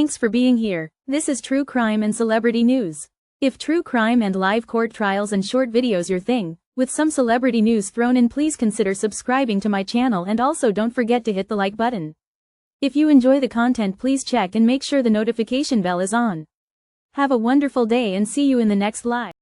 Thanks for being here. This is true crime and celebrity news. If true crime and live court trials and short videos your thing, with some celebrity news thrown in, please consider subscribing to my channel and also don't forget to hit the like button. If you enjoy the content, please check and make sure the notification bell is on. Have a wonderful day and see you in the next live.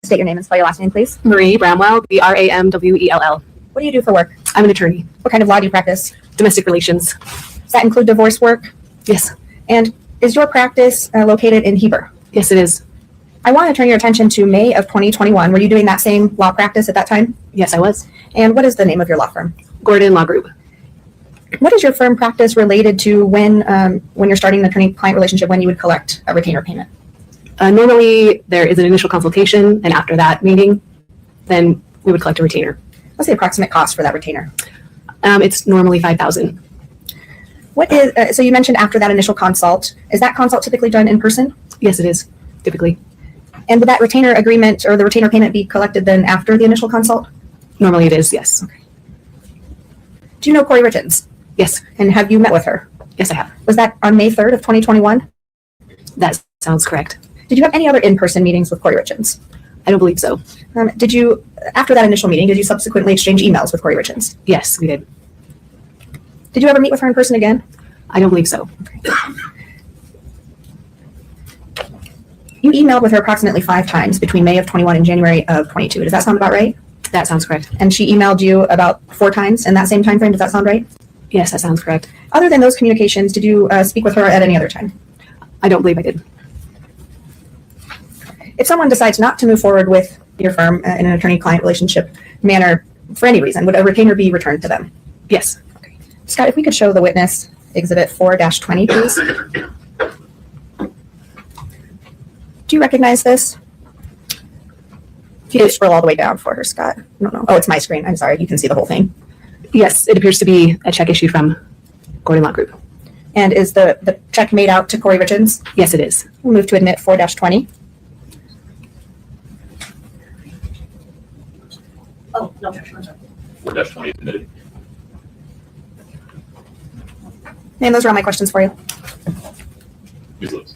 State your name and spell your last name, please. Marie Bramwell, Bramwell. What do you do for work? I'm an attorney. What kind of law do you practice? Domestic relations. Does that include divorce work? Yes. And is your practice located in Heber? Yes, it is. I want to turn your attention to May of 2021. Were you doing that same law practice at that time? Yes, I was. And what is the name of your law firm? Gordon Law Group. What is your firm practice related to when you're starting an attorney-client relationship, when you would collect a retainer payment? Normally, there is an initial consultation, and after that meeting, then we would collect a retainer. What's the approximate cost for that retainer? It's normally $5,000. What is so you mentioned after that initial consult? Is that consult typically done in person? Yes, it is, typically. And would that retainer agreement or the retainer payment be collected then after the initial consult? Normally, it is, yes. Okay. Do you know Kouri Richins? Yes. And have you met with her? Yes, I have. Was that on May 3rd of 2021? That sounds correct. Did you have any other in-person meetings with Kouri Richins? I don't believe so. Did you, after that initial meeting, did you subsequently exchange emails with Kouri Richins? Yes, we did. Did you ever meet with her in person again? I don't believe so. You emailed with her approximately 5 times between May of 21 and January of 22. Does that sound about right? That sounds correct. And she emailed you about 4 times in that same time frame. Does that sound right? Yes, that sounds correct. Other than those communications, did you speak with her at any other time? I don't believe I did. If someone decides not to move forward with your firm in an attorney-client relationship manner for any reason, would a retainer be returned to them? Yes. Okay. Scott, if we could show the witness Exhibit 4-20, please. Do you recognize this? If you could scroll all the way down for her, Scott. No. Oh, it's my screen. I'm sorry. You can see the whole thing. Yes, it appears to be a check issued from Gordon Law Group. And is the check made out to Kouri Richins? Yes, it is. We'll move to admit 4-20. Oh, no objection, I'm sorry. 4-20 is admitted. And those are all my questions for you. Ms. Lewis.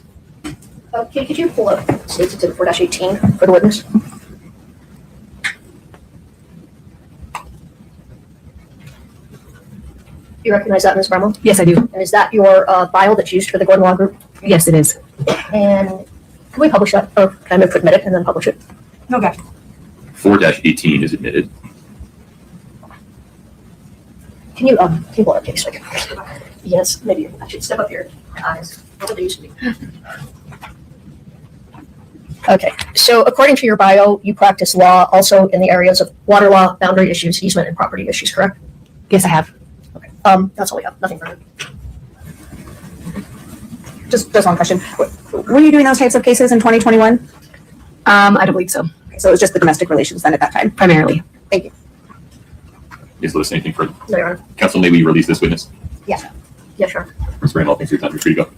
Could you pull up State's Exhibit 4-18 for the witness? You recognize that, Ms. Bramwell? Yes, I do. And is that your bio that's used for the Gordon Law Group? Yes, it is. And can we publish that? Or can I move to admit it and then publish it? Okay. 4-18 is admitted. Can you pull up case? Yes, maybe I should step up here. Eyes. What would they used to be? Okay, so according to your bio, you practice law also in the areas of water law, boundary issues, easement, and property issues, correct? Yes, I have. Okay, that's all we have. Nothing further. Just one question. Were you doing those types of cases in 2021? I don't believe so. Okay, so it was just the domestic relations then at that time. Primarily. Thank you. Ms. Lewis, anything further? No, Your Honor. Counsel, may we release this witness? Yeah. Yeah, sure. Ms. Bramwell, thanks for your time. You're free to go.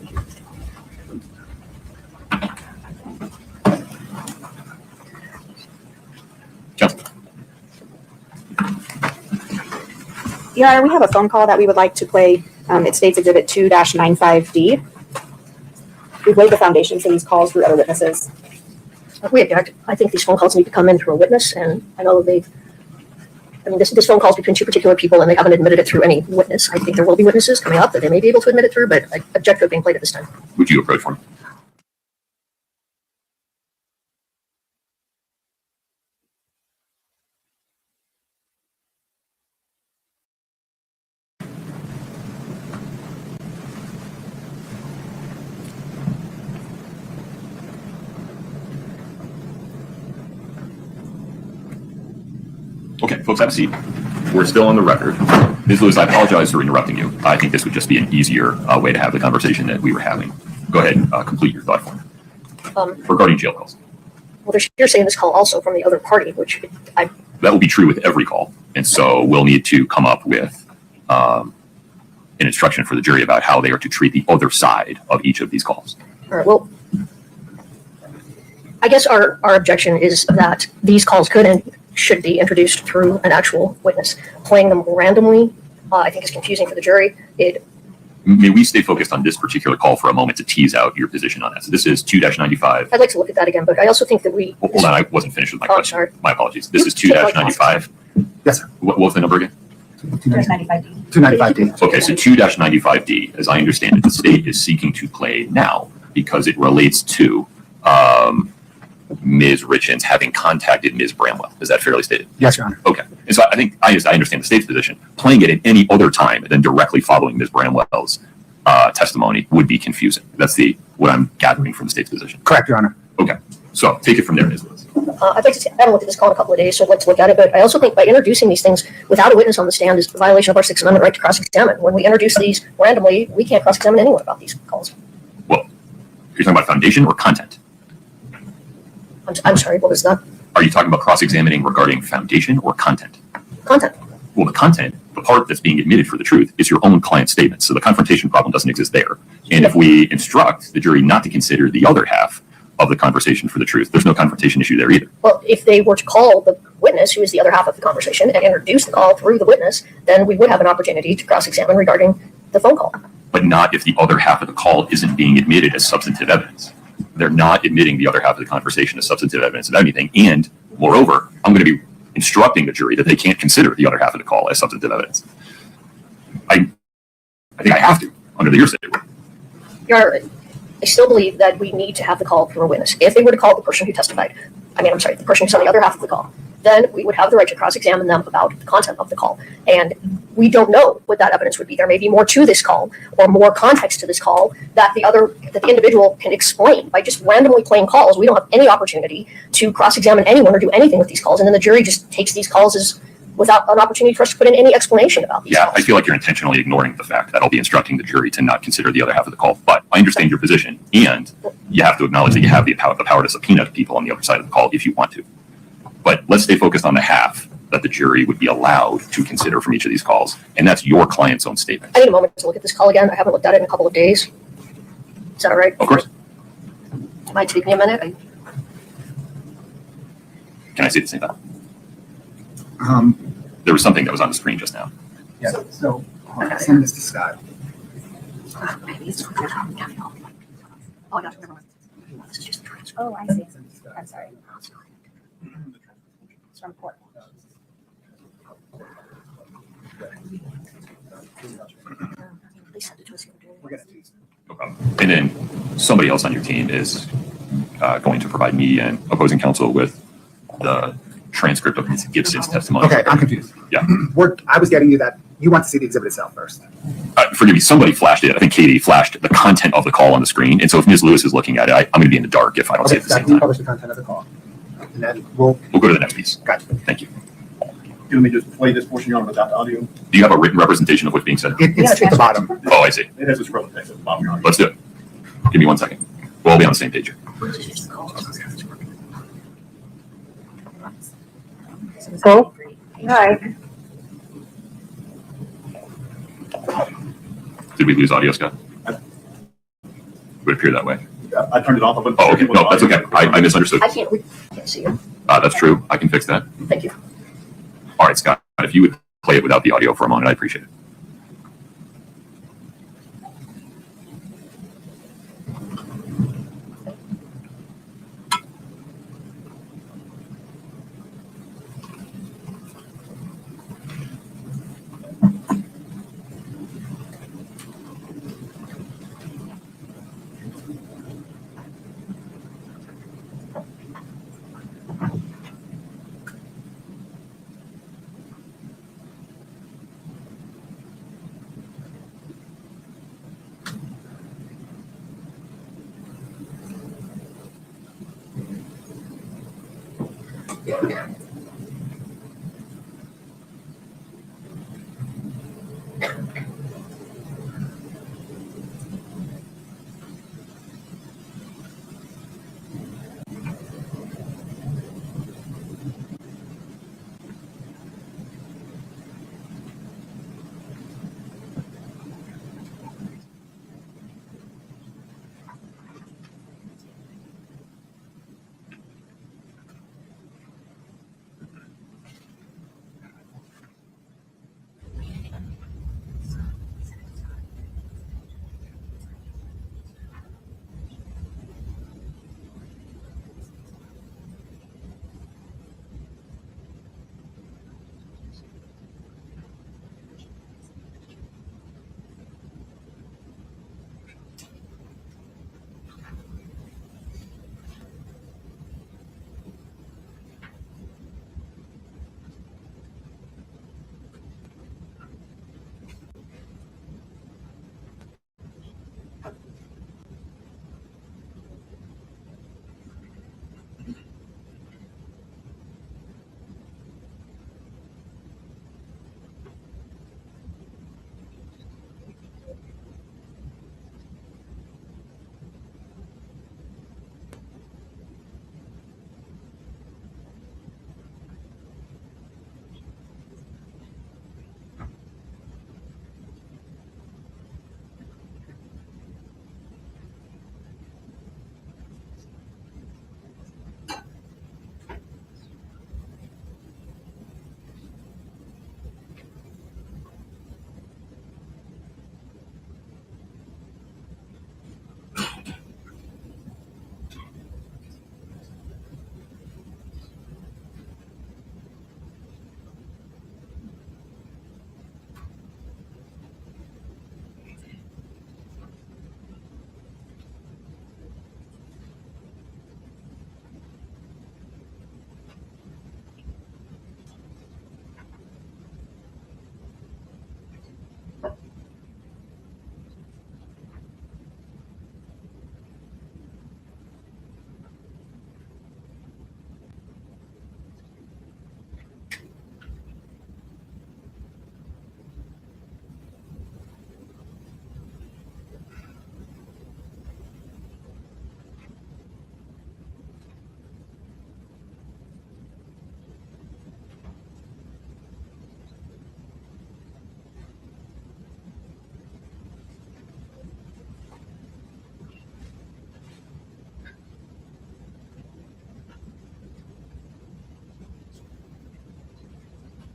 Counsel. Yeah, we have a phone call that we would like to play. It states Exhibit 2-95D. We've laid the foundation for these calls through other witnesses. We object. I think these phone calls need to come in through a witness, and I know this phone call is between two particular people, and they haven't admitted it through any witness. I think there will be witnesses coming up that they may be able to admit it through, but I object to it being played at this time. Would you approach for me? Okay, folks, have a seat. We're still on the record. Ms. Lewis, I apologize for interrupting you. I think this would just be an easier way to have the conversation that we were having. Go ahead and complete your thought for me. Regarding jail calls. Well, there's hearsay in this call also from the other party, which That will be true with every call. And so we'll need to come up with an instruction for the jury about how they are to treat the other side of each of these calls. All right, well, I guess our objection is that these calls could and should be introduced through an actual witness. Playing them randomly, I think is confusing for the jury. May we stay focused on this particular call for a moment to tease out your position on that? So this is 2-95. I'd like to look at that again, but I also think that we... Hold on, I wasn't finished with my Oh, question. sorry. My apologies. This is 2-95. Yes, sir. What was the number again? 295D. Okay, so 2-95D, as I understand it, the state is seeking to play now because it relates to Ms. Richins having contacted Ms. Bramwell. Is that fairly stated? Yes, Your Honor. Okay. And so I think I understand the state's position. Playing it at any other time than directly following Ms. Bramwell's testimony would be confusing. That's what I'm gathering from the state's position. Correct, Your Honor. Okay. So take it from there, Ms. Lewis. I'd like to say, I haven't looked at this call in a couple of days, so I'd like to look at it, but I also think by introducing these things without a witness on the stand is a violation of our Sixth Amendment right to cross-examine. When we introduce these randomly, we can't cross-examine anyone about these calls. Well, you're talking about foundation or content? I'm sorry, what was that? Are you talking about cross-examining regarding foundation or content? Content. Well, the content, the part that's being admitted for the truth, is your own client's statement. So the confrontation problem doesn't exist there. And if we instruct the jury not to consider the other half of the conversation for the truth, there's no confrontation issue there either. Well, if they were to call the witness, who is the other half of the conversation, and introduce the call through the witness, then we would have an opportunity to cross-examine regarding the phone call. But not if the other half of the call isn't being admitted as substantive evidence. They're not admitting the other half of the conversation as substantive evidence of anything. And moreover, I'm going to be instructing the jury that they can't consider the other half of the call as substantive evidence. I think I have to under the hearsay rule. I still believe that we need to have the call through a witness. If they were to call the person who testified, the person who's on the other half of the call, then we would have the right to cross-examine them about the content of the call. And we don't know what that evidence would be. There may be more to this call or more context to this call that the individual can explain. By just randomly playing calls, we don't have any opportunity to cross-examine anyone or do anything with these calls. And then the jury just takes these calls as without an opportunity for us to put in any explanation about these calls. I feel like you're intentionally ignoring the fact that I'll be instructing the jury to not consider the other half of the call. But I understand your position, and you have to acknowledge that you have the power to subpoena people on the other side of the call if you want to. But let's stay focused on the half that the jury would be allowed to consider from each of these calls. And that's your client's own statement. I need a moment to look at this call again. I haven't looked at it in a couple of days. Is that all right? Of course. It might take me a minute. Can I see it at the same time? Um, There was something that was on the screen just now. yeah, so I'll send this to Scott. Oh, I got it. Never mind. This is just a transcript. Oh, I see. Send it to Scott. I'm sorry. It's from court. They sent it to us the other day. We're gonna do this. No problem. And then somebody else on your team is going to provide me and opposing counsel with the transcript of Ms. Gibson's testimony. Okay, I'm confused. Yeah. I was getting you that you want to see the exhibit itself first. Forgive me, somebody flashed it. I think Katie flashed the content of the call on the screen. And so if Ms. Lewis is looking at it, I'm going to be in the dark if I don't see Okay, it at the Scott, same can you time. publish the content of the call? And then we'll, We'll go to the next piece. gotcha. Thank you. You want me to just play this portion on without the audio? Do you have a written representation of what's being said? It's at the bottom. Oh, I see. It has a scroll text at the bottom. Your Let's do it. Give me 1 second. We'll all be on the same page here. This is just the call. So, hi. Did we lose audio, Scott? It would appear that way. I turned it off. Oh, okay. No, that's okay. I misunderstood. I can't read. I can't see you. That's true. I can fix that. Thank you. All right, Scott, if you would play it without the audio for a moment, I appreciate it.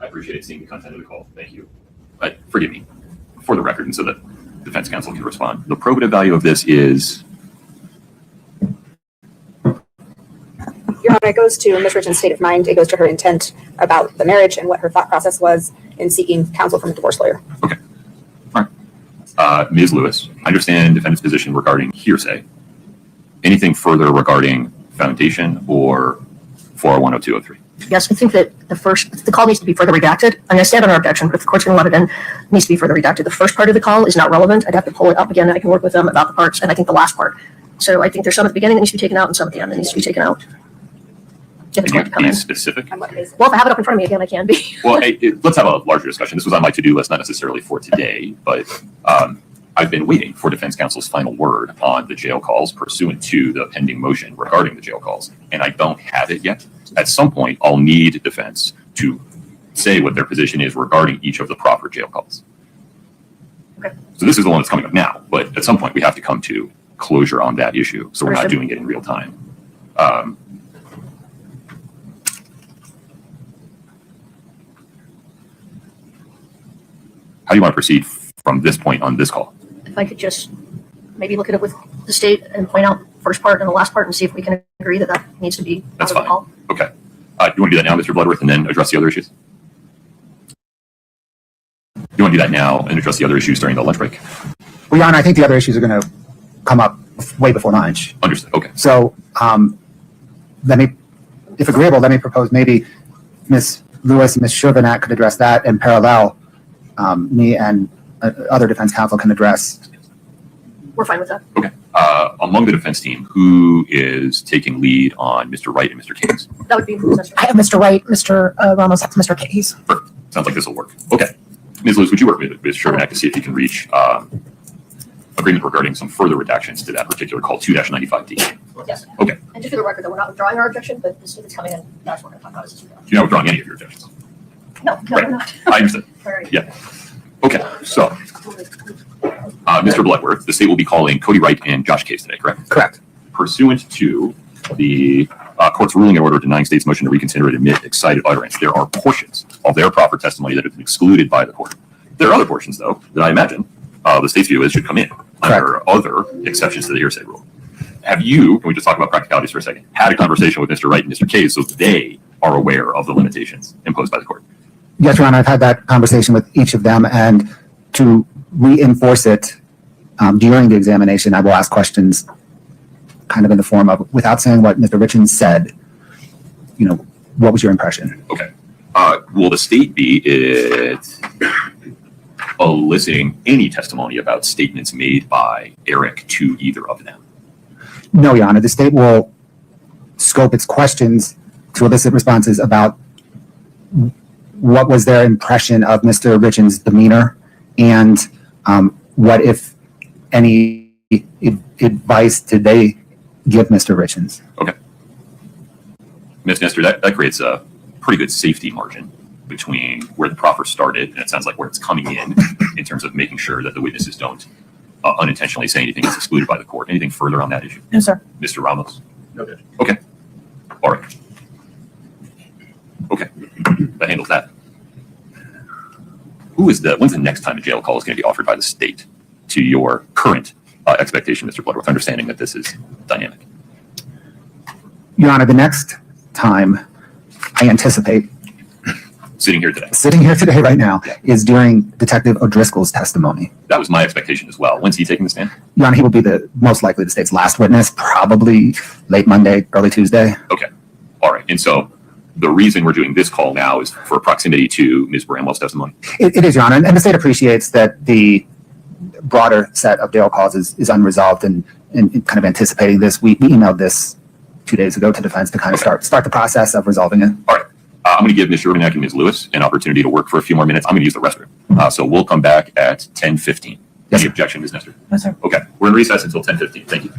I appreciate seeing the content of the call. Thank you. But forgive me, for the record, and so that defense counsel can respond. The probative value of this is. Your Honor, it goes to Ms. Richins' state of mind. It goes to her intent about the marriage and what her thought process was in seeking counsel from a divorce lawyer. Okay. All right. Ms. Lewis, I understand defendant's position regarding hearsay. Anything further regarding foundation or 4010203? Yes, I think that the call needs to be further redacted. I'm going to stand on our objection, but if the court's going to let it in, it needs to be further redacted. The first part of the call is not relevant. I'd have to pull it up again. I can work with them about the parts, and I think the last part. So I think there's some at the beginning that needs to be taken out and some at the end that needs to be taken out. If it's going to come Can you in. be specific? And what is Well, if I have it up in front of me again, I can be. Well, let's have a larger discussion. This was on my to-do list, not necessarily for today, but I've been waiting for defense counsel's final word on the jail calls pursuant to the pending motion regarding the jail calls, and I don't have it yet. At some point, I'll need defense to say what their position is regarding each of the proper jail calls. Okay. So this is the one that's coming up now, but at some point we have to come to closure on that issue, so we're not Understood. doing it in real time. How do you want to proceed from this point on this call? If I could just maybe look at it with the state and point out first part and the last part and see if we can agree that that needs to be That's out of the fine. call. Okay. You want to do that now, Mr. Bloodworth, and then address the other issues? You want to do that now and address the other issues during the lunch break? Well, Your Honor, I think the other issues are going to come up way before lunch. Understood. Okay. So if agreeable, let me propose maybe Ms. Lewis and Ms. Chauvinet could address that in parallel. Me and other defense counsel can address. We're fine with that. Okay. Among the defense team, who is taking lead on Mr. Wright and Mr. Case? That would be Mr. I have Mr. Wright, Mr. Ramos, Mr. Case. Perfect. Sounds like this will work. Okay. Ms. Lewis, would you work with Ms. Chauvinet to see if you can reach agreement regarding some further redactions to that particular call, 2-95D? Yes. Okay. And just for the record, that we're not withdrawing our objection, but the student's coming in. That's what we're going to talk about. You're not withdrawing any of your objections. No, we're not. I understand. All right. Yeah. Okay. So, Mr. Bloodworth, the state will be calling Kouri Wright and Josh Case today, correct? Correct. Pursuant to the court's ruling in order denying state's motion to reconsider and admit excited utterance, there are portions of their proper testimony that have been excluded by the court. There are other portions, though, that I imagine the state's view is should come in under other exceptions to the hearsay rule. Have you, can we just talk about practicalities for a second, had a conversation with Mr. Wright and Mr. Case so they are aware of the limitations imposed by the court? Yes, Your Honor, I've had that conversation with each of them, and to reinforce it during the examination, I will ask questions kind of in the form of, without saying what Mr. Richins said, what was your impression? Okay. Will the state be eliciting any testimony about statements made by Eric to either of them? No, Your Honor, the state will scope its questions to elicit responses about what was their impression of Mr. Richins' demeanor and what, if any, advice did they give Mr. Richins? Okay. Ms. Nestor, that creates a pretty good safety margin between where the proffer started, and it sounds like where it's coming in terms of making sure that the witnesses don't unintentionally say anything that's excluded by the court. Anything further on that issue? No, sir. Mr. Ramos? No good. Okay. All right. Okay. That handles that. When's the next time a jail call is going to be offered by the state to your current expectation, Mr. Bloodworth, understanding that this is dynamic? Your Honor, the next time I anticipate Sitting here today. sitting here today right now is during Detective O'Driscoll's testimony. That was my expectation as well. When's he taking the stand? Your Honor, he will be most likely the state's last witness, probably late Monday, early Tuesday. Okay. All right. And so the reason we're doing this call now is for proximity to Ms. Bramwell's testimony. It is, Your Honor, and the state appreciates that the broader set of jail calls is unresolved and kind of anticipating this. We emailed this 2 days ago to defense to kind of start the process of resolving it. All right. I'm going to give Ms. Shervinack and Ms. Lewis an opportunity to work for a few more minutes. I'm going to use the restroom. So we'll come back at 10:15. Yes, Any sir. objection, Ms. Nestor? No, sir. Okay. We're in recess until 10:15. Thank you.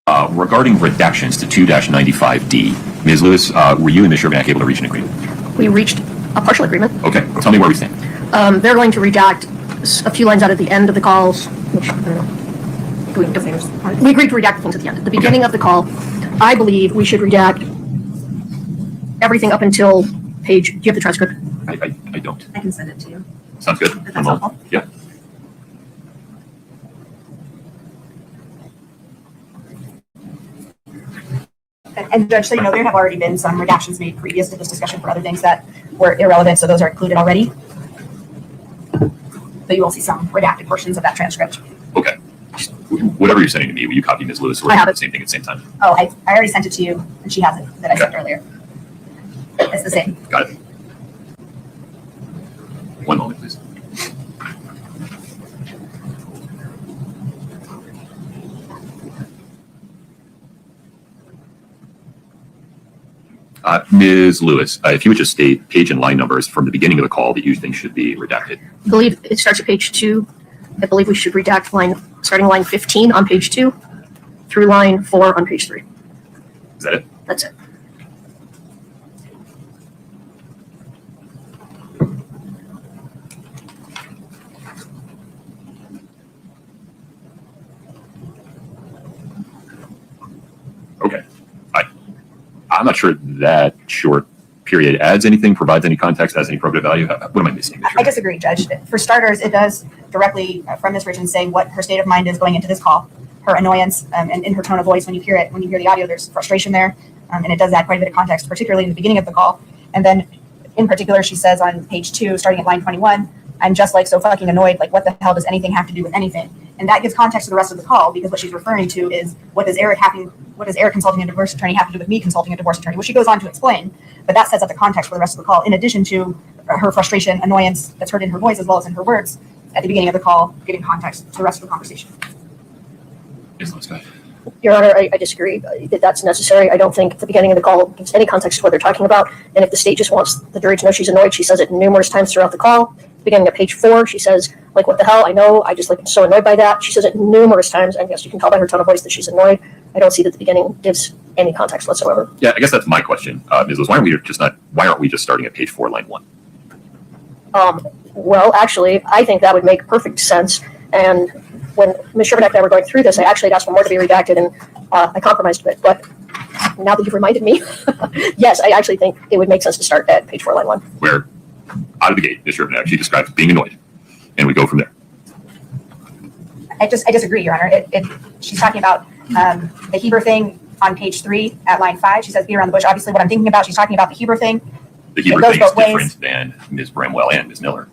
Regarding redactions to 2-95D, Ms. Lewis, were you and Ms. Sherback able to reach an agreement? We reached a partial agreement. Okay, tell me where we stand. They're going to redact a few lines out at the end of the calls, which, I don't know. We agreed to redact things at the end. At the beginning of the call, I believe we should redact everything up until page, do you have the transcript? I don't. I can send it to you. Sounds good. If that's helpful. Yeah. And Judge, so you know, there have already been some redactions made previous to this discussion for other things that were irrelevant, so those are included already. But you will see some redacted portions of that transcript. Okay. Whatever you're sending to me, will you copy Ms. Lewis? Or I have the it. same thing at the same time? Oh, I already sent it to you, and she has it that I sent earlier. It's the same. Got it. One moment, please. Ms. Lewis, if you would just state page and line numbers from the beginning of the call that you think should be redacted. I believe it starts at page 2. I believe we should redact starting line 15 on page 2 through line 4 on page 3. Is that it? That's it. Okay. I'm not sure that short period adds anything, provides any context, has any probative value. What am I missing? I disagree, Judge. For starters, it does directly from Ms. Richins say what her state of mind is going into this call, her annoyance, and in her tone of voice when you hear it, when you hear the audio, there's frustration there, and it does add quite a bit of context, particularly in the beginning of the call. And then, in particular, she says on page 2, starting at line 21, I'm just like so fucking annoyed, like what the hell does anything have to do with anything? And that gives context to the rest of the call, because what she's referring to is what does Eric consulting a divorce attorney have to do with me consulting a divorce attorney, which she goes on to explain, but that sets up the context for the rest of the call, in addition to her frustration, annoyance that's heard in her voice as well as in her words at the beginning of the call, giving context to the rest of the conversation. Yes, let's go. Your Honor, I disagree that that's necessary. I don't think the beginning of the call gives any context to what they're talking about. And if the state just wants the jury to know she's annoyed, she says it numerous times throughout the call. Beginning of page 4, she says, like, what the hell? I know. I just like so annoyed by that. She says it numerous times. And yes, you can tell by her tone of voice that she's annoyed. I don't see that the beginning gives any context whatsoever. Yeah, I guess that's my question, Ms. Lewis. Why aren't we just starting at page 4, line 1? Well, actually, I think that would make perfect sense. And when Ms. Sherback and I were going through this, I actually had asked for more to be redacted, and I compromised a bit. But now that you've reminded me, yes, I actually think it would make sense to start at page 4, line 1. Where, out of the gate, Ms. Sherback, she describes being annoyed, and we go from there. I disagree, Your Honor. She's talking about the Heber thing on page 3 at line 5. She says beat around the bush. Obviously, what I'm thinking about, she's talking about the Heber thing. The Heber thing is different than Ms. Bramwell and Ms. Miller.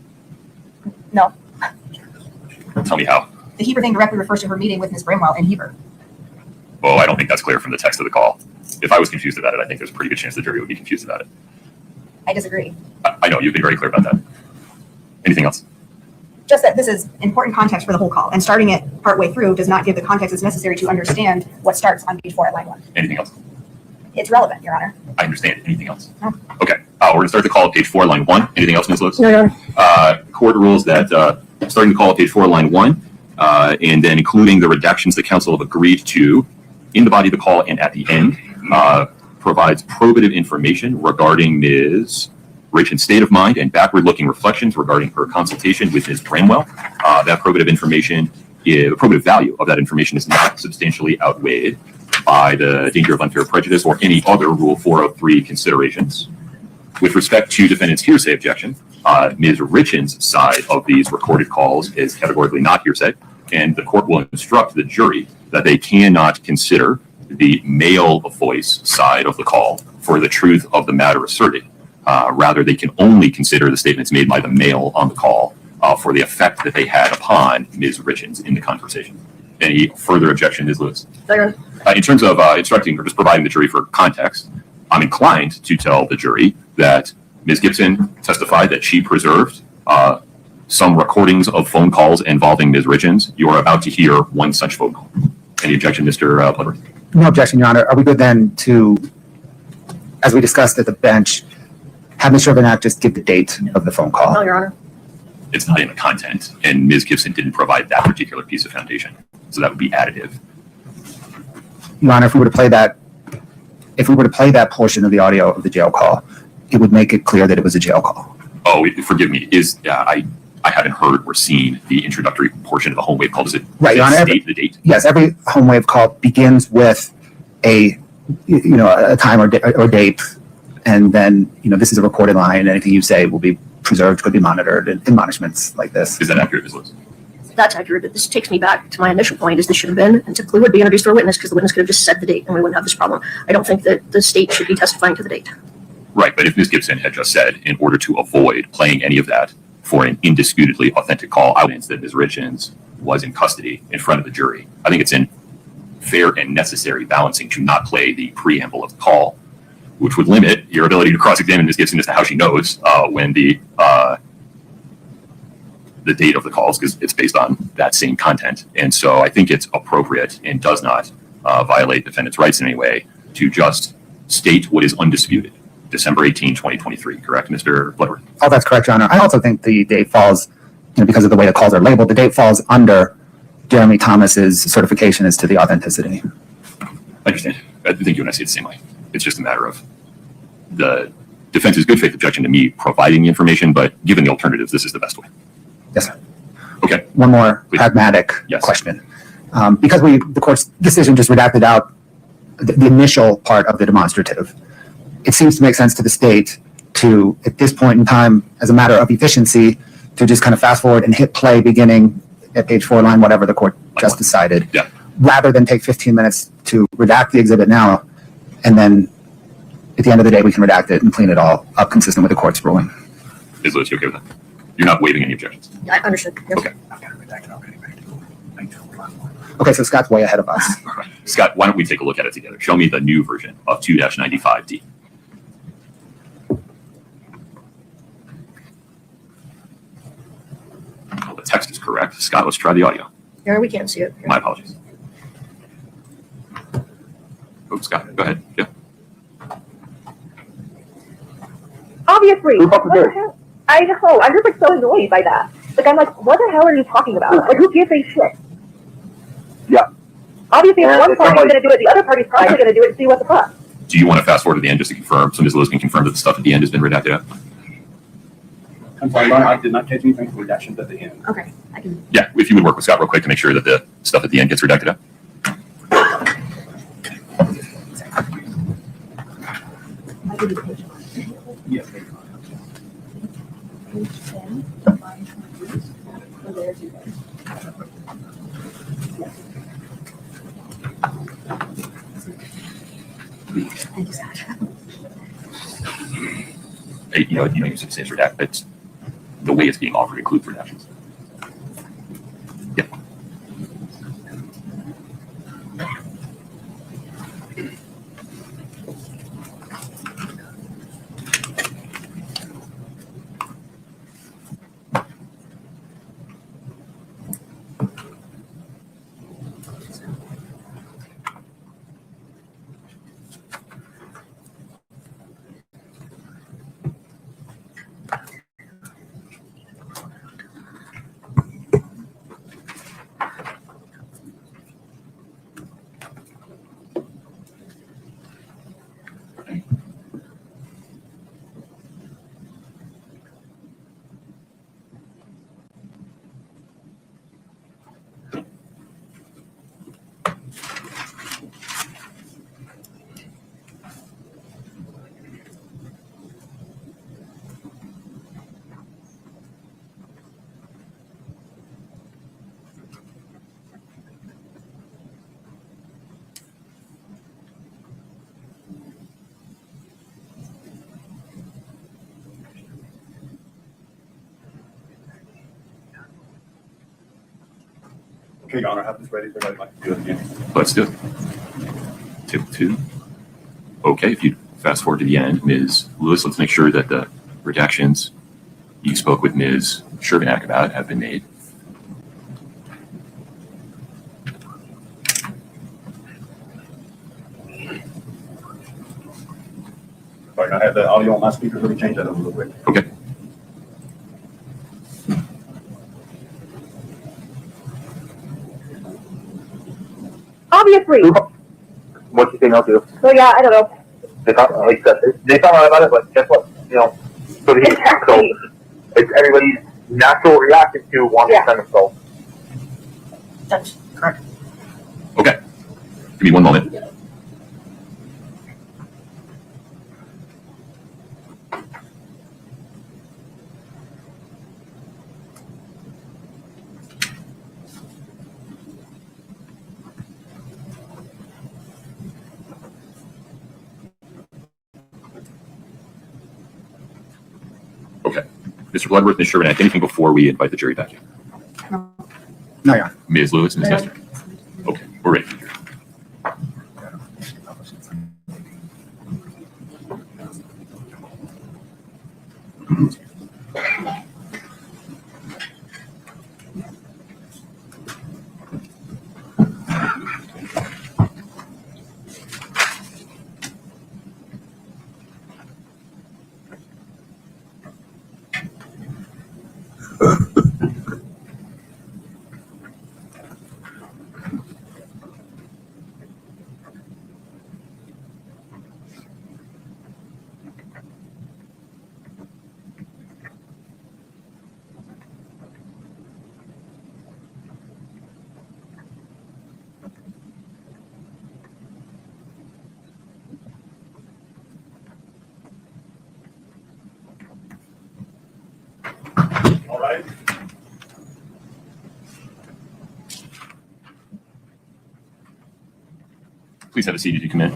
No, Tell me how. the Heber thing directly refers to her meeting with Ms. Bramwell in Heber. Oh, I don't think that's clear from the text of the call. If I was confused about it, I think there's a pretty good chance the jury would be confused about it. I disagree. I know, you've been very clear about that. Anything else? Just that this is important context for the whole call, and starting it partway through does not give the context that's necessary to understand what starts on page 4 at line 1. Anything else? It's relevant, Your Honor. I understand. Anything else? No. Okay. We're going to start the call at page 4, line 1. Anything else, Ms. Lewis? No, Your Honor. Court rules that starting the call at page 4, line 1, and then including the redactions the counsel have agreed to in the body of the call and at the end, provides probative information regarding Ms. Richins' state of mind and backward-looking reflections regarding her consultation with Ms. Bramwell. That probative information, the probative value of that information is not substantially outweighed by the danger of unfair prejudice or any other Rule 403 considerations. With respect to defendant's hearsay objection, Ms. Richins' side of these recorded calls is categorically not hearsay, and the court will instruct the jury that they cannot consider the male voice side of the call for the truth of the matter asserted. Rather, they can only consider the statements made by the male on the call for the effect that they had upon Ms. Richins in the conversation. Any further objection, Ms. Lewis? No, Your Honor. In terms of instructing or just providing the jury for context, I'm inclined to tell the jury that Ms. Gibson testified that she preserved some recordings of phone calls involving Ms. Richins. You are about to hear one such phone call. Any objection, Mr. Bloodworth? No objection, Your Honor. Are we good then to, as we discussed at the bench, have Ms. Sherback just give the date of the phone call? No, Your Honor. It's not in the content, and Ms. Gibson didn't provide that particular piece of foundation, so that would be additive. Your Honor, if we were to play that portion of the audio of the jail call, it would make it clear that it was a jail call. Oh, forgive me. I haven't heard or seen the introductory portion of the home wave call. Does it, Right, Your Honor. state the date? Yes, every home wave call begins with a time or date, and then, this is a recorded line, and anything you say will be preserved, could be monitored, and admonishments like this. Is that accurate, Ms. Lewis? That's accurate, but this takes me back to my initial point, is this should have been, and typically would be introduced to a witness, because the witness could have just said the date, and we wouldn't have this problem. I don't think that the state should be testifying to the date. Right, but if Ms. Gibson had just said, in order to avoid playing any of that for an indisputably authentic call, evidence that Ms. Richins was in custody in front of the jury, I think it's in fair and necessary balancing to not play the preamble of the call, which would limit your ability to cross-examine Ms. Gibson as to how she knows when the date of the calls, because it's based on that same content. And so I think it's appropriate and does not violate defendant's rights in any way to just state what is undisputed. December 18, 2023, correct, Mr. Bloodworth? Oh, that's correct, Your Honor. I also think the date falls, because of the way the calls are labeled, the date falls under Jeremy Thomas's certification as to the authenticity. I understand. I think you and I see it the same way. It's just a matter of the defense's good faith objection to me providing the information, but given the alternatives, this is the best way. Yes, sir. Okay. One more Please. pragmatic Yes. question. Because the court's decision just redacted out the initial part of the demonstrative, it seems to make sense to the state to, at this point in time, as a matter of efficiency, to just kind of fast forward and hit play beginning at page 4, line whatever the court just decided, Yeah. rather than take 15 minutes to redact the exhibit now, and then at the end of the day, we can redact it and clean it all up consistent with the court's ruling. Ms. Lewis, you okay with that? You're not waiving any objections? I understood. Yes. Okay. Okay, so Scott's way ahead of us. All right. Scott, why don't we take a look at it together? Show me the new version of 2-95D. Well, the text is correct. Scott, let's try the audio. Here, we can't see it. My apologies. Oh, Scott, go ahead. Yeah. Obviously, what the hell? I know. I'm just like so annoyed by that. Like, I'm like, what the hell are you talking about? Like, who gives a shit? Yeah. Obviously, if one party's going to do it, the other party's probably going to do it and see what the fuck. Do you want to fast forward to the end just to confirm, so Ms. Lewis can confirm that the stuff at the end has been redacted out? I'm sorry, Your Honor, I did not catch anything for redactions at the end. Okay, I can. Yeah, if you would work with Scott real quick to make sure that the stuff at the end gets redacted out. Yes. You said say it's redact, but the way it's being offered includes redactions. Yeah. Okay, Your Honor, I have this ready. If everybody'd like to do it again. Let's do it. Tip 2. Okay, if you fast forward to the end, Ms. Lewis, let's make sure that the redactions you spoke with Ms. Sherbanak about have been made. Sorry, I have the audio on my speaker. Let me change that up a little quick. Okay. Obviously. What's he say no to? So yeah, I don't know. They found, like I said, they found out about it, but guess what? You know, so did he. Exactly. So it's everybody's natural reaction to wanting to defend themselves. That's correct. Okay. Give me one moment. Okay. Mr. Bloodworth, Ms. Sherman, anything before we invite the jury back in? No, yeah. Ms. Lewis, Ms. Nestor? Okay, we're ready. All right. Please have a seat as you come in.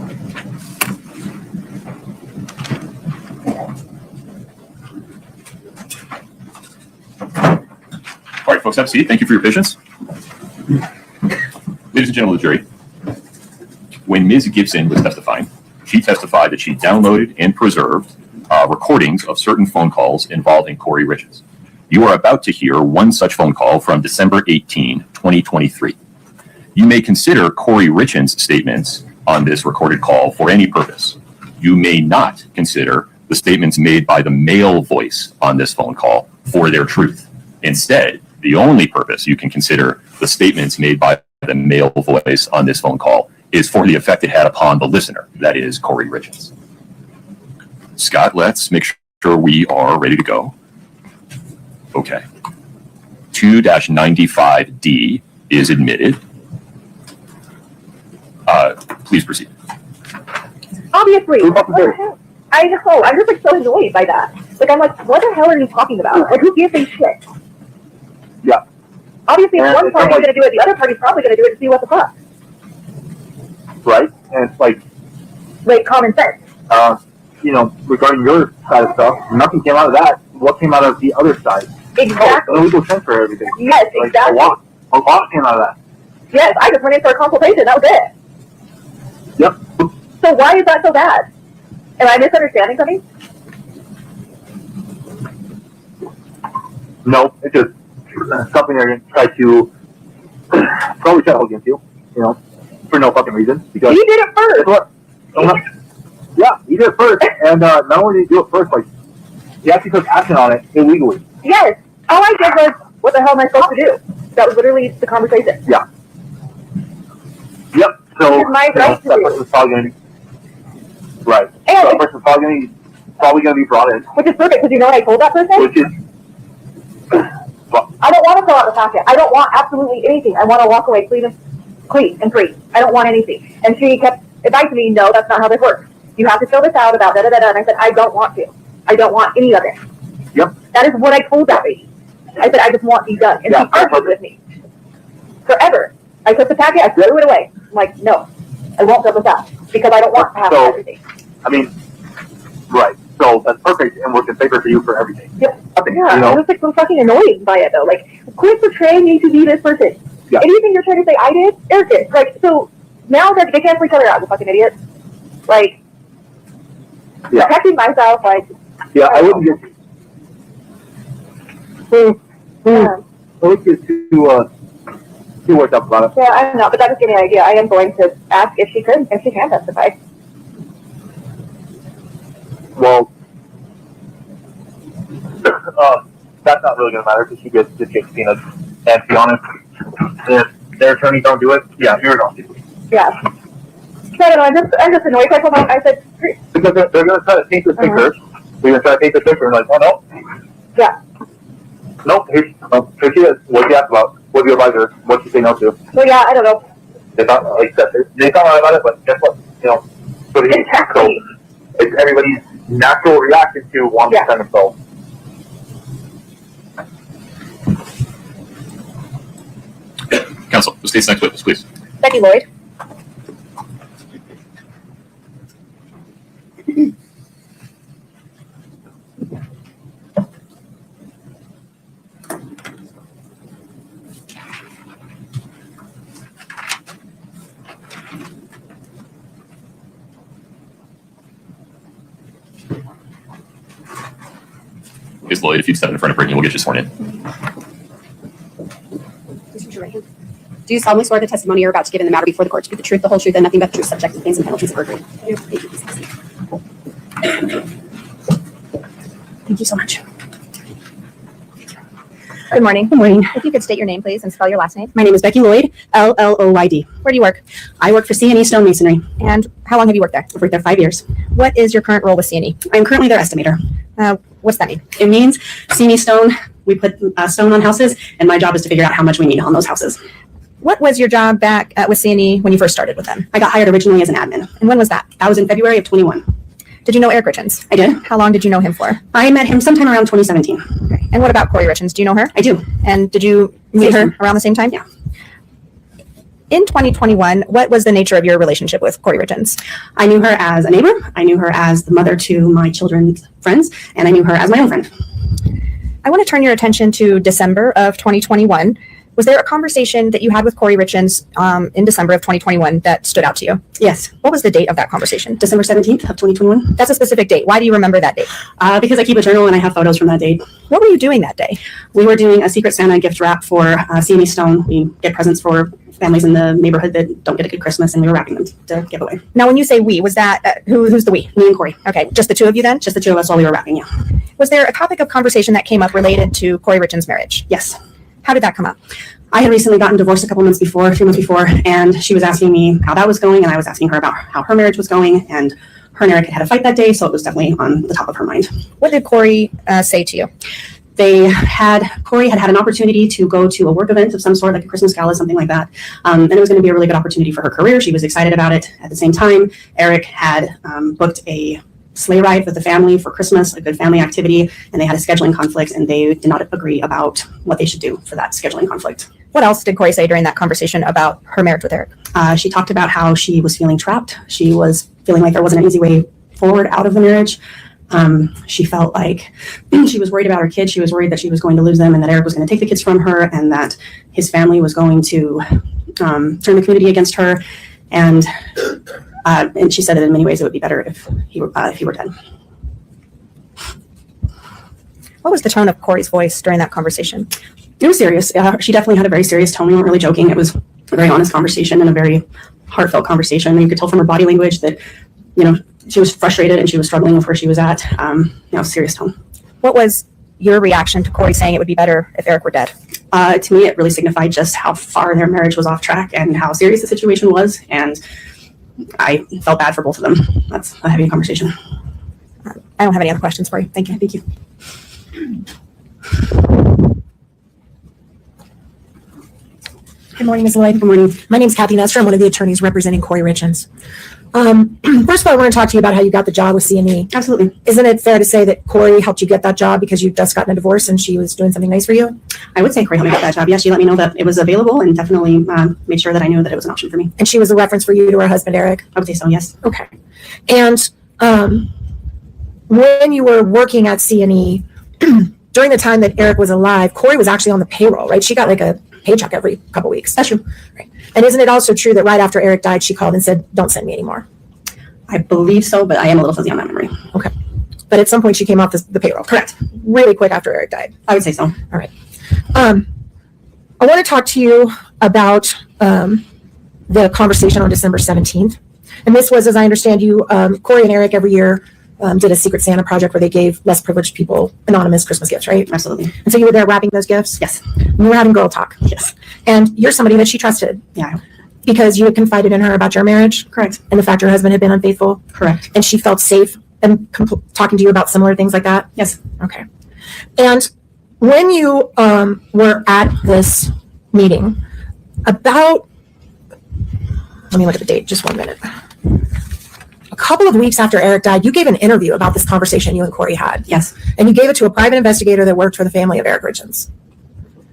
All right, folks, have a seat. Thank you for your patience. Ladies and gentlemen of the jury, when Ms. Gibson was testifying, she testified that she downloaded and preserved recordings of certain phone calls involving Kouri Richins. You are about to hear one such phone call from December 18, 2023. You may consider Kouri Richins' statements on this recorded call for any purpose. You may not consider the statements made by the male voice on this phone call for their truth. Instead, the only purpose you can consider the statements made by the male voice on this phone call is for the effect it had upon the listener, that is, Kouri Richins. Scott, let's make sure we are ready to go. Okay. 2-95D is admitted. Please proceed. Obviously. What the hell? I know. I'm just like so annoyed by that. Like I'm like, what the hell are you talking about? Like who gives a shit? Yeah. Obviously, if one party's gonna do it, the other party's probably gonna do it to see what the fuck. Right? And it's like common sense. You know, regarding your side of stuff, nothing came out of that. What came out of the other side? Exactly. Illegal transfer, everything. Yes, like, exactly. A lot came out of that. Yes, I just went in for a consultation. That was it. Yep. So why is that so bad? Am I misunderstanding something? No, it's just something they're going to try to probably try to hold against you, you know, for no fucking reason. Because he did it first. Yeah, he did it first, and not only did he do it first, like he actually took action on it illegally. Yes. All I did was, what the hell am I supposed to do? That was literally the conversation. Yeah. Yep. So it's my right to that do. person's probably going to be right. And so that person's probably going to be brought in. Which is perfect, because you know what I told that person? Which is. I don't want to fill out the packet. I don't want absolutely anything. I want to walk away clean and free. I don't want anything. And she kept advising me, no, that's not how this works. You have to fill this out about da-da-da-da. And I said, I don't want to. I don't want any of it. Yep. That is what I told that lady. I said, I just want these done. And she argued with me. Forever. I took the packet, I threw it away. I'm like, no, I won't fill this out. Because I don't want to have everything. I mean, right. So that's perfect and works in favor for you for everything. Yep. Nothing, Yeah, you know? I was like so fucking annoyed by it though. Like, quit portraying me to be this person. Yeah. Anything you're trying to say I did, Eric did. Like, so now that they cancel each other out, you fucking idiots. Like, protecting myself, like. Yeah, I wouldn't get I wouldn't get too worked up about it. Yeah, I don't know, but that just gave me an idea. I am going to ask if she can testify. Well, that's not really going to matter because she gets subpoenaed. And to be honest, if their attorneys don't do it, yeah, you're going to. Yeah. So I don't know. I'm just annoyed. So I said, Because they're going to try to paint this picture. They're going to try to paint this picture and like, oh no. yeah. No, here she is. What you asked about? What your advisor? What you say no to? Well, yeah, I don't know. They thought, like I said, they thought about it, but guess what? You know, so Exactly. it's everybody's natural reaction to wanting to defend themselves. Counsel, the state's next witness, please. Becky Lloyd. Ms. Lloyd, if you'd step in front of Brittany, we'll get you sworn in. Do you solemnly swear the testimony you're about to give in the matter before the court to be the truth, the whole truth, and nothing but the truth, subject to pains and penalties of perjury? Thank you so much. Good morning. Good morning. If you could state your name, please, and spell your last name. My name is Becky Lloyd, Lloyd. Where do you work? I work for C&E Stonemasonry. And how long have you worked there? I've worked there 5 years. What is your current role with C&E? I'm currently their estimator. What's that mean? It means C&E Stone, we put stone on houses, and my job is to figure out how much we need on those houses. What was your job back with C&E when you first started with them? I got hired originally as an admin. And when was that? That was in February of 21. Did you know Eric Richins? I did. How long did you know him for? I met him sometime around 2017. Okay. And what about Kouri Richins? Do you know her? I do. And did you meet her around the same time? Yeah. In 2021, what was the nature of your relationship with Kouri Richins? I knew her as a neighbor. I knew her as the mother to my children's friends, and I knew her as my own friend. I want to turn your attention to December of 2021. Was there a conversation that you had with Kouri Richins in December of 2021 that stood out to you? Yes. What was the date of that conversation? December 17th of 2021. That's a specific date. Why do you remember that date? Because I keep a journal and I have photos from that date. What were you doing that day? We were doing a Secret Santa gift wrap for C&E Stone. We get presents for families in the neighborhood that don't get a good Christmas, and we were wrapping them to give away. Now, when you say we, was that, who's the we? Me and Kouri. Okay, just the two of you then? Just the two of us while we were wrapping, yeah. Was there a topic of conversation that came up related to Kouri Richins' marriage? Yes. How did that come up? I had recently gotten divorced a couple months before, 3 months before, and she was asking me how that was going, and I was asking her about how her marriage was going, and her and Eric had a fight that day, so it was definitely on the top of her mind. What did Kouri say to you? Kouri had an opportunity to go to a work event of some sort, like a Christmas gala, something like that. And it was going to be a really good opportunity for her career. She was excited about it. At the same time, Eric had booked a sleigh ride with the family for Christmas, a good family activity, and they had a scheduling conflict, and they did not agree about what they should do for that scheduling conflict. What else did Kouri say during that conversation about her marriage with Eric? She talked about how she was feeling trapped. She was feeling like there wasn't an easy way forward out of the marriage. She felt like she was worried about her kids. She was worried that she was going to lose them and that Eric was going to take the kids from her and that his family was going to turn the community against her. And she said that in many ways it would be better if he were dead. What was the tone of Kouri's voice during that conversation? It was serious. She definitely had a very serious tone. We weren't really joking. It was a very honest conversation and a very heartfelt conversation. And you could tell from her body language that, she was frustrated and she was struggling with where she was at. Serious tone. What was your reaction to Kouri saying it would be better if Eric were dead? To me, it really signified just how far their marriage was off track and how serious the situation was. And I felt bad for both of them. That's a heavy conversation. I don't have any other questions for you. Thank you. Thank you. Good morning, Ms. Lloyd. Good morning. My name is Kathy Nestor. I'm one of the attorneys representing Kouri Richins. First of all, I want to talk to you about how you got the job with C&E. Absolutely. Isn't it fair to say that Kouri helped you get that job because you'd just gotten a divorce and she was doing something nice for you? I would say Kouri helped me get that job. Yes, she let me know that it was available and definitely made sure that I knew that it was an option for me. And she was a reference for you to her husband, Eric? I would say so, yes. Okay. And when you were working at C&E, during the time that Eric was alive, Kouri was actually on the payroll, right? She got like a paycheck every couple weeks. That's true. Right. And isn't it also true that right after Eric died, she called and said, don't send me anymore? I believe so, but I am a little fuzzy on that memory. Okay. But at some point she came off the payroll. Correct. Really quick after Eric died. I would say so. All right. I want to talk to you about the conversation on December 17th. And this was, as I understand you, Kouri and Eric every year did a Secret Santa project where they gave less privileged people anonymous Christmas gifts, right? Absolutely. And so you were there wrapping those gifts? Yes. And you were having girl talk? Yes. And you're somebody that she trusted. Yeah. Because you had confided in her about your marriage Correct. and the fact your husband had been unfaithful, Correct. and she felt safe and talking to you about similar things like that? Yes. Okay. And when you were at this meeting, let me look at the date, just 1 minute. A couple of weeks after Eric died, you gave an interview about this conversation you and Kouri had. Yes. And you gave it to a private investigator that worked for the family of Eric Richins,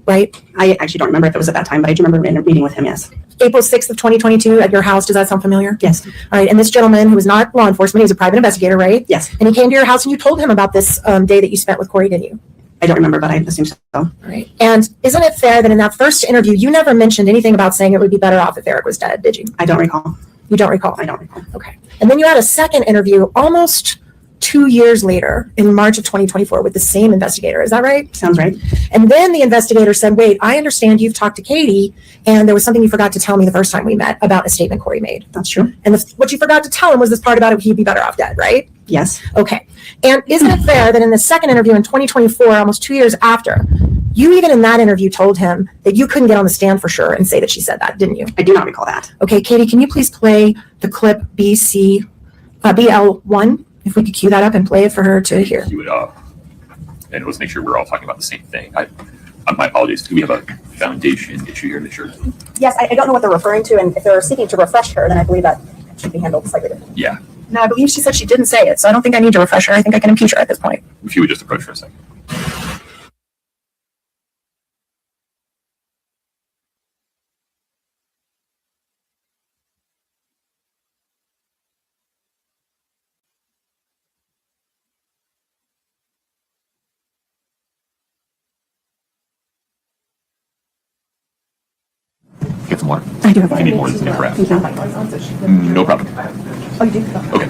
right? I actually don't remember if it was at that time, but I do remember meeting with him. Yes. April 6th of 2022 at your house. Does that sound familiar? Yes. All right. And this gentleman who was not law enforcement, he was a private investigator, right? Yes. And he came to your house and you told him about this day that you spent with Kouri, didn't you? I don't remember, but I assume so. All right. And isn't it fair that in that first interview, you never mentioned anything about saying it would be better off if Eric was dead, did you? I don't recall. You don't recall? I don't recall. Okay. And then you had a second interview almost 2 years later in March of 2024 with the same investigator. Is that right? Sounds right. And then the investigator said, wait, I understand you've talked to Katie and there was something you forgot to tell me the first time we met about a statement Kouri made. That's true. And what you forgot to tell him was this part about it, he'd be better off dead, right? Yes. Okay. And isn't it fair that in the second interview in 2024, almost 2 years after, you even in that interview told him that you couldn't get on the stand for sure and say that she said that, didn't you? I do not recall that. Okay, Katie, can you please play the clip BL1? If we could cue that up and play it for her to hear. Cue it up. And let's make sure we're all talking about the same thing. My apologies. Do we have a foundation issue here? Make sure. Yes, I don't know what they're referring to, and if they're seeking to refresh her, then I believe that should be handled slightly differently. Yeah. No, I believe she said she didn't say it, so I don't think I need to refresh her. I think I can impeach her at this point. If you would just approach for a second. Get some water. I do have If you need more, this is crap. No problem. Oh, you do? Okay.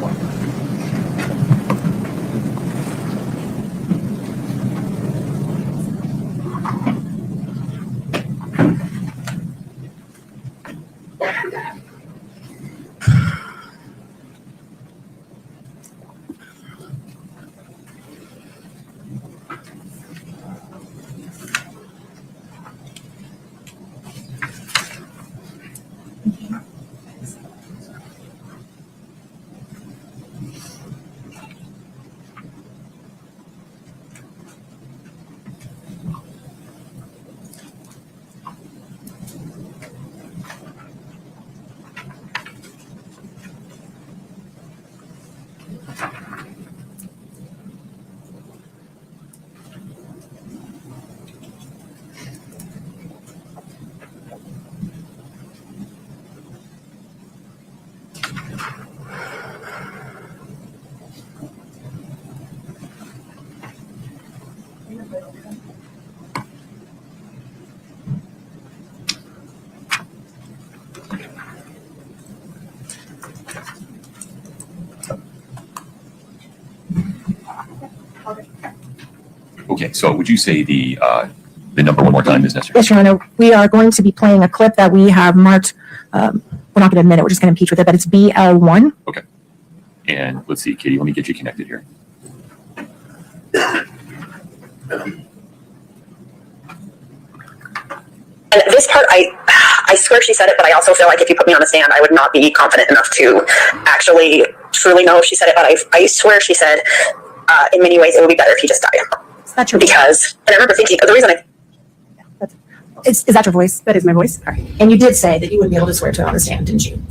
Okay, so would you say the number one more time is necessary? Yes, Your Honor. We are going to be playing a clip that we have marked. We're not going to admit it. We're just going to impeach with it, but it's BL1. Okay. And let's see, Katie, let me get you connected here. And this part, I swear she said it, but I also feel like if you put me on the stand, I would not be confident enough to actually truly know if she said it. But I swear she said, in many ways, it would be better if he just died. Is that your Because, and I remember thinking, the reason Is that your voice? That is my voice. All right. And you did say that you wouldn't be able to swear to it on the stand, didn't you?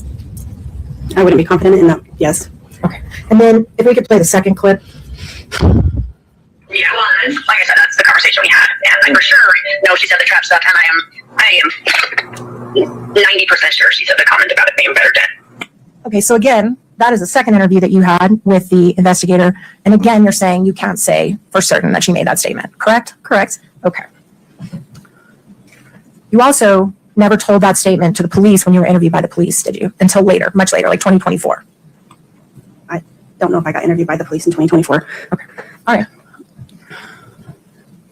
I wouldn't be confident in that. Yes. Okay. And then if we could play the second clip. Yeah, well, like I said, that's the conversation we had, and I for sure know she said the trap stuff, and I am 90% sure she said the comment about it being better dead. Okay, so again, that is the second interview that you had with the investigator, and again, you're saying you can't say for certain that she made that statement, correct? Correct. Okay. You also never told that statement to the police when you were interviewed by the police, did you? Until later, much later, like 2024. I don't know if I got interviewed by the police in 2024. Okay. All right.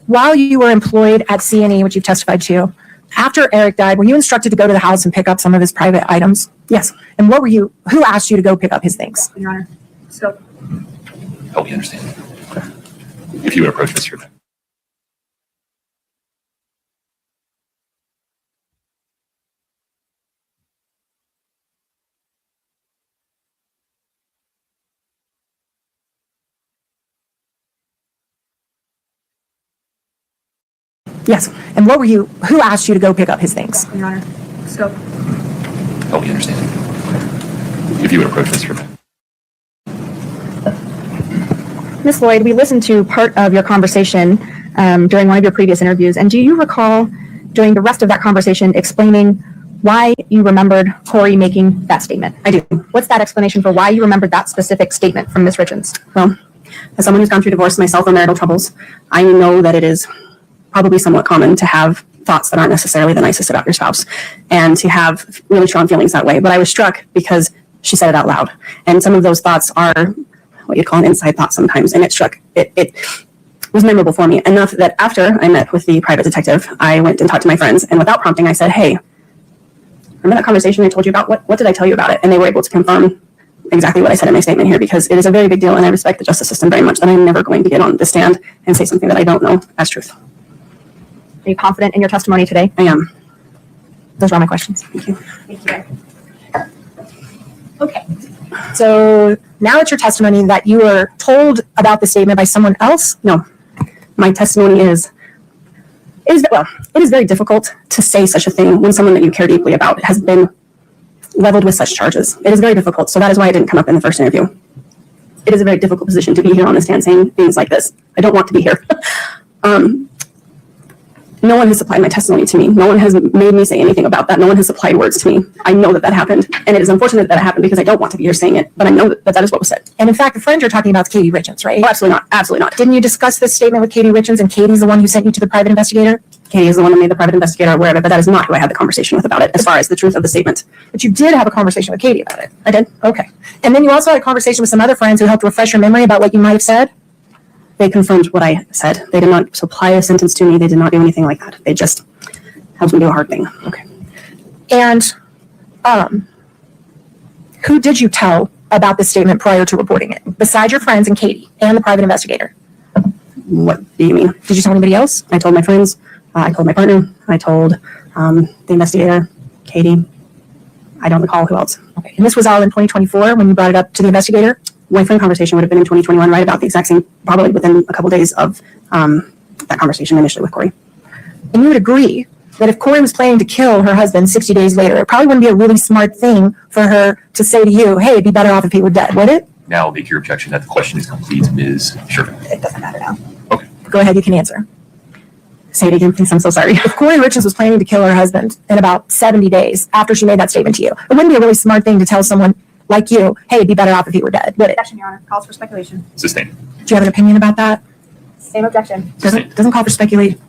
While you were employed at CNE, which you've testified to, after Eric died, were you instructed to go to the house and pick up some of his private items? Yes. And who asked you to go pick up his things? Your Honor. So. Help me understand. If you would approach this here. Yes. And who asked you to go pick up his things? Your Honor. Scope. Help me understand. If you would approach this for a minute. Ms. Lloyd, we listened to part of your conversation during one of your previous interviews, and do you recall during the rest of that conversation explaining why you remembered Kouri making that statement? I do. What's that explanation for why you remembered that specific statement from Ms. Richins? Well, as someone who's gone through divorce myself or marital troubles, I know that it is probably somewhat common to have thoughts that aren't necessarily the nicest about your spouse and to have really strong feelings that way. But I was struck because she said it out loud. And some of those thoughts are what you'd call an inside thought sometimes. And it was memorable for me enough that after I met with the private detective, I went and talked to my friends. And without prompting, I said, hey, remember that conversation I told you about? What did I tell you about it? And they were able to confirm exactly what I said in my statement here, because it is a very big deal, and I respect the justice system very much, that I'm never going to get on the stand and say something that I don't know as truth. Are you confident in your testimony today? I am. Those are all my questions. Thank you. Thank you. Okay. So now it's your testimony that you were told about the statement by someone else? No. My testimony it is very difficult to say such a thing when someone that you care deeply about has been leveled with such charges. It is very difficult. So that is why I didn't come up in the first interview. It is a very difficult position to be here on the stand saying things like this. I don't want to be here. No one has supplied my testimony to me. No one has made me say anything about that. No one has supplied words to me. I know that happened. And it is unfortunate that it happened because I don't want to be here saying it, but I know that is what was said. And in fact, the friend you're talking about is Kouri Richins, right? Oh, absolutely not. Absolutely not. Didn't you discuss this statement with Kouri Richins, and Katie's the one who sent you to the private investigator? Katie is the one that made the private investigator aware of it, but that is not who I had the conversation with about it as far as the truth of the statement. But you did have a conversation with Katie about it. I did. Okay. And then you also had a conversation with some other friends who helped refresh your memory about what you might have said? They confirmed what I said. They did not supply a sentence to me. They did not do anything like that. They just helped me do a hard thing. Okay. And who did you tell about this statement prior to reporting it, besides your friends and Katie and the private investigator? What do you mean? Did you tell anybody else? I told my friends. I told my partner. I told the investigator, Katie. I don't recall who else. Okay. And this was all in 2024 when you brought it up to the investigator? My friend conversation would have been in 2021, right about the exact same, probably within a couple days of that conversation initially with Kouri. And you would agree that if Kouri was planning to kill her husband 60 days later, it probably wouldn't be a really smart thing for her to say to you, hey, it'd be better off if he were dead, would it? Now make your objection that the question is complete, Ms. Sherman. It doesn't matter now. Okay. Go ahead, you can answer. Say it again, please. I'm so sorry. If Kouri Richins was planning to kill her husband in about 70 days after she made that statement to you, it wouldn't be a really smart thing to tell someone like you, hey, it'd be better off if he were dead, would it? Objection, Your Honor. Calls for speculation. Sustained. Do you have an opinion about that? Same objection. Doesn't call for speculate.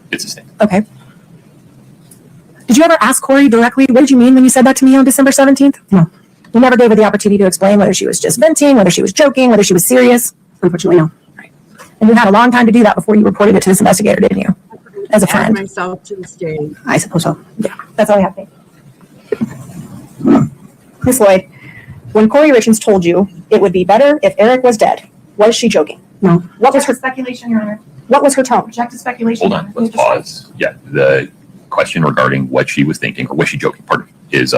It's sustained. Okay. Did you ever ask Kouri directly, what did you mean when you said that to me on December 17th? No. You never gave her the opportunity to explain whether she was just venting, whether she was joking, whether she was serious? Unfortunately, no. Right. And you had a long time to do that before you reported it to this investigator, didn't you? As a friend. Myself to the stage. I suppose so. Yeah, that's all I have. Ms. Lloyd, when Kouri Richins told you it would be better if Eric was dead, was she joking? No. What was her speculation, Your Honor? What was her tone? Rejected speculation. Hold on, let's pause. Yeah, the question regarding what she was thinking, or was she joking, pardon, is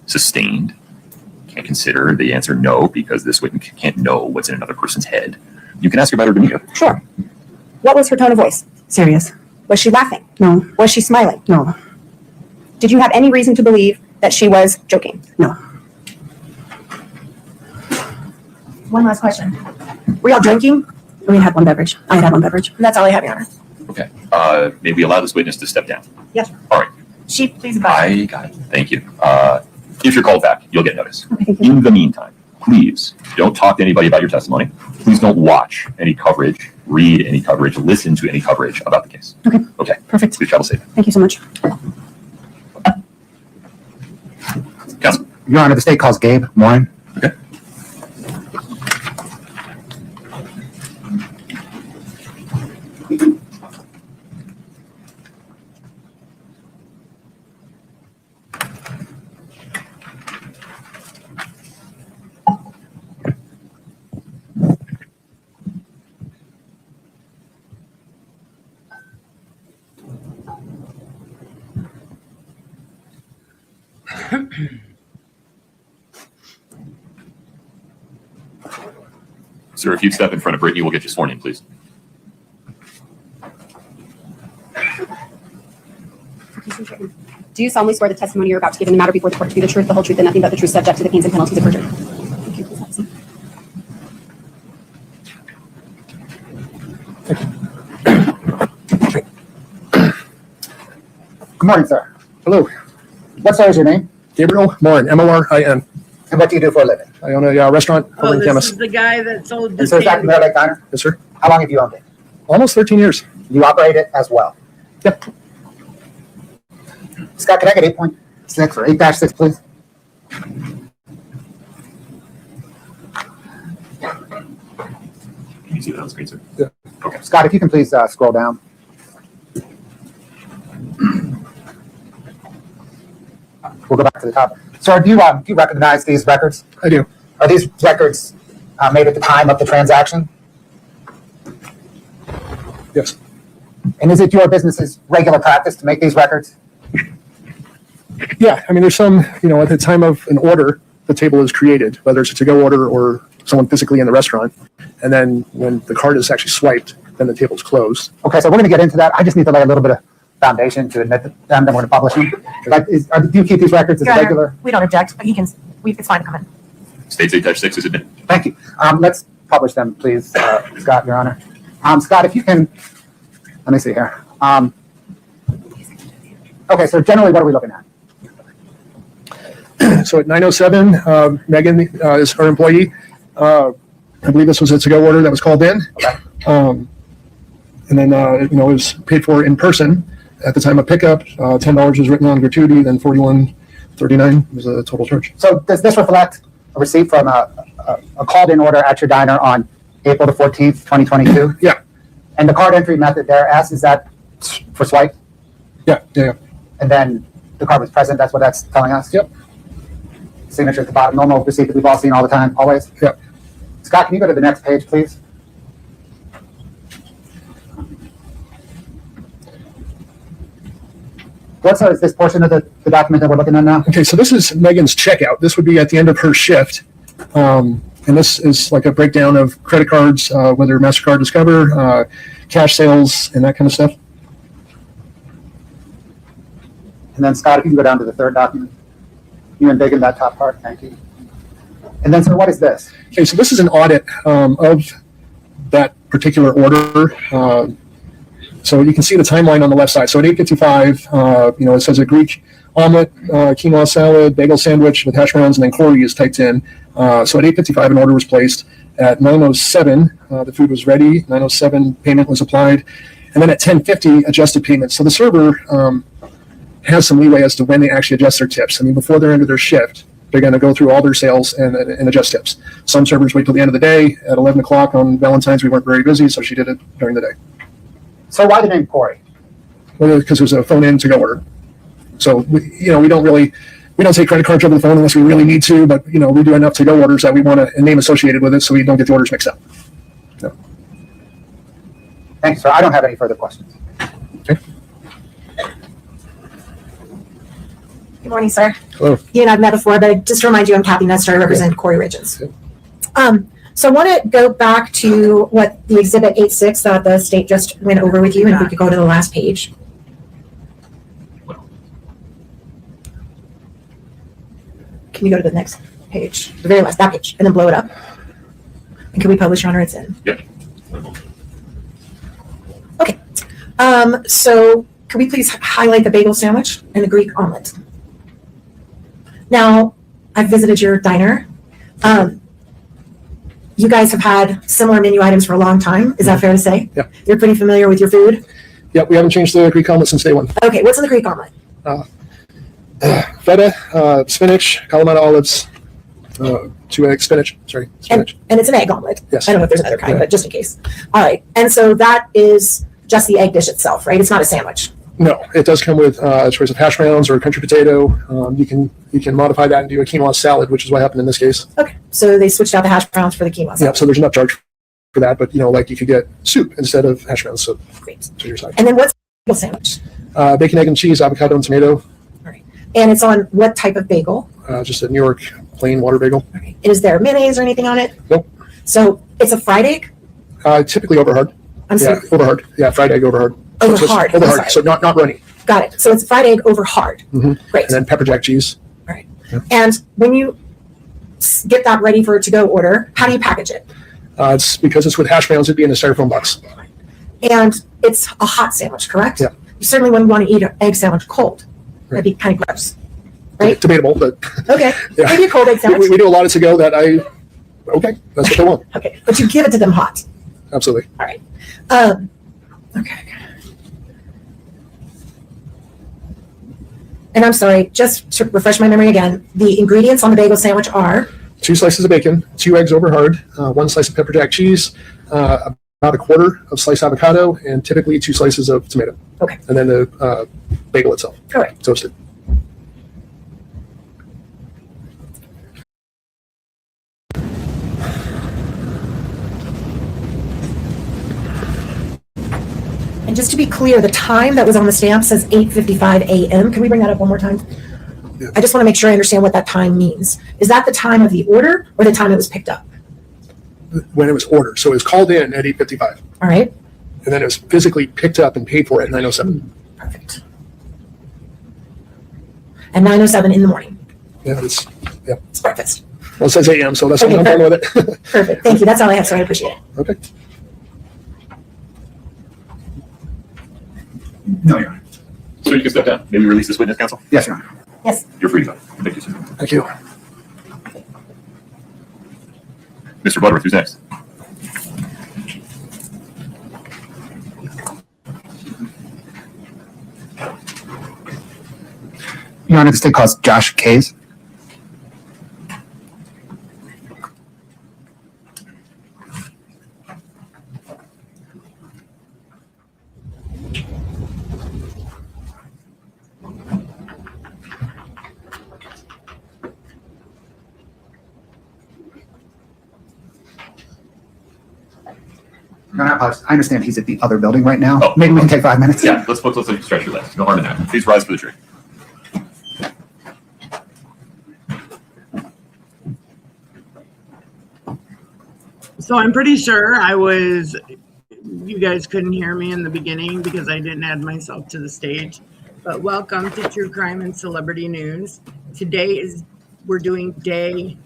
sustained. Can't consider the answer no, because this witness can't know what's in another person's head. You can ask her about her demeanor. Sure. What was her tone of voice? Serious? Was she laughing? No. Was she smiling? No. Did you have any reason to believe that she was joking? No. One last question. Were y'all drinking? We had one beverage. I had one beverage. And that's all I have, Your Honor. Okay. May we allow this witness to step down? Yes. All right. She, please advise. I got it. Thank you. If you're called back, you'll get notice. Okay, thank you. In the meantime, please don't talk to anybody about your testimony. Please don't watch any coverage, read any coverage, listen to any coverage about the case. Okay. Okay. Perfect. Please travel safe. Thank you so much. Counsel. Your Honor, the state calls Gabe Warren. Okay. Sir, if you'd step in front of Brittany, we'll get you sworn in, please. Do you solemnly swear the testimony you're about to give in the matter before the court to be the truth, the whole truth, and nothing but the truth, subject to the pains and penalties of perjury? Thank you. Please have a seat. Good morning, sir. Hello, What, sir, is your name? Gabriel Morin, M-O-R-I-N. And what do you do for a living? I own a restaurant, Oh, Kouri this Richins. is the guy that sold the And so is that candy. Mirror Lake Diner? Yes, sir. How long have you owned it? Almost 13 years. You operate it as well? Yep. Scott, can I get 8.6 or 8-6, please? Can you see that on the screen, sir? Yeah. Okay. Scott, if you can please scroll down. We'll go back to the top. Sir, do you recognize these records? I do. Are these records made at the time of the transaction? Yes. And is it your business's regular practice to make these records? Yeah, I mean, there's some, at the time of an order, the table is created, whether it's a to-go order or someone physically in the restaurant. And then when the card is actually swiped, then the table's closed. Okay, so we're going to get into that. I just need to lay a little bit of foundation to admit them, then we're going to publish them. Like, do you keep these records as Your Honor, regular? we don't object, but it's fine to come in. States 8-6 is admitted. Thank you. Let's publish them, please, Scott, Your Honor. Scott, if you can, let me see here. Okay, so generally, what are we looking at? So at 9:07, Megan is her employee. I believe this was a to-go order that was called in. Okay. And then, it was paid for in person at the time of pickup. $10 was written on gratuity, then $41.39 was a total charge. So does this reflect a receipt from a called-in order at your diner on April the 14th, 2022? Yeah. And the card entry method there, S, is that for swipe? Yeah. And then the card was present, that's what that's telling us? Yep. Signature at the bottom, normal receipt that we've all seen all the time, always? Yep. Scott, can you go to the next page, please? What is this portion of the document that we're looking at now? Okay, so this is Megan's checkout. This would be at the end of her shift. And this is like a breakdown of credit cards, whether MasterCard, Discover, cash sales, and that kind of stuff. And then Scott, if you can go down to the third document. You and big in that top part, thank you. And then, sir, what is this? Okay, so this is an audit of that particular order. So you can see the timeline on the left side. So at 8:55, it says a Greek omelet, quinoa salad, bagel sandwich with hash browns, and then Kouri is typed in. So at 8:55, an order was placed. At 9:07, the food was ready. 9:07, payment was applied. And then at 10:50, adjusted payment. So the server has some leeway as to when they actually adjust their tips. I mean, before they're into their shift, they're going to go through all their sales and adjust tips. Some servers wait till the end of the day. At 11 o'clock on Valentine's, we weren't very busy, so she did it during the day. So why the name Kouri? Well, because it was a phone-in to-go order. So, we don't take credit cards over the phone unless we really need to, but, we do enough to-go orders that we want a name associated with it so we don't get the orders mixed up. So. Thank you, sir. I don't have any further questions. Okay. Good morning, sir. Hello. You and I've met before, but just to remind you, I'm Kathy Nestor. I represent Kouri Richins. So I want to go back to what the Exhibit 8.6 that the state just went over with you, and if we could go to the last page. Can you go to the next page, the very last, that page, and then blow it up? And can we publish, Your Honor? It's in. Yeah. Okay. So can we please highlight the bagel sandwich and the Greek omelet? Now, I've visited your diner. You guys have had similar menu items for a long time. Is that fair to say? Yeah. You're pretty familiar with your food? Yeah, we haven't changed the Greek omelet since day one. Okay, what's in the Greek omelet? Feta, spinach, Kalamata olives, 2 eggs, spinach. And it's an egg omelet. Yes. I don't know if there's another kind, Yeah. but just in case. All right. And so that is just the egg dish itself, right? It's not a sandwich. No, it does come with a choice of hash browns or a country potato. You can modify that and do a quinoa salad, which is what happened in this case. Okay. So they switched out the hash browns for the quinoa salad. Yeah, so there's an upcharge for that, but you could get soup instead of hash browns. So Great. to your side. And then what's the bagel sandwich? Bacon, egg, and cheese, avocado, and tomato. All right. And it's on what type of bagel? Just a New York plain water bagel. All right. Is there mayonnaise or anything on it? Nope. So it's a fried egg? Typically over hard. I'm Yeah, sorry. over hard. Yeah, fried egg over hard. Over So it's hard. Over I'm hard. So sorry. not runny. got it. So it's fried egg over hard. Mhm. Great. And then pepper jack cheese. And when you get that ready for a to-go order, how do you package it? It's because it's with hash browns, it'd be in a styrofoam box. And it's a hot sandwich, correct? Yeah. You certainly wouldn't want to eat an egg sandwich cold. That'd be kind of gross. Right? Debatable, but Okay. Yeah. Maybe a cold egg sandwich. we do a lot of to-go that okay, that's what they want. Okay. But you give it to them hot. Absolutely. All right. Okay. And I'm sorry, just to refresh my memory again, the ingredients on the bagel sandwich are 2 slices of bacon, 2 eggs over hard, 1 slice of pepper jack cheese, about a quarter of sliced avocado, and typically 2 slices of tomato. Okay. And then the bagel itself. All right. Toasted. And just to be clear, the time that was on the stamp says 8:55 a.m. Can we bring that up one more time? Yeah. I just want to make sure I understand what that time means. Is that the time of the order or the time it was picked up? When it was ordered. So it was called in at 8:55. All right. And then it was physically picked up and paid for at 9:07. Perfect. And 9:07 in the morning. Yeah, It's breakfast. well, it says AM, so that's what I'm going with it. Perfect. Thank you. That's all I have, sir. I appreciate it. Okay. No, Your Honor. So you can step down. Maybe release this witness, counsel? Yes, Your Honor. Yes. You're free to go. Thank you, sir. Thank you. Mr. Butterworth, who's next? Your Honor, the state calls Josh Kays. Your Honor, I apologize. I understand he's at the other building right now. Oh, Maybe we can take 5 minutes. Yeah, let's stretch your legs. No harm in that. Please rise for the jury. So I'm pretty sure you guys couldn't hear me in the beginning because I didn't add myself to the stage. But welcome to True Crime and Celebrity News. Today we're doing day.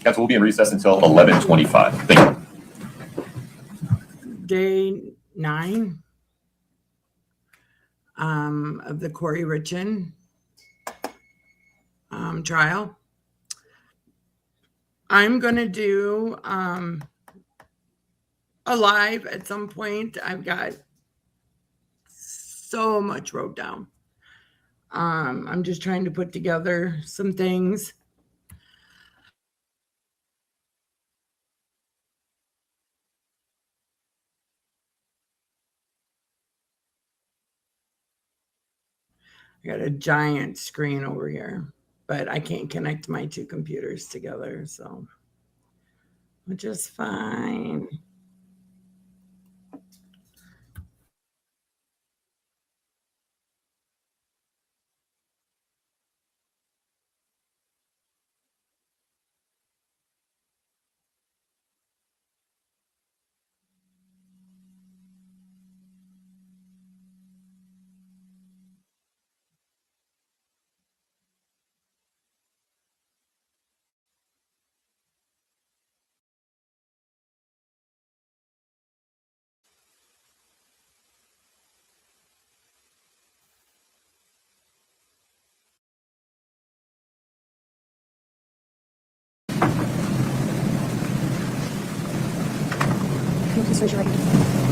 Counsel will be in recess until 11:25. Thank you. Day 9 of the Kouri Richins trial. I'm going to do a live at some point. I've got so much wrote down. I'm just trying to put together some things. I got a giant screen over here, but I can't connect my 2 computers together, so which is fine.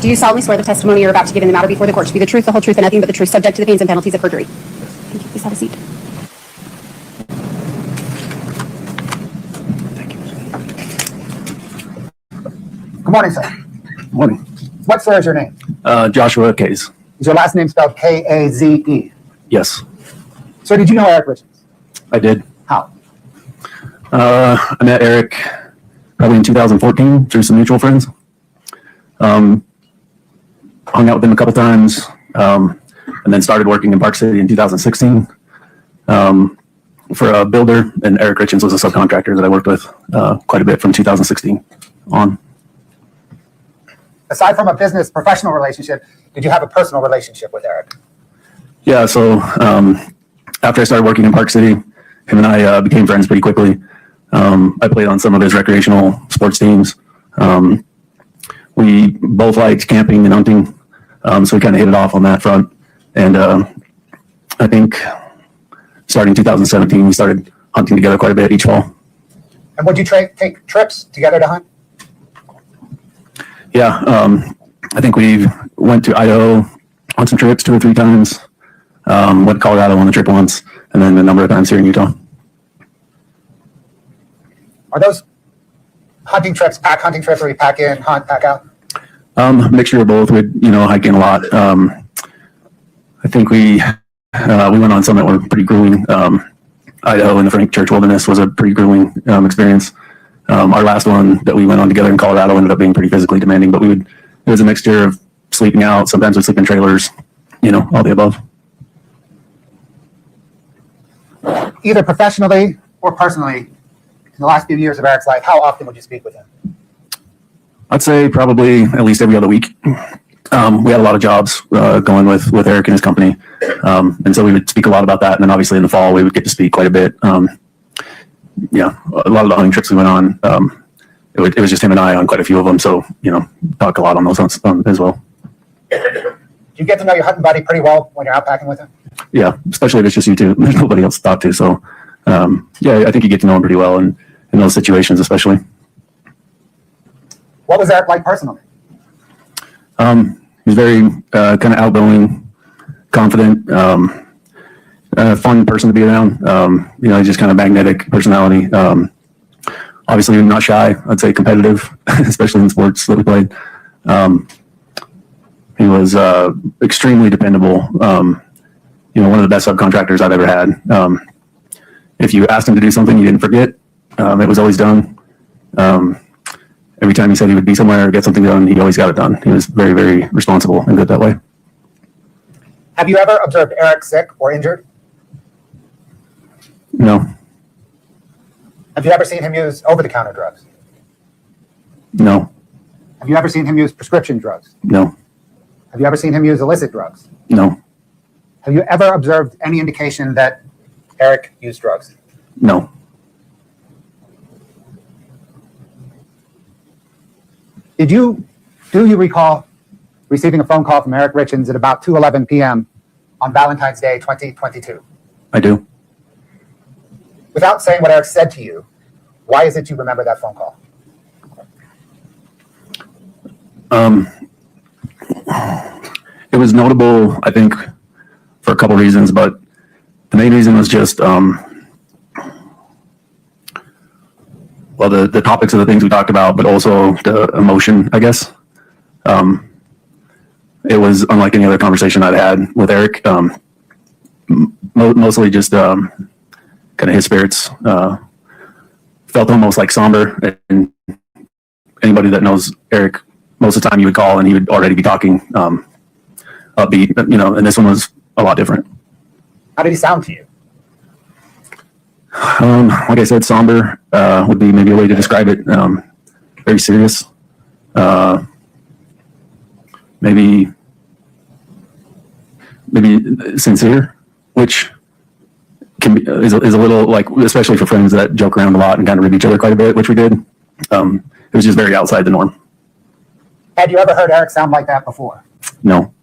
Do you solemnly swear the testimony you're about to give in the matter before the court to be the truth, the whole truth, and nothing but the truth, subject to the pains and penalties of perjury? Thank you. Please have a seat. Good morning, sir. Morning. What, sir, is your name? Joshua Kays. Is your last name spelled Kaze? Yes, Sir, did you know Eric Richins? I did. How? I met Eric probably in 2014 through some mutual friends. Hung out with him a couple times, and then started working in Park City in 2016 for a builder, and Eric Richins was a subcontractor that I worked with quite a bit from 2016 on. Aside from a business professional relationship, did you have a personal relationship with Eric? Yeah, so after I started working in Park City, him and I became friends pretty quickly. I played on some of his recreational sports teams. We both liked camping and hunting, so we kind of hit it off on that front. And I think starting 2017, we started hunting together quite a bit each fall. And would you take trips together to hunt? Yeah, I think we went to Idaho on some trips 2 or 3 times. Went to Colorado on the trip once, and then a number of times here in Utah. Are those hunting trips, pack hunting trips, where you pack in, hunt, pack out? Mixture of both. We'd, hike in a lot. I think we went on some that were pretty grueling. Idaho in the Frank Church Wilderness was a pretty grueling experience. Our last one that we went on together in Colorado ended up being pretty physically demanding, but it was a mixture of sleeping out. Sometimes we'd sleep in trailers, all the above. Either professionally or personally, in the last few years of Eric's life, how often would you speak with him? I'd say probably at least every other week. We had a lot of jobs going with Eric and his company, and so we would speak a lot about that. And then obviously in the fall we would get to speak quite a bit. Yeah, a lot of the hunting trips we went on, it was just him and I on quite a few of them. So talk a lot on those as well. Do you get to know your hunting buddy pretty well when you're out packing with him? Yeah, especially if it's just you two. There's nobody else to talk to. So yeah, I think you get to know him pretty well in those situations, especially. What was Eric like personally? He was very kind of outgoing, confident, fun person to be around. He's just kind of magnetic personality. Obviously not shy. I'd say competitive, especially in sports that we played. He was extremely dependable. One of the best subcontractors I've ever had. If you asked him to do something, you didn't forget. It was always done. Every time he said he would be somewhere or get something done, he always got it done. He was very, very responsible and good that way. Have you ever observed Eric sick or injured? No. Have you ever seen him use over-the-counter drugs? No. Have you ever seen him use prescription drugs? No. Have you ever seen him use illicit drugs? No. Have you ever observed any indication that Eric used drugs? No. Do you recall receiving a phone call from Eric Richins at about 2:11 p.m. on Valentine's Day 2022? I do. Without saying what Eric said to you, why is it you remember that phone call? It was notable, I think, for a couple reasons, but the main reason was just, the topics of the things we talked about, but also the emotion, I guess. It was unlike any other conversation I'd had with Eric. Mostly just kind of his spirits felt almost like somber. And anybody that knows Eric, most of the time you would call and he would already be talking upbeat, and this one was a lot different. How did he sound to you? Like I said, somber would be maybe a way to describe it. Very serious. Maybe sincere, which is a little like, especially for friends that joke around a lot and kind of rib each other quite a bit, which we did. It was just very outside the norm. Had you ever heard Eric sound like that before? No.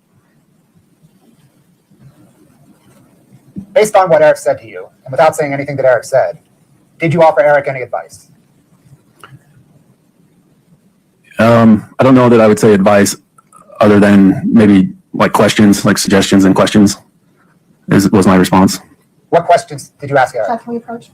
Based on what Eric said to you, and without saying anything that Eric said, did you offer Eric any advice? I don't know that I would say advice other than maybe like questions, like suggestions and questions was my response. What questions did you ask Eric? Chad, can we approach?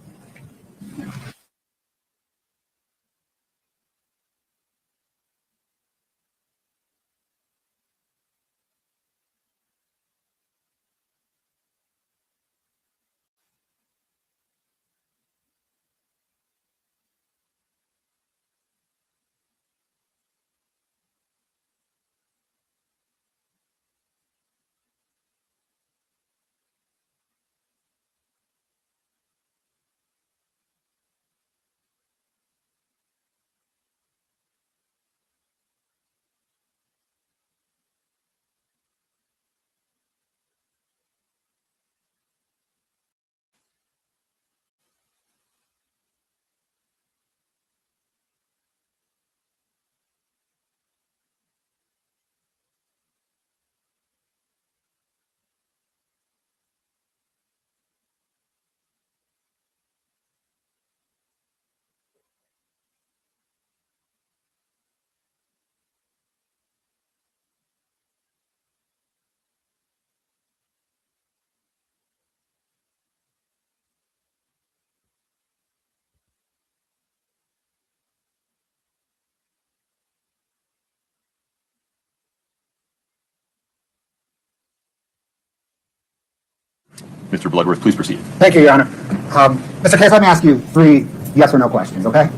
Mr. Bloodworth, please proceed. Thank you, Your Honor. Mr. Case, let me ask you 3 yes or no questions, okay?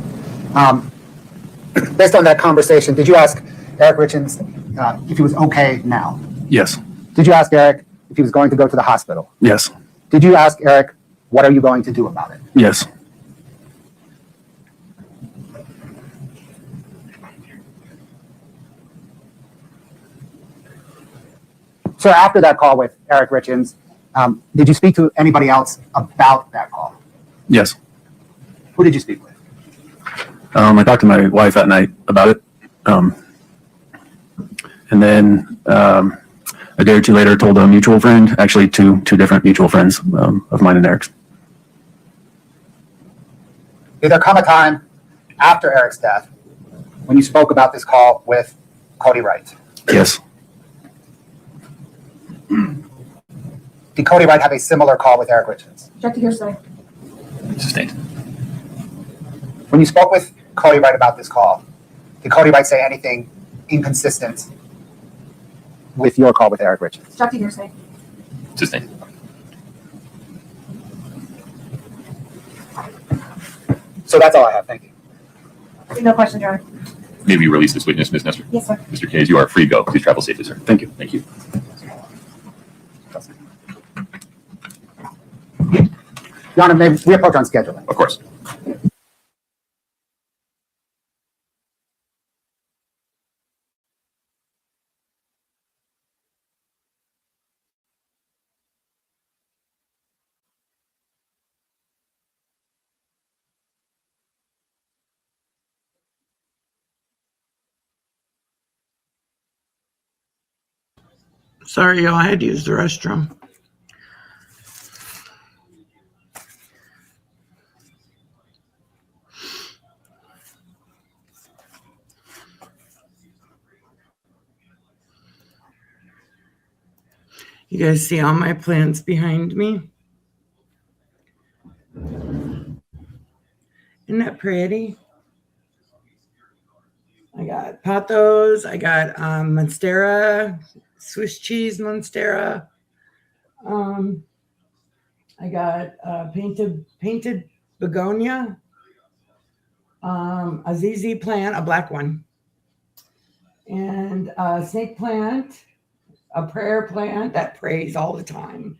Based on that conversation, did you ask Eric Richins if he was okay now? Yes. Did you ask Eric if he was going to go to the hospital? Yes. Did you ask Eric, what are you going to do about it? Yes. So after that call with Eric Richins, did you speak to anybody else about that call? Yes. Who did you speak with? I talked to my wife at night about it. And then a day or two later, told a mutual friend, actually two different mutual friends of mine and Eric's. Did there come a time after Eric's death when you spoke about this call with Kouri Wright? Yes. Did Kouri Wright have a similar call with Eric Richins? Object to hearsay. Sustained. When you spoke with Kouri Wright about this call, did Kouri Wright say anything inconsistent with your call with Eric Richins? Object to hearsay. Sustained. So that's all I have. Thank you. No questions, Your Honor. May we release this witness, Ms. Nestor? Yes, sir. Mr. Case, you are free to go. Please travel safely, sir. Thank you. Thank you. Your Honor, may we approach on scheduling? Of course. Sorry, y'all, I had to use the restroom. You guys see all my plants behind me? Isn't that pretty? I got pothos, I got monstera, Swiss cheese monstera. I got painted begonia, a ZZ plant, a black one, and a snake plant, a prayer plant that prays all the time,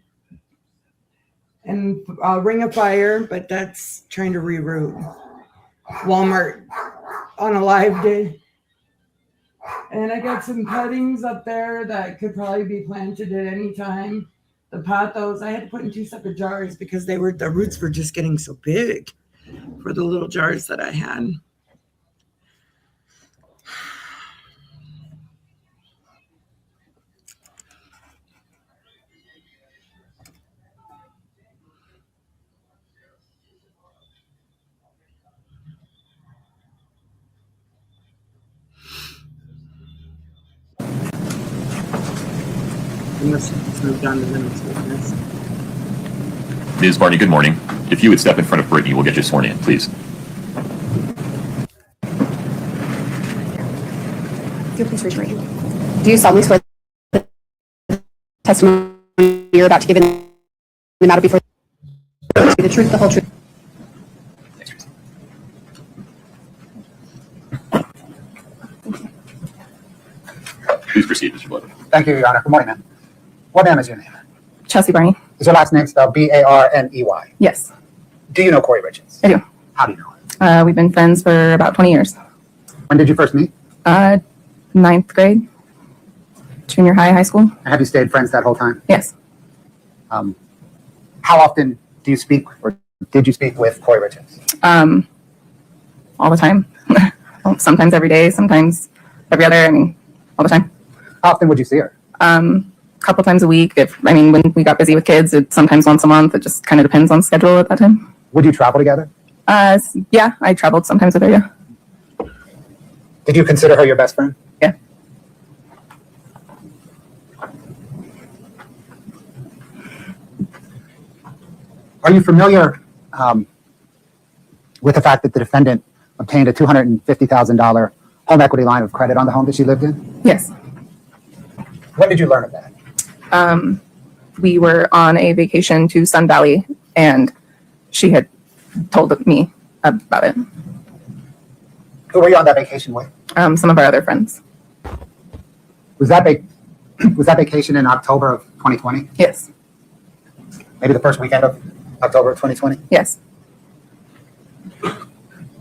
and a ring of fire, but that's trying to reroot. Walmart on a live day. And I got some cuttings up there that could probably be planted at any time. The pothos I had to put in 2 separate jars because the roots were just getting so big for the little jars that I had. Let's move on to the next witness. Ms. Barney, good morning. If you would step in front of Brittany, we'll get you sworn in, please. Please raise your right hand. Do you solemnly swear the testimony you're about to give in the matter before the truth, the whole truth? Please proceed, Mr. Bloodworth. Thank you, Your Honor. Good morning, ma'am. What name is your name? Chelsea Barney. Is your last name spelled Barney? Yes, Do you know Kouri Richins? I do. How do you know her? We've been friends for about 20 years. When did you first meet? 9th grade, junior high school. And have you stayed friends that whole time? Yes. How often do you speak or did you speak with Kouri Richins? All the time. Sometimes every day, sometimes every other. All the time. How often would you see her? Couple times a week. When we got busy with kids, it's sometimes once a month. It just kind of depends on schedule at that time. Would you travel together? Yeah, I traveled sometimes with her. Yeah. Did you consider her your best friend? Yeah. Are you familiar with the fact that the defendant obtained a $250,000 home equity line of credit on the home that she lived in? Yes. When did you learn of that? we were on a vacation to Sun Valley, and she had told me about it. Who were you on that vacation with? Some of our other friends. Was that vacation in October of 2020? Yes. Maybe the first weekend of October of 2020? Yes.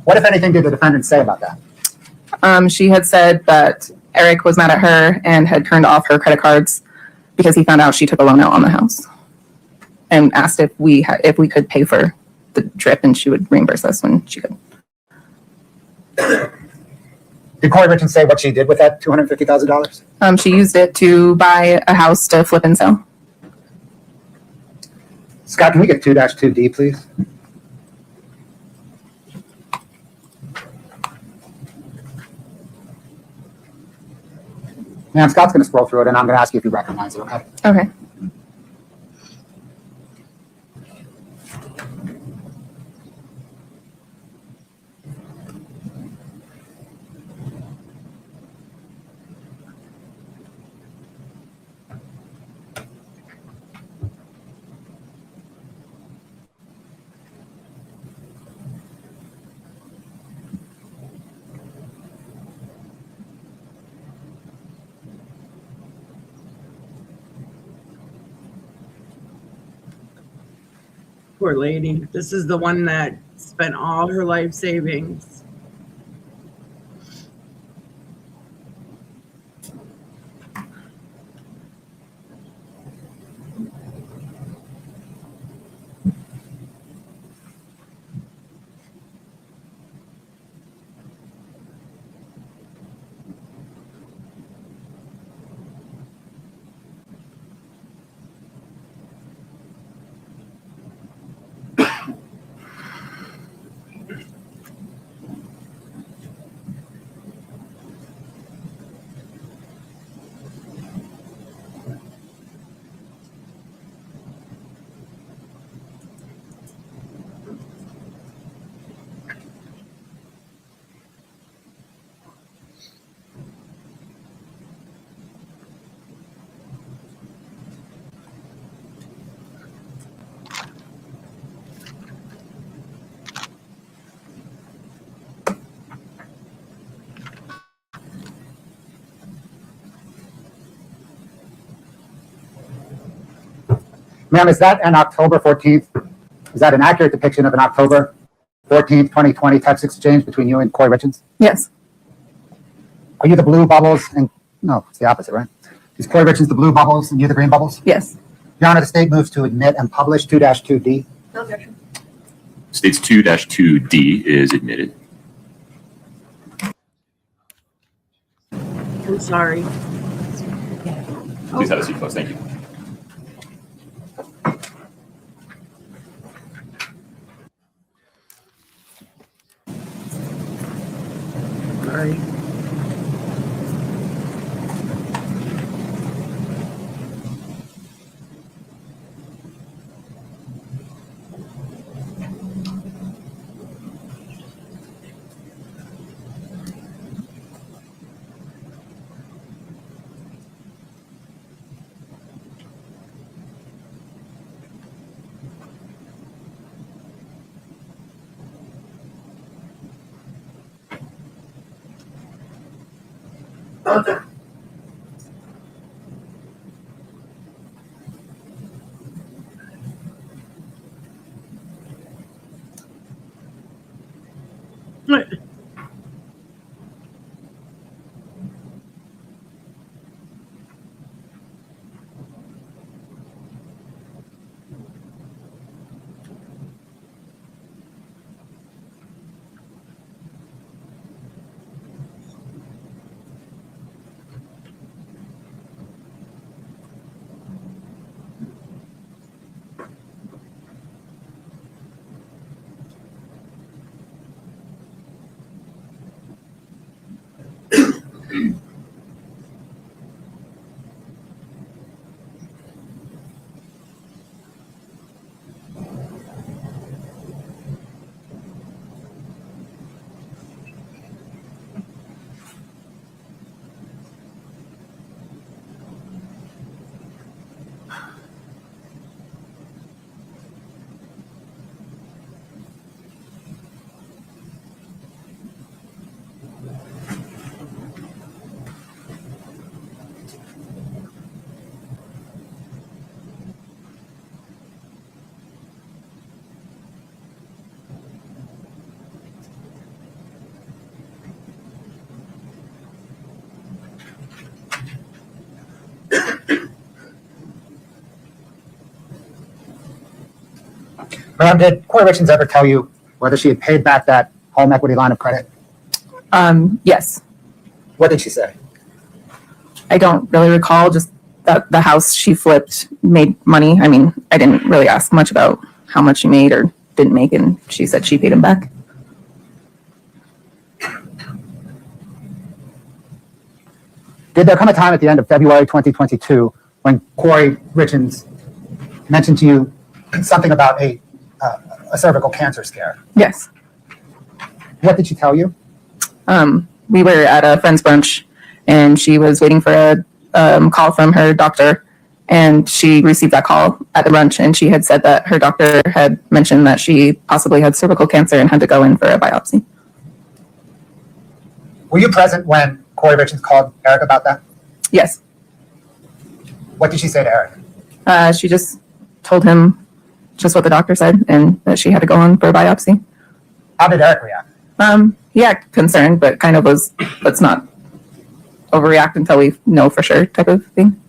What, if anything, did the defendant say about that? She had said that Eric was mad at her and had turned off her credit cards because he found out she took a loan out on the house, and asked if we could pay for the trip, and she would reimburse us when she could. Did Kouri Richins say what she did with that $250,000? She used it to buy a house to flip and sell. Scott, can we get 2-2D, please? Ma'am, Scott's going to scroll through it, and I'm going to ask you if you recognize it, okay? Okay. Poor lady. This is the one that spent all her life savings. Ma'am, is that an October 14th? Is that an accurate depiction of an October 14th, 2020 text exchange between you and Kouri Richins? Yes. Are you the blue bubbles? And no, it's the opposite, right? Is Kouri Richins the blue bubbles and you the green bubbles? Yes. Your Honor, the state moves to admit and publish 2-2D. No objection. States 2-2D is admitted. I'm sorry. Please have a seat, folks. Thank you. Sorry. Ma'am, did Kouri Richins ever tell you whether she had paid back that home equity line of credit? Yes. What did she say? I don't really recall, just that the house she flipped made money. I mean, I didn't really ask much about how much she made or didn't make, and she said she paid him back. Did there come a time at the end of February 2022 when Kouri Richins mentioned to you something about a cervical cancer scare? Yes. What did she tell you? We were at a friend's brunch, and she was waiting for a call from her doctor, and she received that call at the brunch, and she had said that her doctor had mentioned that she possibly had cervical cancer and had to go in for a biopsy. Were you present when Kouri Richins called Eric about that? Yes. What did she say to Eric? She just told him just what the doctor said and that she had to go in for a biopsy. How did Eric react? He acted concerned, but kind of was, let's not overreact until we know for sure type of thing.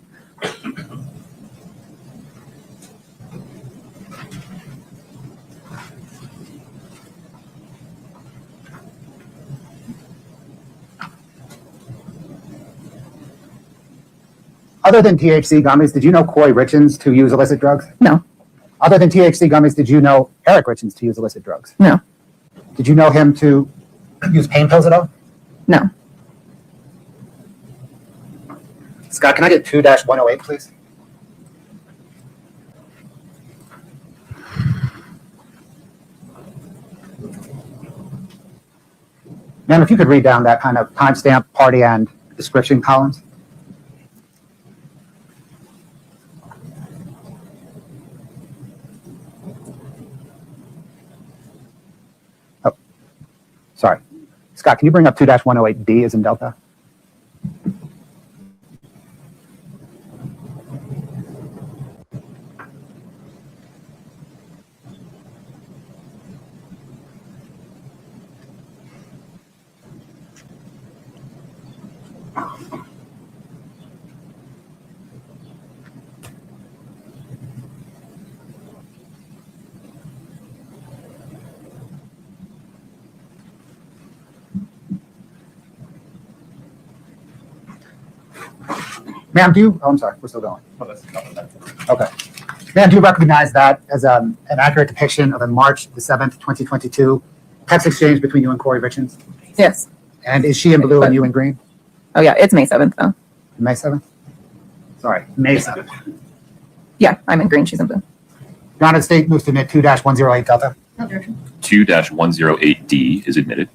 Other than THC gummies, did you know Kouri Richins to use illicit drugs? No. Other than THC gummies, did you know Eric Richins to use illicit drugs? No. Did you know him to use pain pills at all? No. Scott, can I get 2-108, please? Ma'am, if you could read down that kind of timestamp, party, and description columns. Oh, sorry. Scott, can you bring up 2-108D as in Delta? Ma'am, do you? Oh, I'm sorry. We're still going. Okay. Ma'am, do you recognize that as an accurate depiction of a March the 7th, 2022 text exchange between you and Kouri Richins? Yes. And is she in blue and you in green? Oh, yeah. It's May 7th, though. May 7th? Sorry, May 7th. Yeah, I'm in green. She's in blue. Your Honor, the state moves to admit 2-108 Delta. 2-108D is admitted.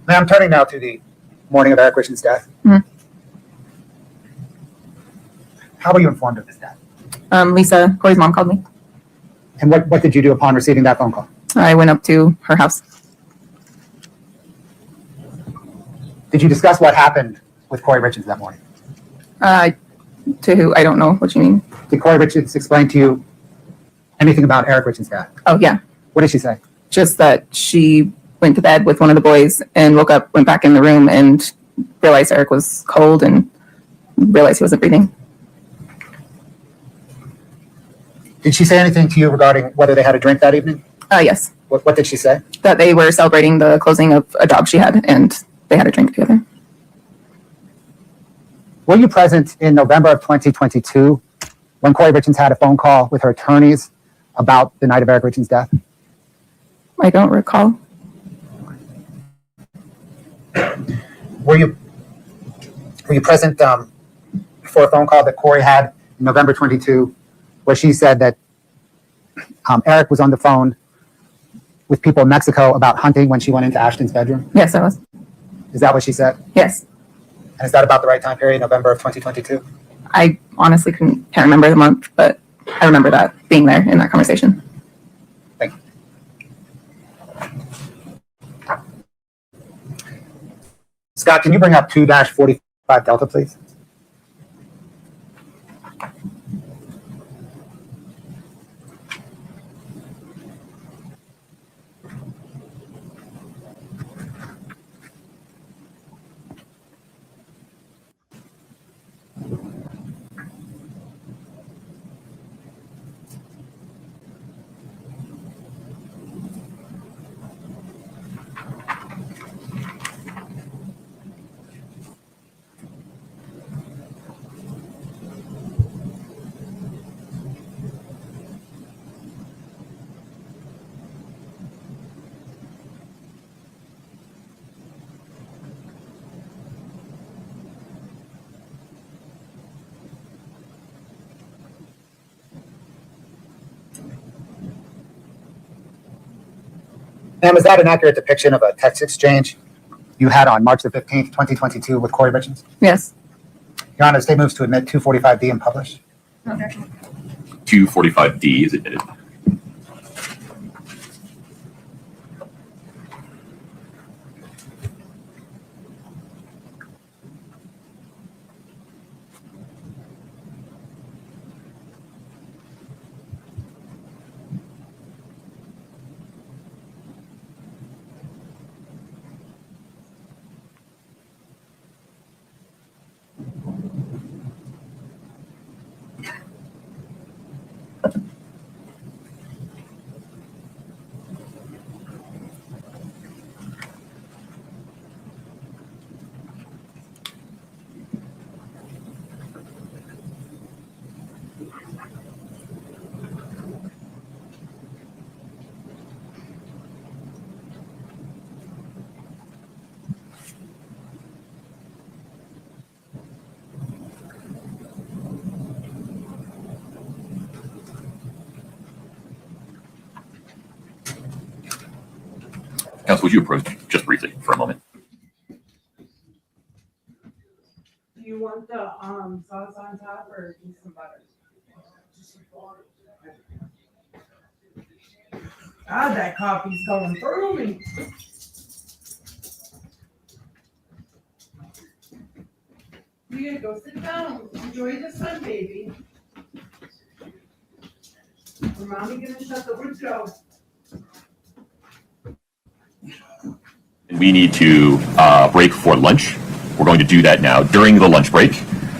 Ma'am, turning now to the morning of Eric Richins' death. Mhm. How were you informed of his death? Lisa, Kouri's mom, called me. And what did you do upon receiving that phone call? I went up to her house. Did you discuss what happened with Kouri Richins that morning? To who? I don't know what you mean. Did Kouri Richins explain to you anything about Eric Richins' death? Oh, yeah. What did she say? Just that she went to bed with one of the boys and woke up, went back in the room, and realized Eric was cold and realized he wasn't breathing. Did she say anything to you regarding whether they had a drink that evening? Yes. What did she say? That they were celebrating the closing of a job she had, and they had a drink together. Were you present in November of 2022 when Kouri Richins had a phone call with her attorneys about the night of Eric Richins' death? I don't recall. Were you present for a phone call that Kouri had November 22, where she said that Eric was on the phone with people in Mexico about hunting when she went into Ashton's bedroom? Yes, I was. Is that what she said? Yes. And is that about the right time period, November of 2022? I honestly can't remember the month, but I remember that being there in that conversation. Thank you. Scott, can you bring up 2-45 Delta, please? Ma'am, is that an accurate depiction of a text exchange you had on March the 15th, 2022 with Kouri Richins? Yes. Your Honor, the state moves to admit 245D and publish. 245D is admitted. Counsel, would you approach just briefly for a moment? Do you want the sauce on top or just some butter? God, that coffee's going through me. You gotta go sit down. Enjoy the sun, baby. Your mommy gonna shut the window. We need to break for lunch. We're going to do that now. During the lunch break,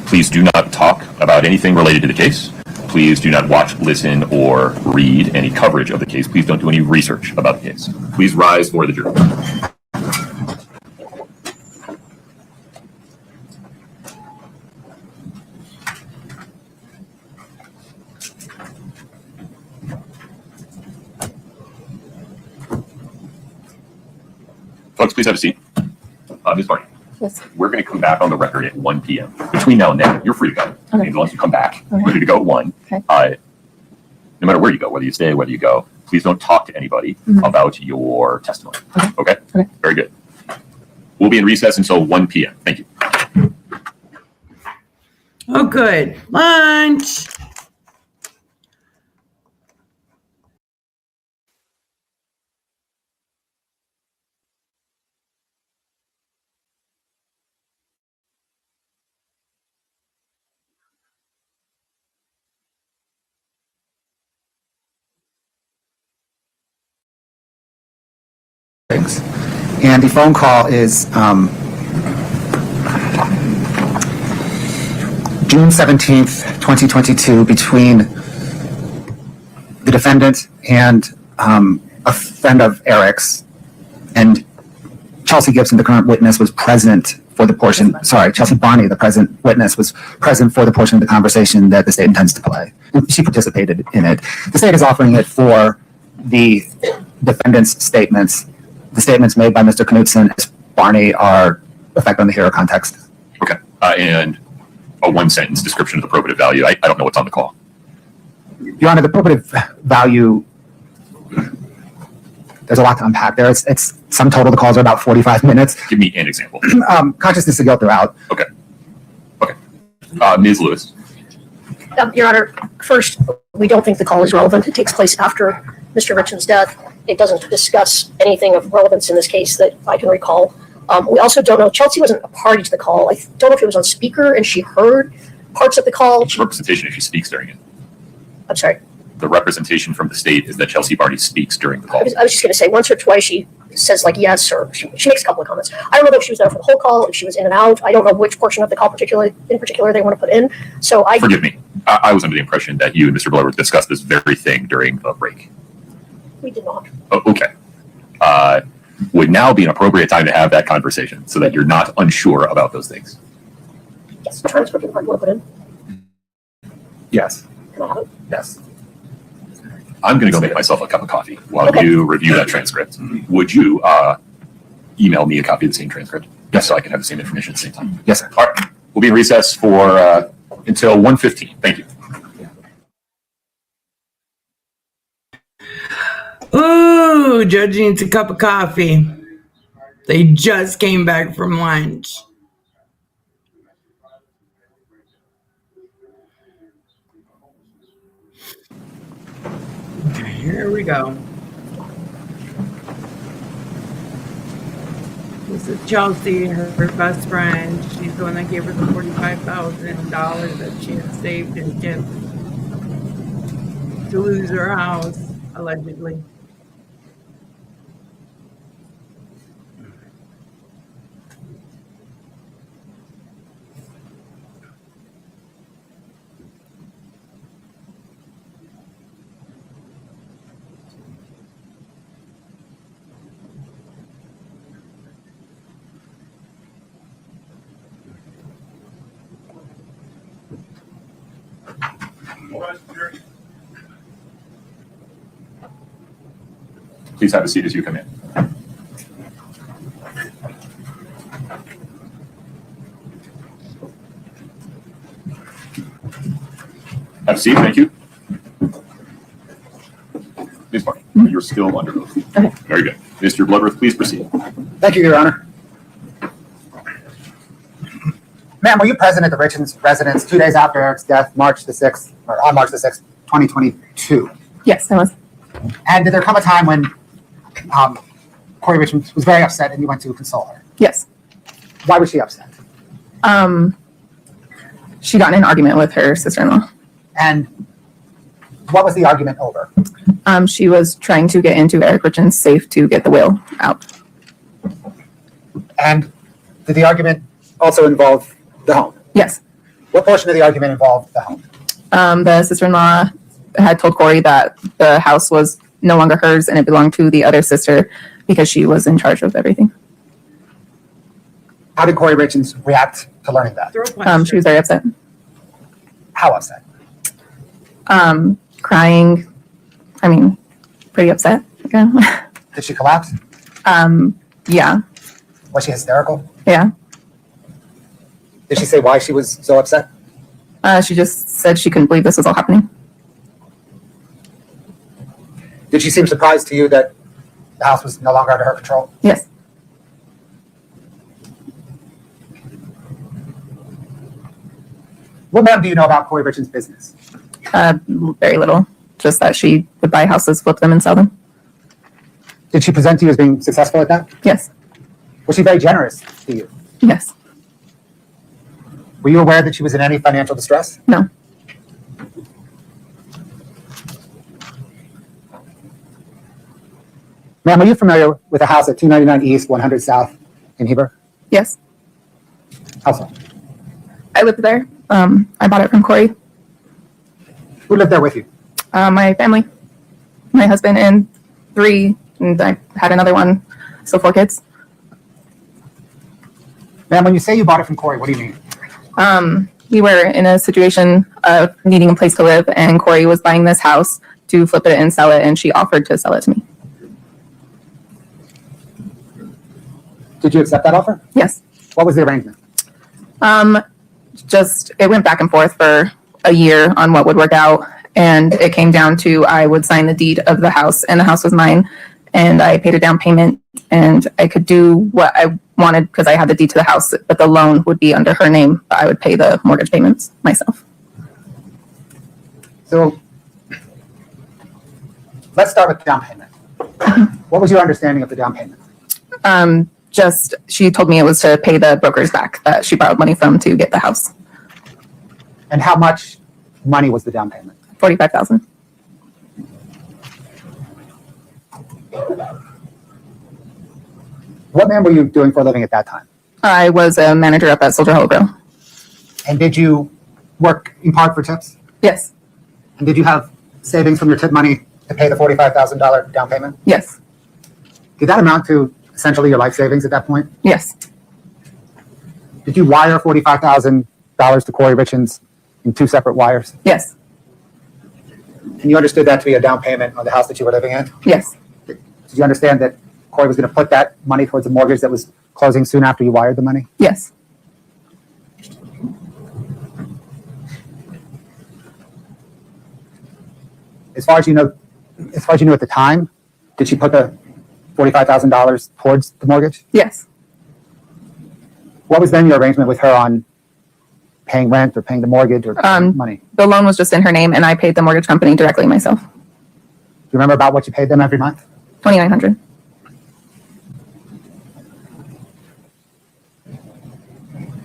please do not talk about anything related to the case. Please do not watch, listen, or read any coverage of the case. Please don't do any research about the case. Please rise for the jury. Folks, please have a seat. Ms. Barney, Yes. we're going to come back on the record at 1 p.m. Between now and then, you're free to go. Okay. As long as you come back, Okay. ready to go at 1. Okay. No matter where you go, whether you stay, whether you go, please don't talk to anybody about your testimony. Okay? Okay. Very good. We'll be in recess until 1 p.m. Thank you. Oh, good. Lunch. And the phone call is June 17th, 2022, between the defendant and a friend of Eric's. And Chelsea Gibson, the current witness, was present for the portion, Chelsea Barney, the present witness, was present for the portion of the conversation that the state intends to play. She participated in it. The state is offering it for the defendant's statements. The statements made by Mr. Knudsen and Barney are effect on the hero context. Okay. And a one-sentence description of the probative value. I don't know what's on the call. Your Honor, the probative value, there's a lot to unpack there. It's sum total, the calls are about 45 minutes. Give me an example. Consciousness of guilt throughout. Okay. Ms. Lewis. Your Honor, first, we don't think the call is relevant. It takes place after Mr. Richins' death. It doesn't discuss anything of relevance in this case that I can recall. We also don't know, Chelsea wasn't a party to the call. I don't know if it was on speaker and she heard parts of the call. It's representation if she speaks during it. I'm sorry. The representation from the state is that Chelsea Barty speaks during the call. I was just going to say, once or twice she says like yes, or she makes a couple of comments. I don't know if she was there for the whole call, if she was in and out. I don't know which portion of the call in particular they want to put in. So Forgive me. I was under the impression that you and Mr. Blower discussed this very thing during the break. We did not. Oh, okay. Would now be an appropriate time to have that conversation so that you're not unsure about those things. Yes, transcript of the part you want to put in. Yes. Can I have it? Yes. I'm going to go make myself a cup of coffee while you review that transcript. Would you email me a copy of the same transcript? Yes, so I can have the same information at the same time. Yes, sir. All right. We'll be in recess for until 1:15. Thank you. Ooh, Judge needs a cup of coffee. They just came back from lunch. Okay, here we go. This is Chelsea, her best friend. She's the one that gave her the $45,000 that she had saved in gifts to lose her house, allegedly. Please have a seat as you come in. Have a seat. Thank you. Ms. Barty, you're still under oath. Okay. Very good. Mr. Bloodworth, please proceed. Thank you, Your Honor. Ma'am, were you present at the Richins residence 2 days after Eric's death, March the 6th, or on March the 6th, 2022? Yes, I was. And did there come a time when Kouri Richins was very upset and you went to console her? Yes. Why was she upset? She got in an argument with her sister-in-law. And what was the argument over? She was trying to get into Eric Richins' safe to get the will out. And did the argument also involve the home? Yes. What portion of the argument involved the home? The sister-in-law had told Kouri that the house was no longer hers and it belonged to the other sister because she was in charge of everything. How did Kouri Richins react to learning that? She was very upset. How upset? Crying. I mean, pretty upset. Yeah. Did she collapse? Yeah. Was she hysterical? Yeah. Did she say why she was so upset? She just said she couldn't believe this was all happening. Did she seem surprised to you that the house was no longer under her control? Yes. What, ma'am, do you know about Kouri Richins' business? Very little. Just that she would buy houses, flip them, and sell them. Did she present to you as being successful at that? Yes. Was she very generous to you? Yes. Were you aware that she was in any financial distress? No. Ma'am, are you familiar with a house at 299 East, 100 South in Heber? Yes. How so? I lived there. I bought it from Kouri. Who lived there with you? My family, my husband, and 3, and I had another one, so 4 kids. Ma'am, when you say you bought it from Kouri, what do you mean? We were in a situation of needing a place to live, and Kouri was buying this house to flip it and sell it, and she offered to sell it to me. Did you accept that offer? Yes. What was the arrangement? Just, it went back and forth for a year on what would work out. And it came down to I would sign the deed of the house, and the house was mine. And I paid a down payment, and I could do what I wanted because I had the deed to the house, but the loan would be under her name. But I would pay the mortgage payments myself. So let's start with the down payment. What was your understanding of the down payment? Just, she told me it was to pay the brokers back that she borrowed money from to get the house. And how much money was the down payment? $45,000. What man were you doing for a living at that time? I was a manager up at Soldier Hollow Grill. And did you work in part for tips? Yes. And did you have savings from your tip money to pay the $45,000 down payment? Yes. Did that amount to essentially your life savings at that point? Yes. Did you wire $45,000 to Kouri Richins in 2 separate wires? Yes. And you understood that to be a down payment on the house that you were living in? Yes. Did you understand that Kouri was going to put that money towards a mortgage that was closing soon after you wired the money? Yes. As far as you know at the time, did she put the $45,000 towards the mortgage? Yes. What was then your arrangement with her on paying rent or paying the mortgage or money? The loan was just in her name, and I paid the mortgage company directly myself. Do you remember about what you paid them every month? $2,900.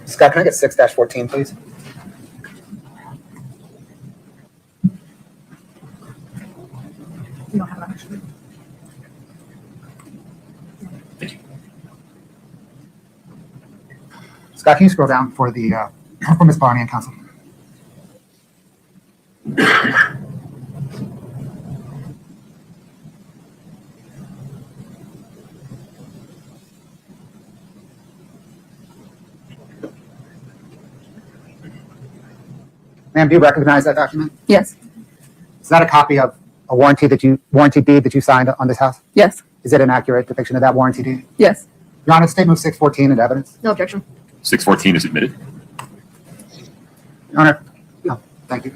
Scott, can I get 6-14, please? You don't have that actually. Scott, can you scroll down for the for Ms. Barney and counsel? Ma'am, do you recognize that document? Yes. Is that a copy of a warranty deed that you signed on this house? Yes. Is it an accurate depiction of that warranty deed? Yes. Your Honor, statement of 614 and evidence. No objection. 614 is admitted. Your Honor, no, thank you.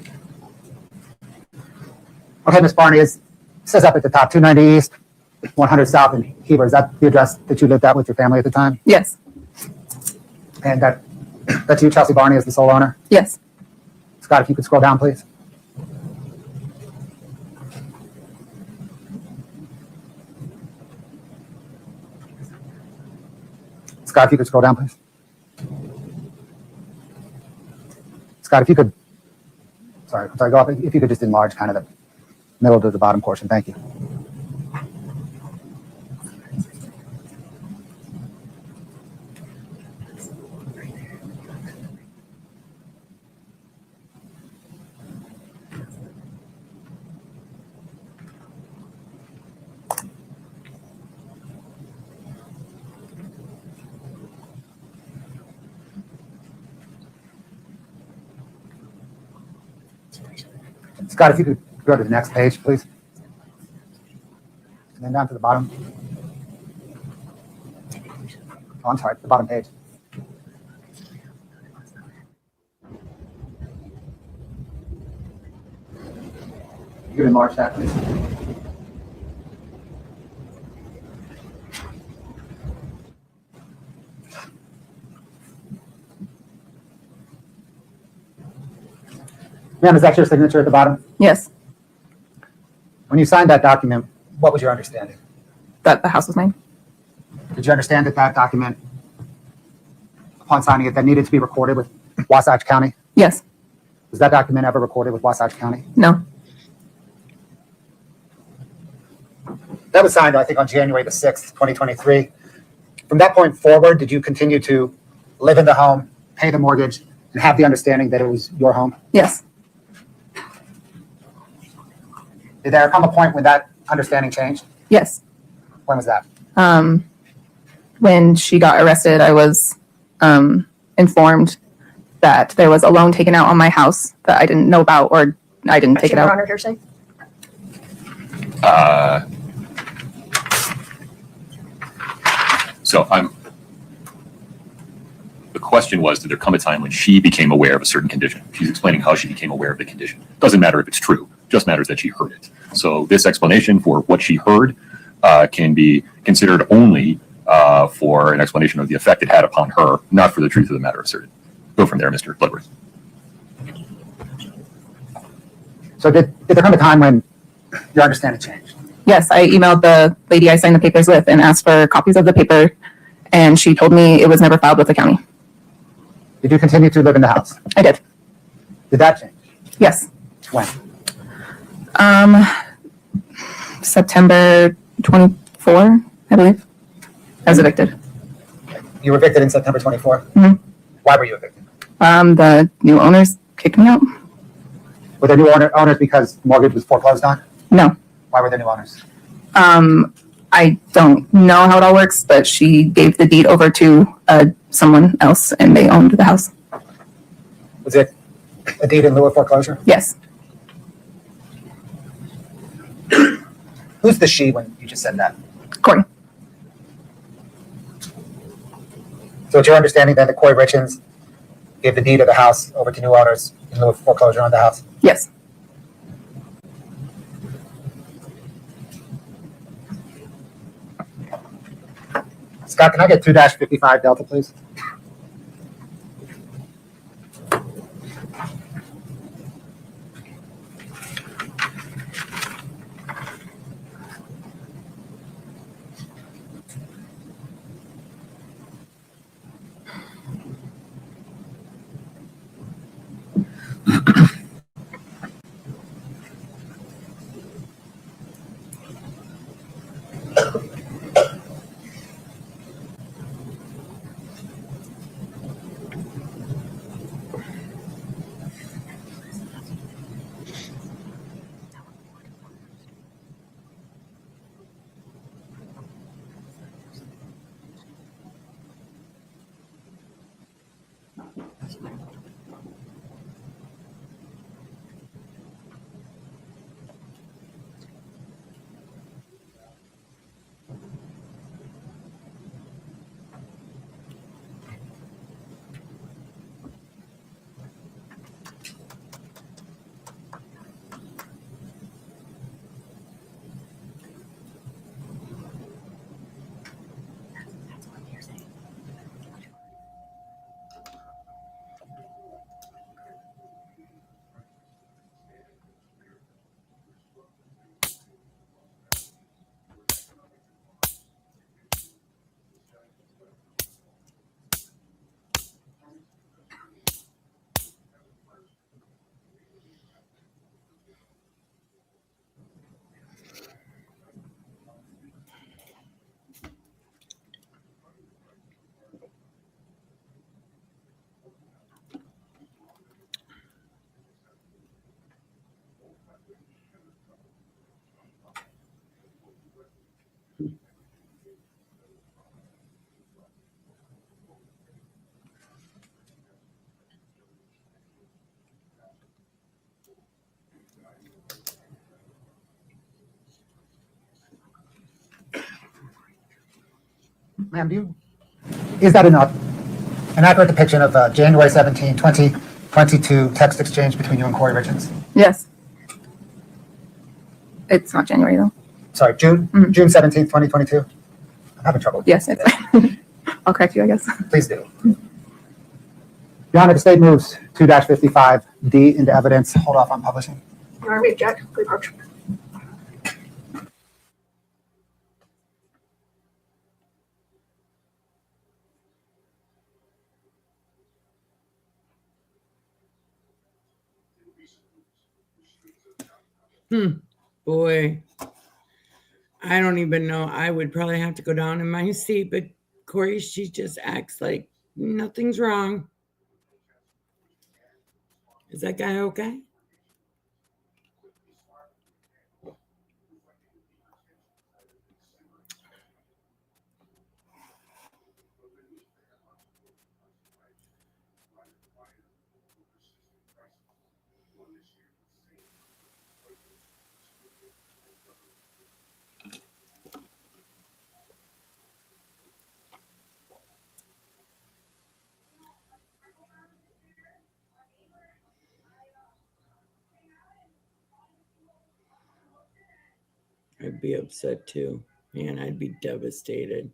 Okay, Ms. Barney, it says up at the top, 290 East, 100 South in Heber. Is that the address that you lived at with your family at the time? Yes. And that's you, Chelsea Barney, as the sole owner? Yes. Scott, if you could scroll down, please. Scott, if you could scroll down, please. Scott, if you could, sorry, go up. If you could just enlarge kind of the middle to the bottom portion. Thank you. Scott, if you could go to the next page, please. And then down to the bottom. Oh, I'm sorry, the bottom page. You can enlarge that, please. Ma'am, is that your signature at the bottom? Yes. When you signed that document, what was your understanding? That the house was mine. Did you understand that that document, upon signing it, that needed to be recorded with Wasatch County? Yes. Was that document ever recorded with Wasatch County? No. That was signed, I think, on January the 6th, 2023. From that point forward, did you continue to live in the home, pay the mortgage, and have the understanding that it was your home? Yes. Did there come a point when that understanding changed? Yes. When was that? When she got arrested, I was informed that there was a loan taken out on my house that I didn't know about, or I didn't take it out. Your Honor, hearsay. So the question was, did there come a time when she became aware of a certain condition? She's explaining how she became aware of the condition. Doesn't matter if it's true, just matters that she heard it. So this explanation for what she heard can be considered only for an explanation of the effect it had upon her, not for the truth of the matter asserted. Go from there, Mr. Bloodworth. So did there come a time when your understanding changed? Yes, I emailed the lady I signed the papers with and asked for copies of the paper, and she told me it was never filed with the county. Did you continue to live in the house? I did. Did that change? Yes. When? September 24, I believe. I was evicted. You were evicted in September 24? Mhm. Why were you evicted? The new owners kicked me out. Were there new owners because mortgage was foreclosed on? No. Why were there new owners? I don't know how it all works, but she gave the deed over to someone else and they owned the house. Was it a deed in lieu of foreclosure? Yes. Who's the she when you just said that? Kouri. So it's your understanding then that Kouri Richins gave the deed of the house over to new owners in lieu of foreclosure on the house? Yes. Scott, can I get 2-55 Delta, please? Ma'am, is that an accurate depiction of January 17, 2022 text exchange between you and Kouri Richins? Yes. It's not January though. Sorry, June? Mhm. June 17th, 2022? I'm having trouble. Yes. I'll correct you, I guess. Please do. Your Honor, the state moves 2-55D into evidence. Hold off on publishing. Your Honor, we object. Please approach. Boy, I don't even know. I would probably have to go down in my seat, but Kouri, she just acts like nothing's wrong. Is that guy okay? I'd be upset too. Man, I'd be devastated.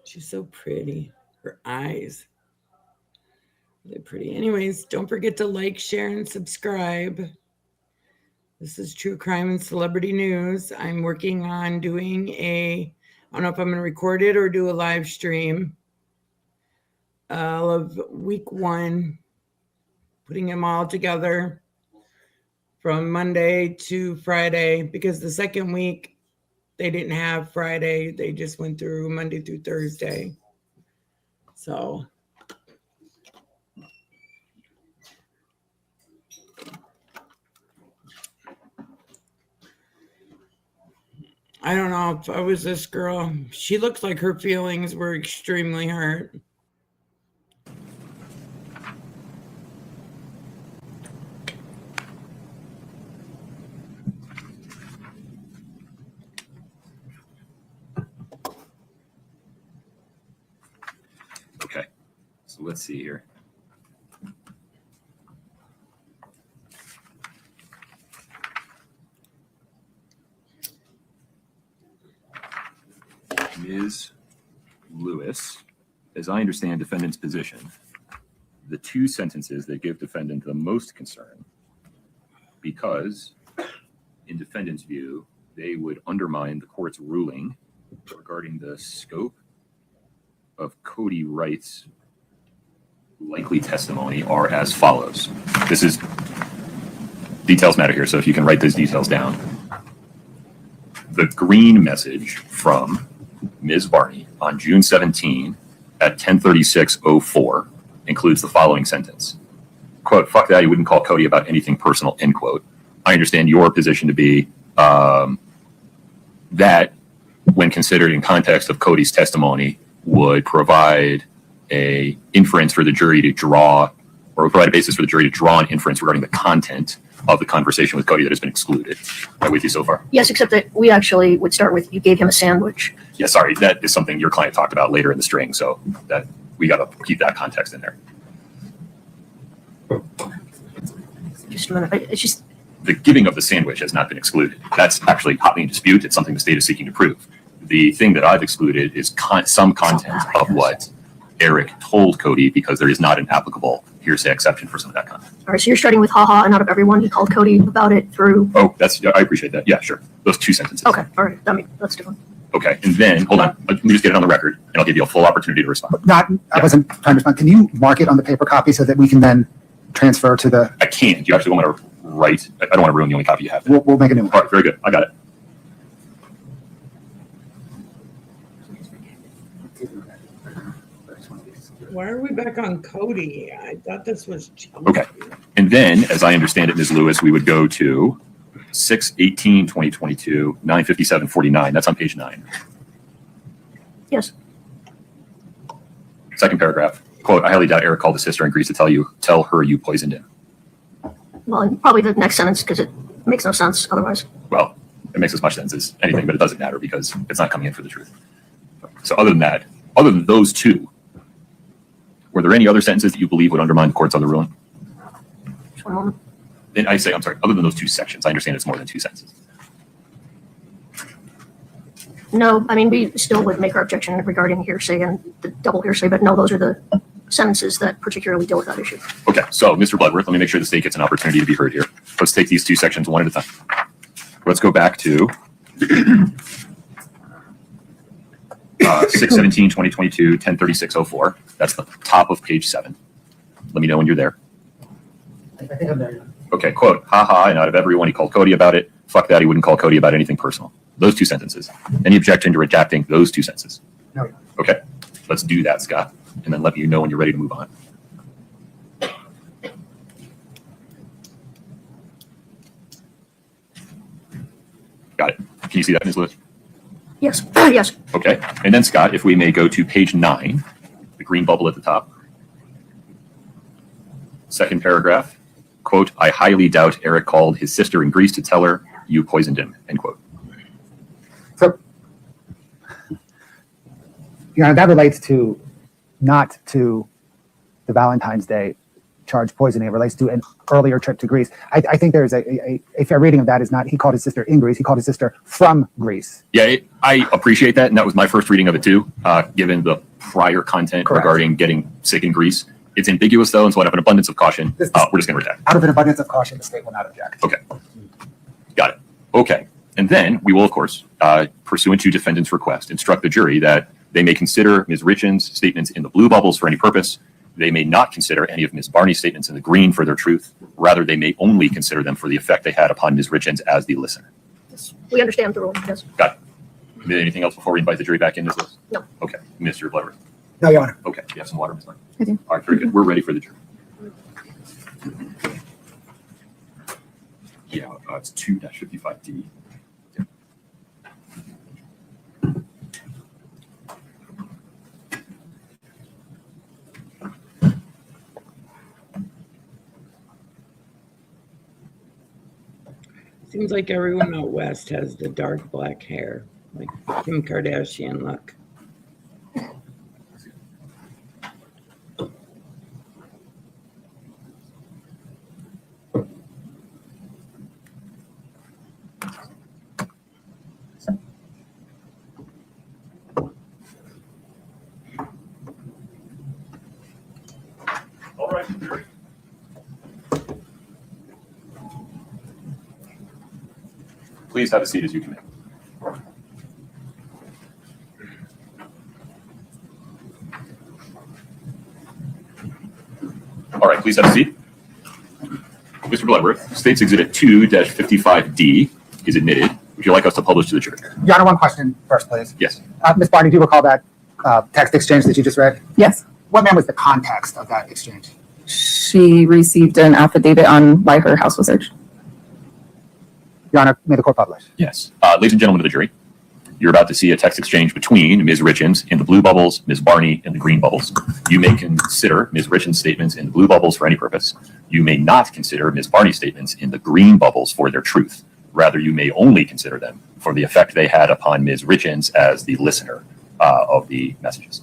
She's so pretty. Her eyes. Really pretty. Anyways, don't forget to like, share, and subscribe. This is True Crime and Celebrity News. I'm working on doing I don't know if I'm going to record it or do a live stream of week 1, putting them all together from Monday to Friday, because the second week they didn't have Friday. They just went through Monday through Thursday. So I don't know if I was this girl. She looks like her feelings were extremely hurt. Okay, so let's see here. Ms. Lewis, as I understand defendant's position, the 2 sentences that give defendant the most concern, because in defendant's view, they would undermine the court's ruling regarding the scope of Kouri Richins' likely testimony, are as follows. This is, details matter here, so if you can write those details down. The green message from Ms. Barney on June 17 at 10:36:04 includes the following sentence. Quote, "Fuck that, you wouldn't call Cody about anything personal," end quote. I understand your position to be that when considered in context of Cody's testimony would provide a inference for the jury to draw, or provide a basis for the jury to draw an inference regarding the content of the conversation with Cody that has been excluded. Am I with you so far? Yes, except that we actually would start with, you gave him a sandwich. Yeah, sorry, that is something your client talked about later in the string, so that we got to keep that context in there. Just a minute. It's just, the giving of the sandwich has not been excluded. That's actually hotly in dispute. It's something the state is seeking to prove. The thing that I've excluded is some content of what Eric told Cody, because there is not an applicable hearsay exception for some of that content. all right, so you're starting with haha, and out of everyone, he called Cody about it through. Oh, I appreciate that. Yeah, sure. Those 2 sentences. Okay, all right, that's different. Okay, and then, hold on. Let me just get it on the record, and I'll give you a full opportunity to respond. I wasn't trying to respond. Can you mark it on the paper copy so that we can then transfer to the? I can. Do you actually want to write? I don't want to ruin the only copy you have. We'll make a new one. All right, very good. I got it. Why are we back on Cody? I thought this was Okay. And then, as I understand it, Ms. Lewis, we would go to 6/18/2022, 9:57:49. That's on page 9. Yes. Second paragraph. Quote, "I highly doubt Eric called his sister and agrees to tell her you poisoned him." Well, and probably the next sentence, because it makes no sense otherwise. Well, it makes as much sense as anything, but it doesn't matter because it's not coming in for the truth. So other than those 2, were there any other sentences that you believe would undermine the court's other ruling? Just one moment. Then I say, I'm sorry, other than those 2 sections, I understand it's more than 2 sentences. No, I mean, we still would make our objection regarding hearsay and the double hearsay, but no, those are the sentences that particularly deal with that issue. Okay, so Mr. Bloodworth, let me make sure the state gets an opportunity to be heard here. Let's take these 2 sections one at a time. Let's go back to 6/17/2022, 10:36:04. That's the top of page 7. Let me know when you're there. I think I'm there. Okay, quote, "Haha, and out of everyone he called Cody about it. Fuck that, he wouldn't call Cody about anything personal." Those 2 sentences. Any objection to redacting those 2 sentences? No. Okay, let's do that, Scott, and then let me know when you're ready to move on. Got it. Can you see that, Ms. Lewis? Yes, yes. Okay, and then Scott, if we may go to page 9, the green bubble at the top. Second paragraph, quote, "I highly doubt Eric called his sister in Greece to tell her you poisoned him," end quote. So, that relates not to the Valentine's Day charge poisoning. It relates to an earlier trip to Greece. I think there's a fair reading of that is not he called his sister in Greece, he called his sister from Greece. Yeah, I appreciate that, and that was my first reading of it too, given the prior content Correct. regarding getting sick in Greece. It's ambiguous though, and so out of an abundance of caution, we're just going to reject. Out of an abundance of caution, the state will not object. Okay. Got it. Okay. And then we will, of course, pursuant to defendant's request, instruct the jury that they may consider Ms. Richins' statements in the blue bubbles for any purpose. They may not consider any of Ms. Barney's statements in the green for their truth. Rather, they may only consider them for the effect they had upon Ms. Richins as the listener. Yes, we understand the rule, yes. Got it. Anything else before we invite the jury back in this list? No. Okay. Mr. Bloodworth. No, Your Honor. Okay. You have some water, Ms. Barney? I do. All right. Very good. We're ready for the jury. Yeah, it's 2-55D. Seems like everyone out west has the dark black hair, like Kim Kardashian look. All right, jury. Please have a seat as you command. All right, please have a seat. Mr. Bloodworth, State's Exhibit 2-55D is admitted. Would you like us to publish to the jury? Your Honor, one question first, please. Yes. Ms. Barney, do you recall that text exchange that you just read? Yes. What man was the context of that exchange? She received an affidavit on why her house was searched. Your Honor, may the court publish? Yes. Ladies and gentlemen of the jury, you're about to see a text exchange between Ms. Richins in the blue bubbles, Ms. Barney in the green bubbles. You may consider Ms. Richins' statements in the blue bubbles for any purpose. You may not consider Ms. Barney's statements in the green bubbles for their truth. Rather, you may only consider them for the effect they had upon Ms. Richins as the listener of the messages.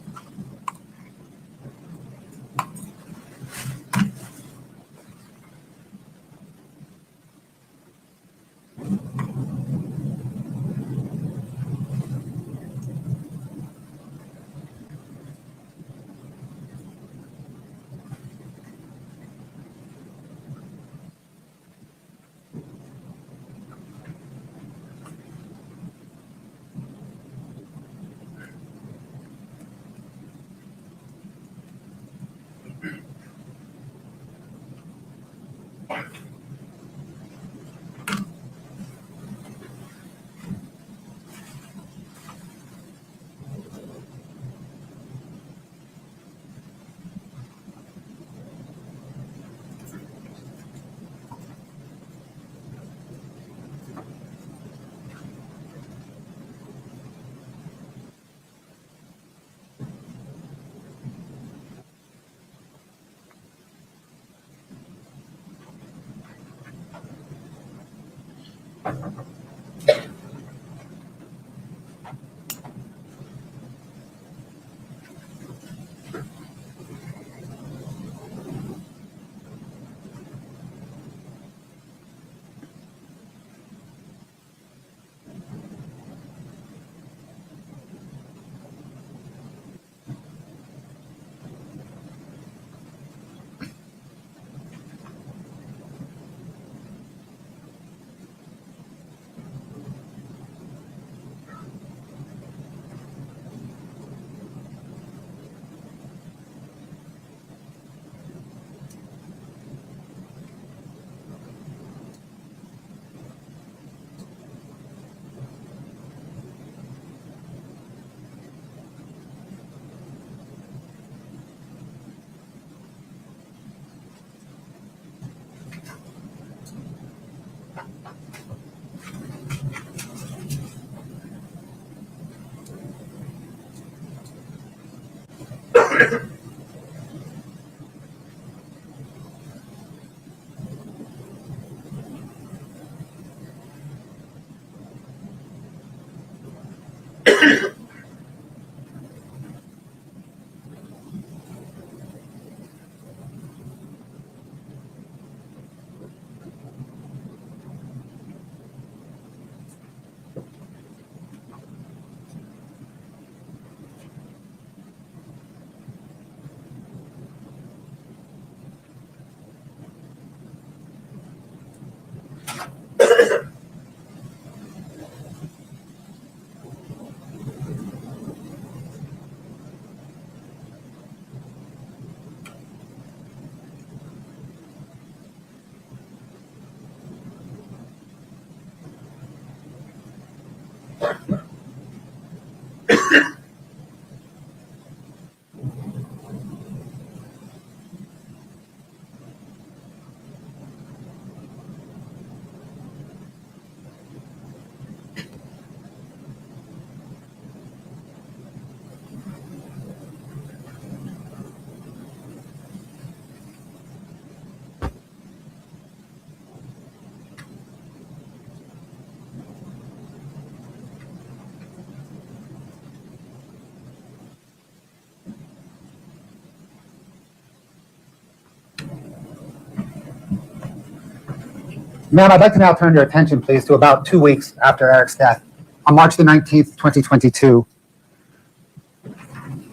Ma'am, I'd like to now turn your attention, please, to about 2 weeks after Eric's death. On March the 19th, 2022,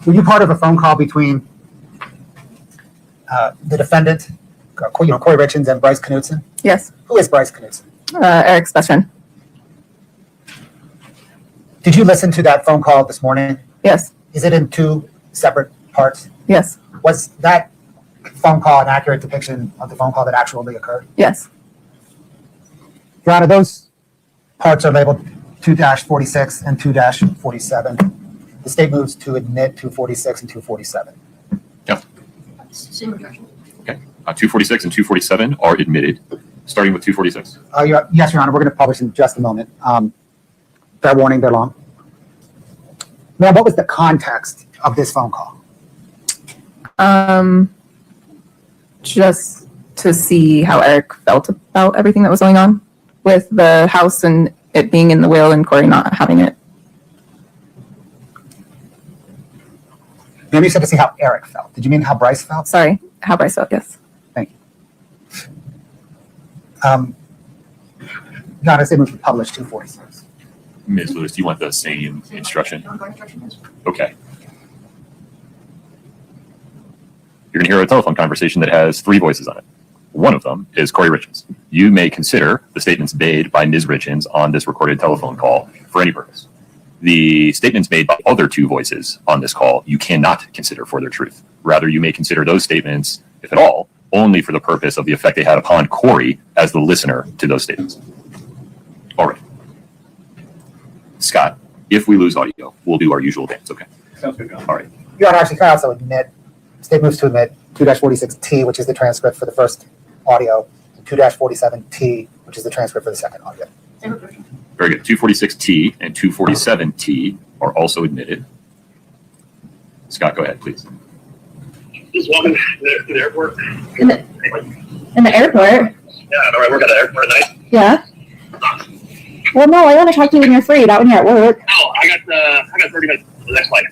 were you part of a phone call between the defendant, Kouri Richins, and Bryce Knudsen? Yes. Who is Bryce Knudsen? Eric's best friend. Did you listen to that phone call this morning? Yes. Is it in 2 separate parts? Yes. Was that phone call an accurate depiction of the phone call that actually occurred? Yes. Your Honor, those parts are labeled 2-46 and 2-47. The state moves to admit 246 and 247. Yeah. Okay. 246 and 247 are admitted, starting with 246. Yes, Your Honor, we're going to publish in just a moment. Fair warning, they're long. Now, what was the context of this phone call? Just to see how Eric felt about everything that was going on with the house and it being in the will and Kouri not having it. Ma'am, you said to see how Eric felt. Did you mean how Bryce felt? Sorry, how Bryce felt, yes. Thank you. Your Honor, they move to publish 246. Ms. Lewis, do you want the same instruction? Okay. You're going to hear a telephone conversation that has 3 voices on it. One of them is Kouri Richins. You may consider the statements made by Ms. Richins on this recorded telephone call for any purpose. The statements made by other 2 voices on this call, you cannot consider for their truth. Rather, you may consider those statements, if at all, only for the purpose of the effect they had upon Kouri as the listener to those statements. All right. Scott, if we lose audio, we'll do our usual dance, okay? Sounds good. All right. Your Honor, actually, can I also admit, state moves to admit 2-46T, which is the transcript for the first audio, and 2-47T, which is the transcript for the second audio. Very good. 246T and 247T are also admitted. Scott, go ahead, please. Just walking to the airport. In the airport? Yeah, all right, work at the airport tonight. Yeah. Well, no, I want to talk to you when you're free, not when you're at work. Oh, I got 30 minutes for the next flight.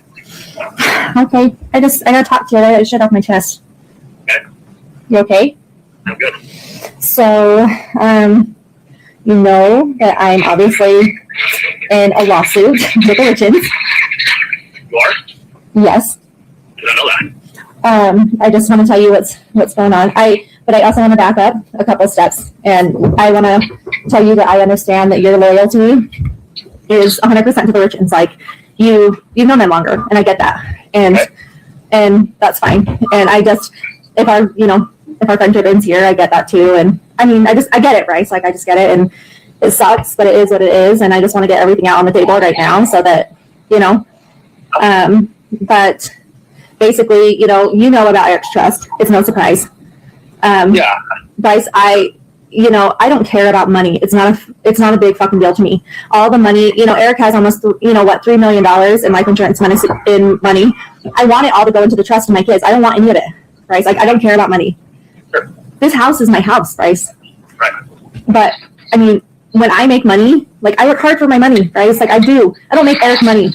Okay. I gotta talk to you. I gotta shut off my chest. Okay. You okay? I'm good. So, you know that I'm obviously in a lawsuit with the Richins. You are? Yes. Did I know that? I just want to tell you what's going on. But I also want to back up a couple steps, and I want to tell you that I understand that your loyalty is 100% to the Richins. Like you've known them longer, and I get that, and that's fine. And I just if our friendship ends here, I get that too. And I mean, I get it, Bryce. Like I just get it, and it sucks, but it is what it is. And I just want to get everything out on the table right now, so that But basically, you know about Eric's trust. It's no surprise. Yeah. Bryce, I don't care about money. It's not a big fucking deal to me. All the money, Eric has almost, $3 million in life insurance money. I want it all to go into the trust of my kids. I don't want any of it, Bryce. Like, I don't care about money. Sure. This house is my house, Bryce. Right. But, I mean, when I make money, like, I work hard for my money, Bryce. Like, I do. I don't make Eric money.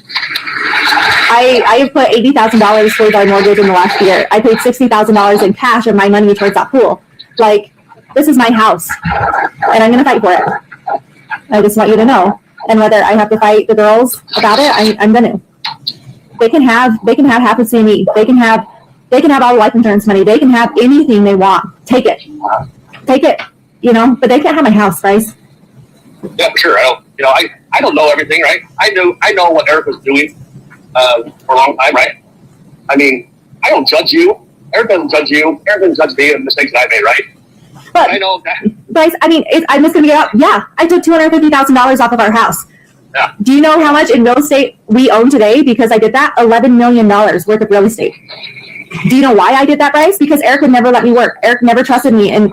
I have put $80,000 towards our mortgage in the last year. I paid $60,000 in cash of my money towards that pool. Like, this is my house, and I'm going to fight for it. I just want you to know. And whether I have to fight the girls about it, I'm going to. They can have half of CME. They can have all the life insurance money. They can have anything they want. Take it, but they can't have my house, Bryce. Yeah, for sure. I don't know everything, right? I know what Eric was doing for a long time, right? I mean, I don't judge you. Eric doesn't judge you. Eric doesn't judge me and the mistakes that I made, right? But I know that. Bryce, I mean, I'm just gonna get out. Yeah, I took $250,000 off of our house. Yeah. Do you know how much in real estate we own today? Because I did that, $11 million worth of real estate. Do you know why I did that, Bryce? Because Eric would never let me work. Eric never trusted me in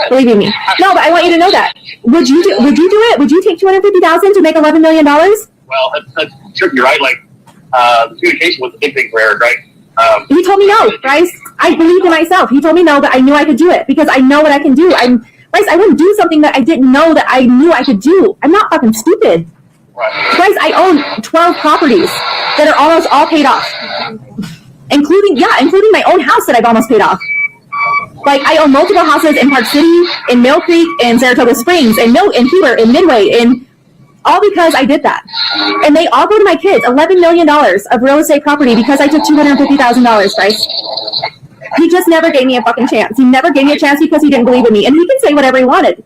believing me. No, but I want you to know that. Would you do it? Would you take $250,000 to make $11 million? Well, that's tricky, right? Like, communication was a big thing for Eric, right? He told me no, Bryce. I believed in myself. He told me no, but I knew I could do it because I know what I can do. Bryce, I wouldn't do something that I didn't know that I knew I could do. I'm not fucking stupid. Right. Bryce, I own 12 properties that are almost all paid off. Including my own house that I've almost paid off. Like, I own multiple houses in Park City, in Mill Creek, in Saratoga Springs, in Heber, in Midway, in all because I did that. And they all go to my kids. $11 million of real estate property because I took $250,000, Bryce. He just never gave me a fucking chance. He never gave me a chance because he didn't believe in me. And he can say whatever he wanted.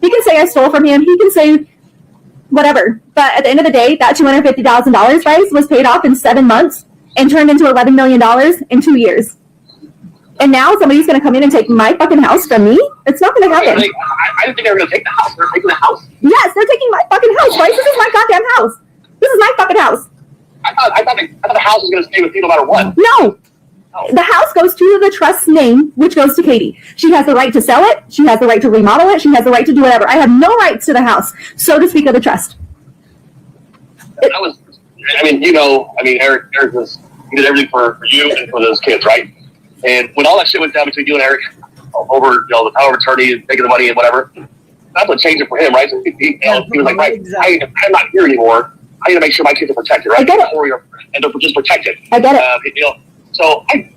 He can say I stole from him. He can say whatever. But at the end of the day, that $250,000, Bryce, was paid off in 7 months and turned into $11 million in 2 years. And now somebody's going to come in and take my fucking house from me? It's not going to happen. I didn't think they were going to take the house. They're taking the house. Yes, they're taking my fucking house, Bryce. This is my goddamn house. This is my fucking house. I thought the house was going to stay with you no matter what. No. The house goes to the trust's name, which goes to Katie. She has the right to sell it. She has the right to remodel it. She has the right to do whatever. I have no rights to the house, so to speak, of the trust. Eric he did everything for you and for those kids, right? And when all that shit went down between you and Eric over, the power of attorney and taking the money and whatever, that's what changed it for him, right? So he was like, right, I'm not here anymore. I need to make sure my kids are protected, right? I get it. And they're just protected. I get it. So I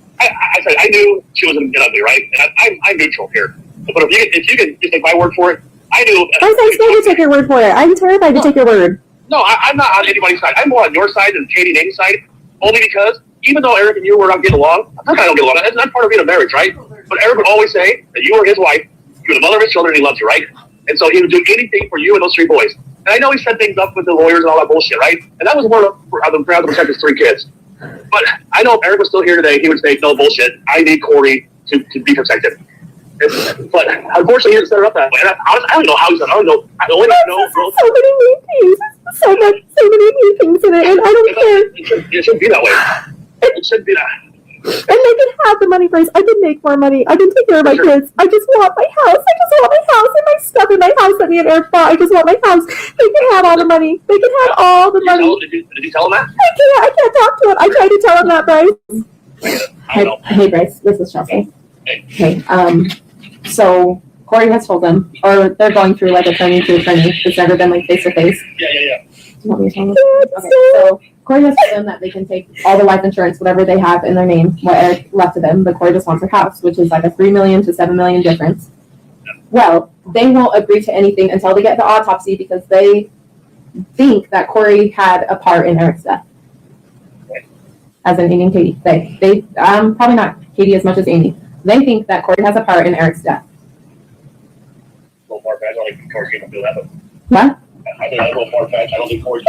said I knew she was going to get ugly, right? And I'm neutral here. But if you can just take my word for it, I knew. I'm scared to take your word for it. I'm terrified to take your word. No, I'm not on anybody's side. I'm more on your side than Katie and Amy's side, only because even though Eric and you were not getting along, I don't get along. That's not part of being a marriage, right? But Eric would always say that you were his wife, you were the mother of his children, and he loves you, right? And so he would do anything for you and those 3 boys. And I know he set things up with the lawyers and all that bullshit, right? And that was more of the ground to protect his 3 kids. But I know if Eric was still here today, he would say, no bullshit, I need Kouri to be protected. But unfortunately, he didn't set it up that way. And I don't know how he's done. I don't know. So many mean things. So many mean things in it, and I don't care. It shouldn't be that way. It shouldn't be that. And they can have the money, Bryce. I can make more money. I can take care of my kids. I just want my house. I just want my house and my stuff in my house that me and Eric bought. I just want my house. They can have all the money. They can have all the money. Did you tell him that? I can't talk to him. I tried to tell him that, Bryce. Hey, Bryce. This is Chelsea. Hey. So Kouri has told them, or they're going through like attorney to attorney. It's never been like face to face. Yeah. Do you want me to tell them? Okay, so Kouri has told them that they can take all the life insurance, whatever they have in their name, what Eric left to them, but Kouri just wants her house, which is like a $3 million to $7 million difference. Well, they won't agree to anything until they get the autopsy because they think that Kouri had a part in Eric's death. As in Amy and Katie. They probably not Katie as much as Amy. They think that Kouri has a part in Eric's death. A little far-fetched. I don't think Kouri's going to do that. What? I think that's a little far-fetched. I don't think Kouri's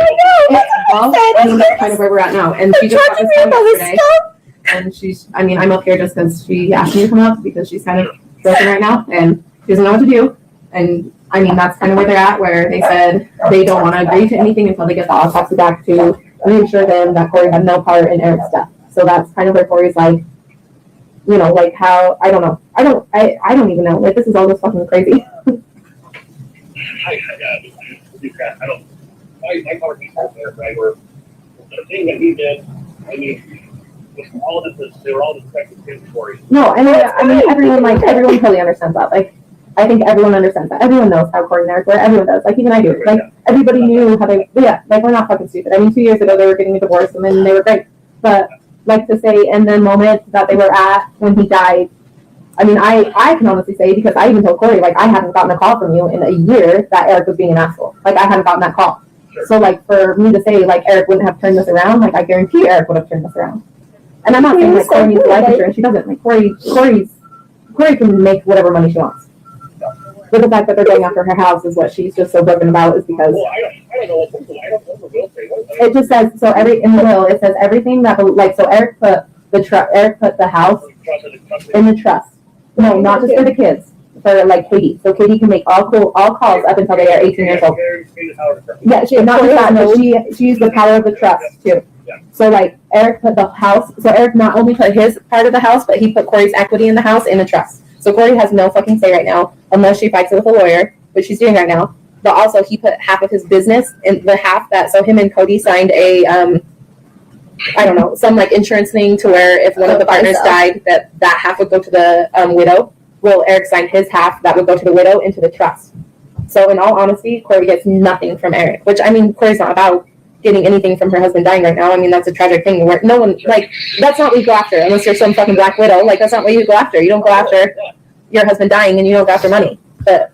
Well, I mean, that's kind of where we're at now. And she just got this phone yesterday. And I'm up here just because she asked me to come up because she's kind of broken right now and she doesn't know what to do. And that's kind of where they're at, where they said they don't want to agree to anything until they get the autopsy back to reassure them that Kouri had no part in Eric's death. So that's kind of where Kouri's like, like how, I don't know. I don't even know. Like, this is all just fucking crazy. I covered these whole there, right? Where the thing that he did, all of this, they were all expecting his story. No, everyone totally understands that. Like, I think everyone understands that. Everyone knows how Kouri and Eric were. Everyone does. Like, even I do. Like, everybody knew how they, we're not fucking stupid. 2 years ago, they were getting a divorce and then they were great. But, like, to say in the moment that they were at when he died, I can honestly say, because I even told Kouri, like, I haven't gotten a call from you in a year that Eric was being an asshole. Like, I haven't gotten that call. Sure. So, like, for me to say, like, Eric wouldn't have turned this around, like, I guarantee Eric would have turned this around. And I'm not saying, like, Kouri needs life insurance. She doesn't. Like, Kouri can make whatever money she wants. But the fact that they're going after her house is what she's just so broken about is because... Well, I don't know what the will say. It just says, so in the will, it says everything that, like, so Eric put the house in the trust. No, not just for the kids, for, like, Katie. So Katie can make all calls up until they are 18 years old. Yeah, she not just that, no, she used the power of the trust, too. So, like, Eric put the house, so Eric not only put his part of the house, but he put Kouri's equity in the house in the trust. So Kouri has no fucking say right now, unless she fights it with a lawyer, which she's doing right now. But also, he put half of his business in the half that, so him and Cody signed a, I don't know, some like insurance thing to where if one of the partners died, that half would go to the widow. Well, Eric signed his half that would go to the widow into the trust. So in all honesty, Kouri gets nothing from Eric, which Kouri's not about getting anything from her husband dying right now. I mean, that's a tragic thing where no one, like, that's not what you go after unless you're some fucking Black Widow. Like, that's not what you go after. You don't go after your husband dying and you don't go after money. But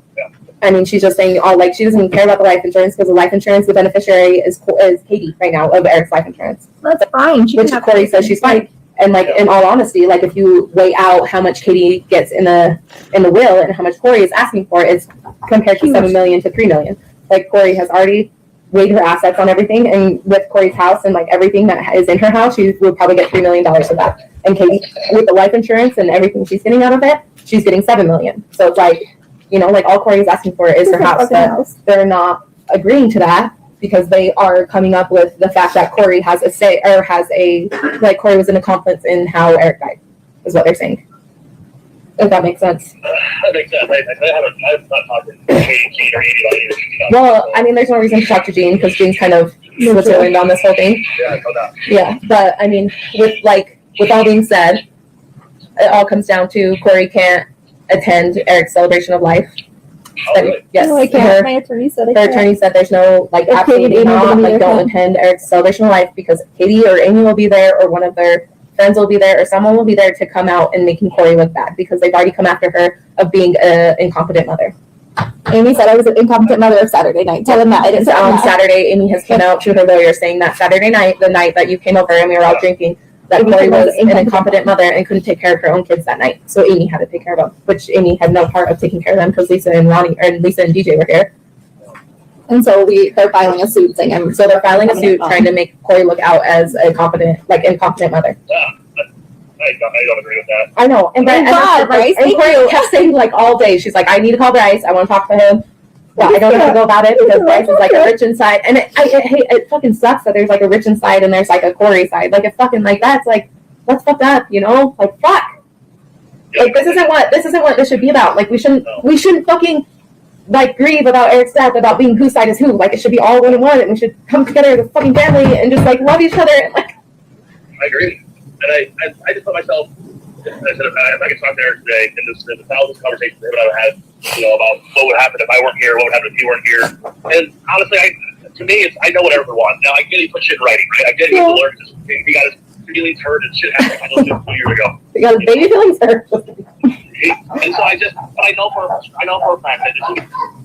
I mean, she's just saying, like, she doesn't even care about the life insurance because the life insurance, the beneficiary is Katie right now of Eric's life insurance. That's fine. Which Kouri says she's fine. And like, in all honesty, like if you weigh out how much Katie gets in the will and how much Kouri is asking for, it's compared to 7 million to 3 million. Like Kouri has already weighed her assets on everything, and with Kouri's house and like everything that is in her house, she would probably get $3 million for that. And Katie, with the life insurance and everything she's getting out of it, she's getting 7 million. So it's like, you know, like all Kouri is asking for is her house. But they're not agreeing to that because they are coming up with the fact that Kouri has a say, or has a, like Kouri was an accomplice in how Eric died, is what they're saying. If that makes sense. That makes sense. I have not talked to Jean or anybody. Well, I mean, there's no reason to talk to Jean because Jean's kind of Switzerland on this whole thing. Yeah, I know that. Yeah, but I mean, with all being said, it all comes down to Kouri can't attend Eric's celebration of life. Oh, really? Yes, No, I can't. My attorney said I her can't. attorney said there's no, like, If Katie absolutely and Amy not, will be like, there, don't fine. attend Eric's celebration of life because Katie or Amy will be there or one of their friends will be there or someone will be there to come out and making Kouri look bad because they've already come after her of being an incompetent mother. Amy said I was an incompetent mother of Saturday night. Tell them that. I didn't say On that. Saturday, Amy has come out to her lawyer saying that Saturday night, the night that you came over and we were all drinking, that Kouri was an incompetent mother and couldn't take care of her own kids that night. So Amy had to take care of them, which Amy had no part of taking care of them because Lisa and DJ were here. And so they're filing a suit saying So they're filing a suit trying to make Kouri look out as a incompetent mother. Yeah, I don't agree with that. I know. And Thank God, Bryce, and thank Kouri you. kept saying like all day, she's like, I need to call Bryce. I want to talk to him. But I don't know how to go about it because Bryce is like a rich inside. And it fucking sucks that there's like a rich inside and there's like a Kouri side. Like it's fucking like that's like, that's fucked up, you know? Like fuck. Like this isn't what this should be about. Like we shouldn't fucking like grieve about Eric's death about being whose side is who. Like it should be all one and one and we should come together as a fucking family and just like love each other and like I agree. And I just put myself, I said if I could talk to Eric today, and there's 1,000 conversations him and I had, you know, about what would happen if I weren't here, what would happen if he weren't here. And honestly, to me, I know what Eric would want. Now, I get he put shit in writing, right? I get he learned this. He got his feelings hurt and shit happened 2 years ago. you got baby feelings hurt. And so I know for a fact that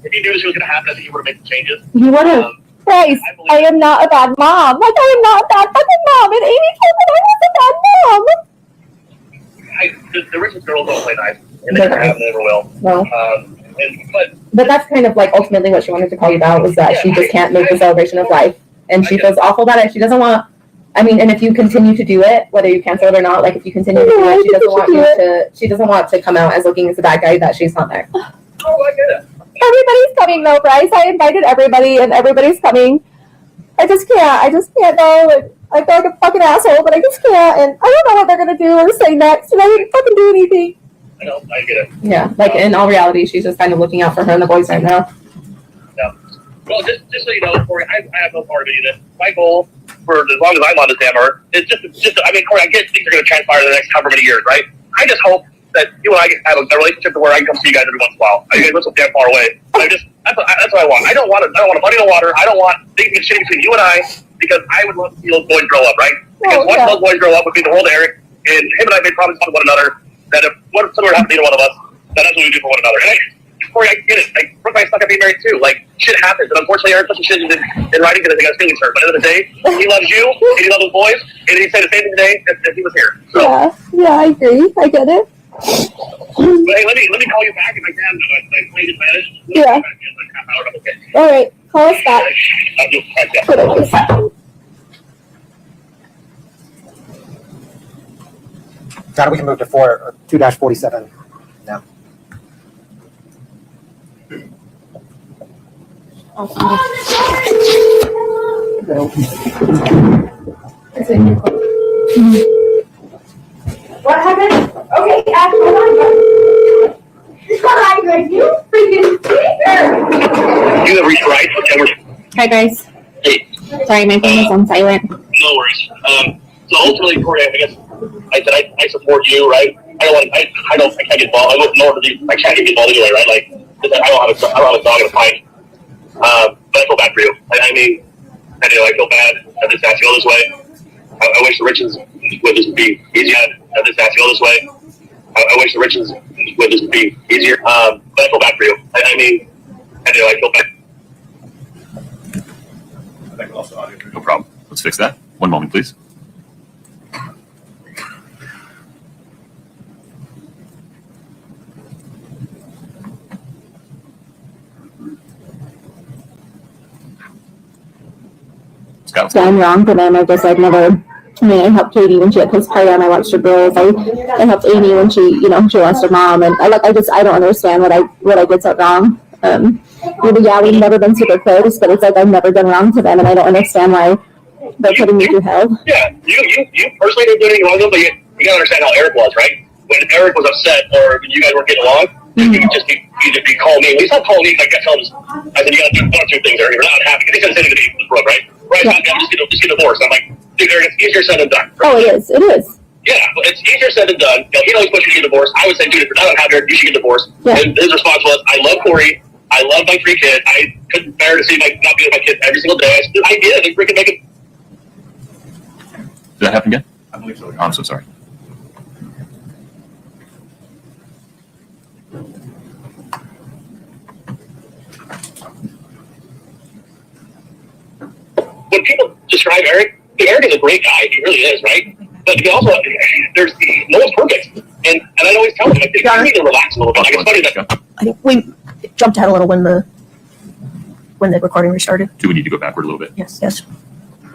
if he knew this was going to happen, I think he would have made the changes. You would have. Bryce, I am not a bad mom. Like I am not a bad fucking mom. And Amy told me I was a bad mom. The Richins girls don't play nice, and they never have, and never will. No. But that's kind of like ultimately what she wanted to call you about was that she just can't make the celebration of life. And she feels awful about it. She doesn't want, I mean, and if you continue to do it, whether you cancel it or not, like if you continue to do it, she doesn't want to come out as looking as the bad guy that she's not there. Oh, I get it. Everybody's coming though, Bryce. I invited everybody and everybody's coming. I just can't go. And I feel like a fucking asshole, but I just can't. And I don't know what they're going to do or say next. And I didn't fucking do anything. I know, I get it. Yeah, like in all reality, she's just kind of looking out for her and the boys right now. Yeah. Well, just so you know, Kouri, I have no part of any of this. My goal for as long as I'm on this hammer is just I mean, Kouri, I get things are going to transpire in the next however many years, right? I just hope that you and I have a relationship where I can come see you guys every once in a while. You guys live so damn far away. That's what I want. I don't want a muddy no water. I don't want things to get shitty between you and I because I would love to see those boys grow up, right? Because once those boys grow up would be the world of Eric, and him and I made promises to one another that if something were to happen to either one of us, then that's what we do for one another. And Kouri, I get it. Like, Brooke and I stuck up being married too. Like, shit happens. And unfortunately, Eric put some shit in writing because he got his feelings hurt. But at the end of the day, he loves you, and he loves his boys, and he said the same thing today if he was here. So, Yeah, I agree. I get it. but hey, let me call you back if I can. I played advantage. Yeah. Okay. All right. Call us back. I'll do it. Got it. We can move to 2-47 now. What happened? Okay, Ash, hold on. Hi, guys, you freaking creeper. You have reached right. Hi, guys. Hey. Sorry, my phone is on silent. No worries. So ultimately, Kouri, I guess I said I support you, right? I can't get involved. I can't get involved anyway, right? Like, I don't have a dog in a fight. But I feel bad for you. I mean, at know I feel bad that this has to go this way. I wish the Richins would just be easier. That this has to go this way. I wish the Richins would just be easier. But I feel bad for you. I mean, I know I feel bad. No problem. Let's fix that. One moment, please. Scott. Done wrong for them. I guess I've never. I mean, I helped Katie when she had postpartum. I watched her girls. I helped Amy when she lost her mom, and I don't understand what I did so wrong. We've never been super close, but it's like I've never done wrong to them, and I don't understand why they're putting me through hell. Yeah, you personally didn't do anything wrong, but you gotta understand how Eric was, right? When Eric was upset or when you guys weren't getting along, you could just be calling me. Well, he's not calling me. I tell him, I said, you gotta do one or two things, Eric. You're not happy. Because he's gonna say to me, right? Right, yeah. Just get divorced. I'm like, dude, Eric, it's easier said than done. Oh, it is. It is. Yeah, but it's easier said than done. You know, he always wants you to get divorced. I would say, dude, if you're not unhappy, you should get divorced. Yeah. And his response was, I love Kouri. I love my 3 kids. I couldn't bear to see not be with my kids every single day. I said, I did. I freaking make it. Did that happen again? I believe so. Oh, I'm so sorry. When people describe Eric is a great guy. He really is, right? But he also, no one's perfect. And I always tell him, like, you need to relax a little bit. Like, it's funny that. I think we jumped out a little when the recording restarted. Do we need to go backward a little bit? Yes.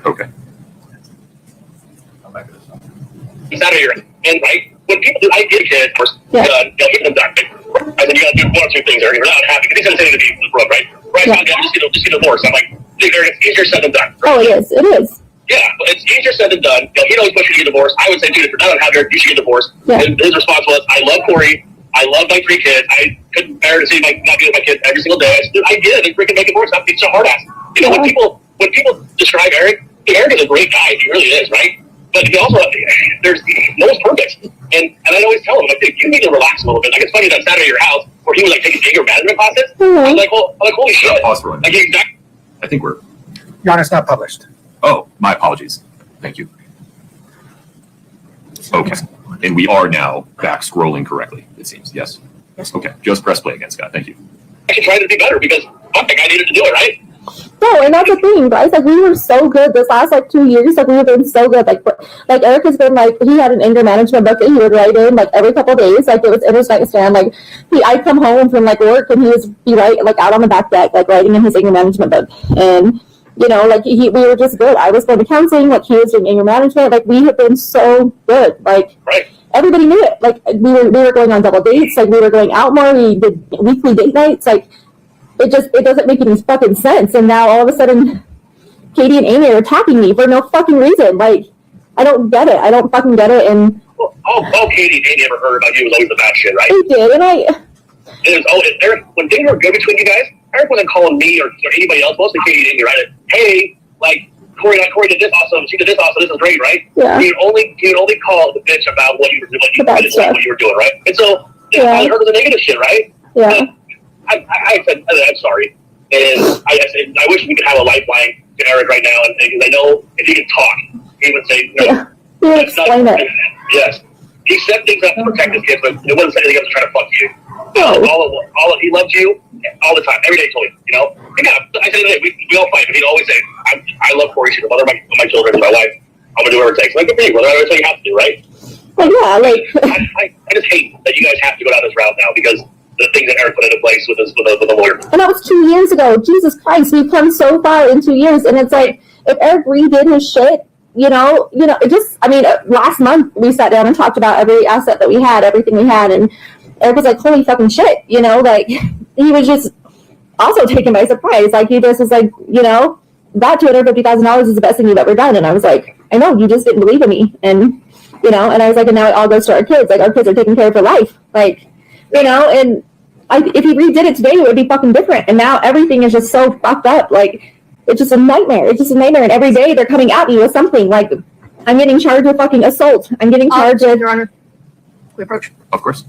Okay. It's out of your end, right? When people do, I did kids first, they'll get them done. I said, you gotta do one or two things, Eric. You're not happy. Because he's gonna say to me, right? Right, yeah. Just get divorced. I'm like, dude, Eric, it's easier said than done. Right? Oh, it is. It is. Yeah, but it's easier said than done. He'd always push you to get divorced. I would say, dude, if you're not unhappy, you should get divorced. Yeah. And his response was, I love Kouri. I love my 3 kids. I couldn't bear to see not be with my kids every single day. I said, dude, I did. I freaking make it worse. I'm being so hard ass. You know, when people describe Eric is a great guy. He really is, right? But he also, no one's perfect. And I always tell him, like, dude, you need to relax a little bit. Like, it's funny that Saturday at your house where he was like taking anger management classes. I'm like, holy shit. Pause for one. Like, I think we're. Your Honor, it's not published. Oh, my apologies. Thank you. Okay. And we are now back scrolling correctly, it seems. Yes. Okay. Just press play again, Scott. Thank you. I should try to be better because I think I needed to do it, right? No, and that's the thing, guys. Like, we were so good this last 2 years. Like, we've been so good. Like Eric has been he had an anger management book that he would write in every couple of days. Like, it was in his nightstand. Like, I'd come home from work and he was out on the back deck writing in his anger management book. And we were just good. I was going to counseling. He was doing anger management. We have been so good. Right. Everybody knew it. We were going on double dates. We were going out more. We did weekly date nights. It doesn't make any fucking sense. And now all of a sudden, Katie and Amy are attacking me for no fucking reason. I don't get it. I don't fucking get it. And all Katie and Amy ever heard about you was always the bad shit, right? They did, and Eric, when things were good between you guys, Eric wasn't calling me or anybody else, mostly Katie and Amy, right? Hey, Kouri did this awesome. She did this awesome. This is great, right? Yeah. He would only call the bitch about what you were doing, what you were doing, right? And so I heard of the negative shit, right? Yeah. I said, I'm sorry. And I said, I wish we could have a lifeline to Eric right now. And because I know if he could talk, he would say, no. Yeah. He would explain it. Yes. He set things up to protect his kids, but it wasn't saying anything else to try to fuck you. No. He loved you all the time. Every day he told you, And yeah, I said, we all fight, but he'd always say, I love Kouri. She's the mother of my children and my wife. I'm going to do whatever it takes. Good for you, brother. That's what you have to do, right? Well, yeah, I just hate that you guys have to go down this route now because the things that Eric put into place with a lawyer. And that was 2 years ago. Jesus Christ, we've come so far in 2 years. And it's if Eric redid his shit, last month we sat down and talked about every asset that we had, everything we had. And Eric was like, holy fucking shit, he was just also taken by surprise. He just was that $250,000 is the best thing you've ever done. And I was like, I know, you just didn't believe in me. And, and I was like, and now it all goes to our kids. Our kids are taken care of for life. And if he redid it today, it would be fucking different. And now everything is just so fucked up. It's just a nightmare. It's just a nightmare. And every day they're coming at me with something. I'm getting charged with fucking assault. I'm getting charged with... Your Honor, we approach. Of course.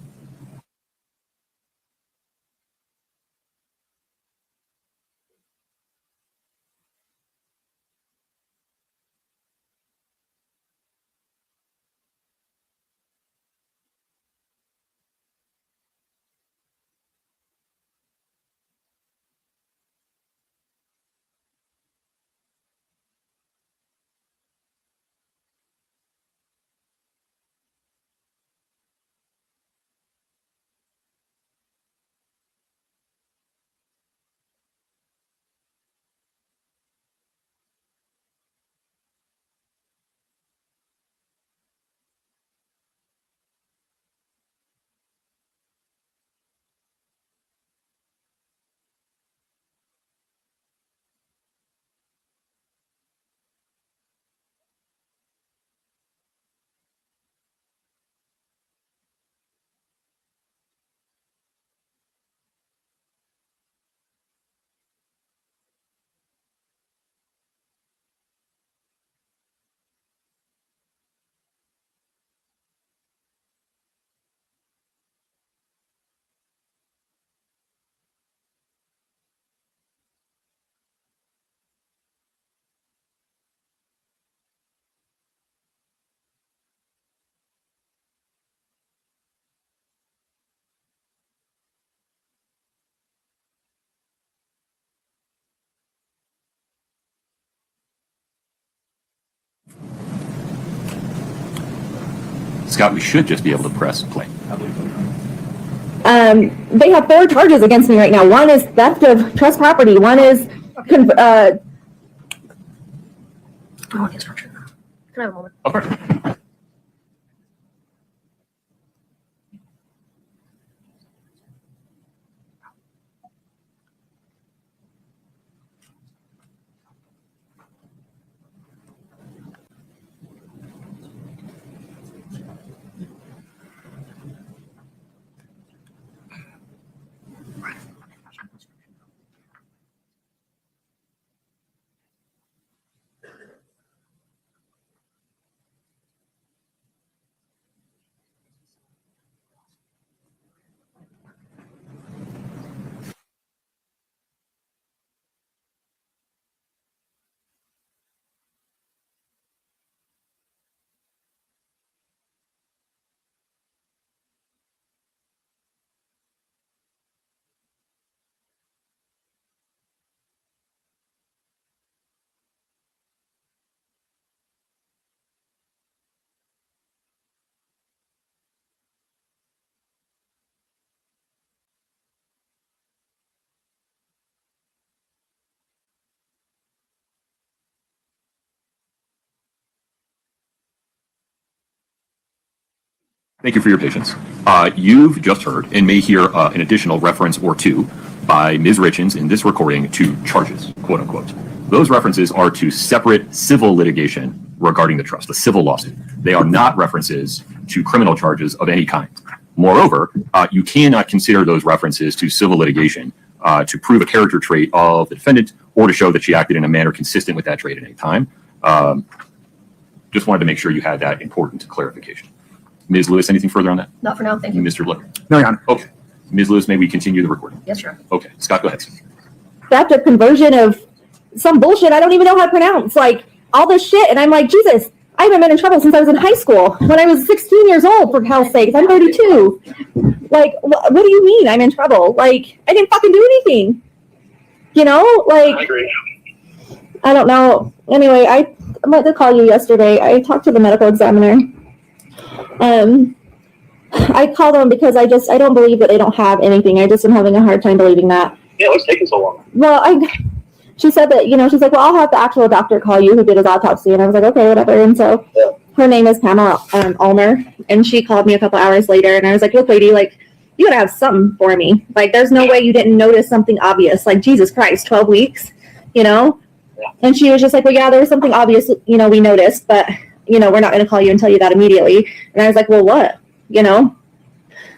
Scott, we should just be able to press play. They have 4 charges against me right now. One is theft of trust property. One is Can I have a moment? Okay. Thank you for your patience. You've just heard and may hear an additional reference or two by Ms. Richins in this recording to charges, quote unquote. Those references are to separate civil litigation regarding the trust, the civil lawsuit. They are not references to criminal charges of any kind. Moreover, you cannot consider those references to civil litigation to prove a character trait of the defendant or to show that she acted in a manner consistent with that trait at any time. Just wanted to make sure you had that important clarification. Ms. Lewis, anything further on that? Not for now, thank you. Mr. Blicker? No, Your Honor. Okay. Ms. Lewis, may we continue the recording? Yes, sure. Okay. Scott, go ahead. theft of conversion of some bullshit I don't even know how to pronounce. Like, all this shit. And I'm like, Jesus, I haven't been in trouble since I was in high school. When I was 16 years old, for hell's sakes. I'm 32. Like, what do you mean I'm in trouble? Like, I didn't fucking do anything. You know? Like, I agree. I don't know. Anyway, I meant to call you yesterday. I talked to the medical examiner. I called them because I don't believe that they don't have anything. I just am having a hard time believing that. Yeah, what's taking so long? Well, she said that, she's like, well, I'll have the actual doctor call you who did his autopsy. And I was like, okay, whatever. And so her name is Pamela Ulmer. And she called me a couple hours later. And I was like, look, lady, like, you gotta have something for me. Like, there's no way you didn't notice something obvious. Like, Jesus Christ, 12 weeks, Yeah. And she was just like, well, yeah, there was something obvious, we noticed, but, we're not going to call you and tell you that immediately. And I was like, well, what?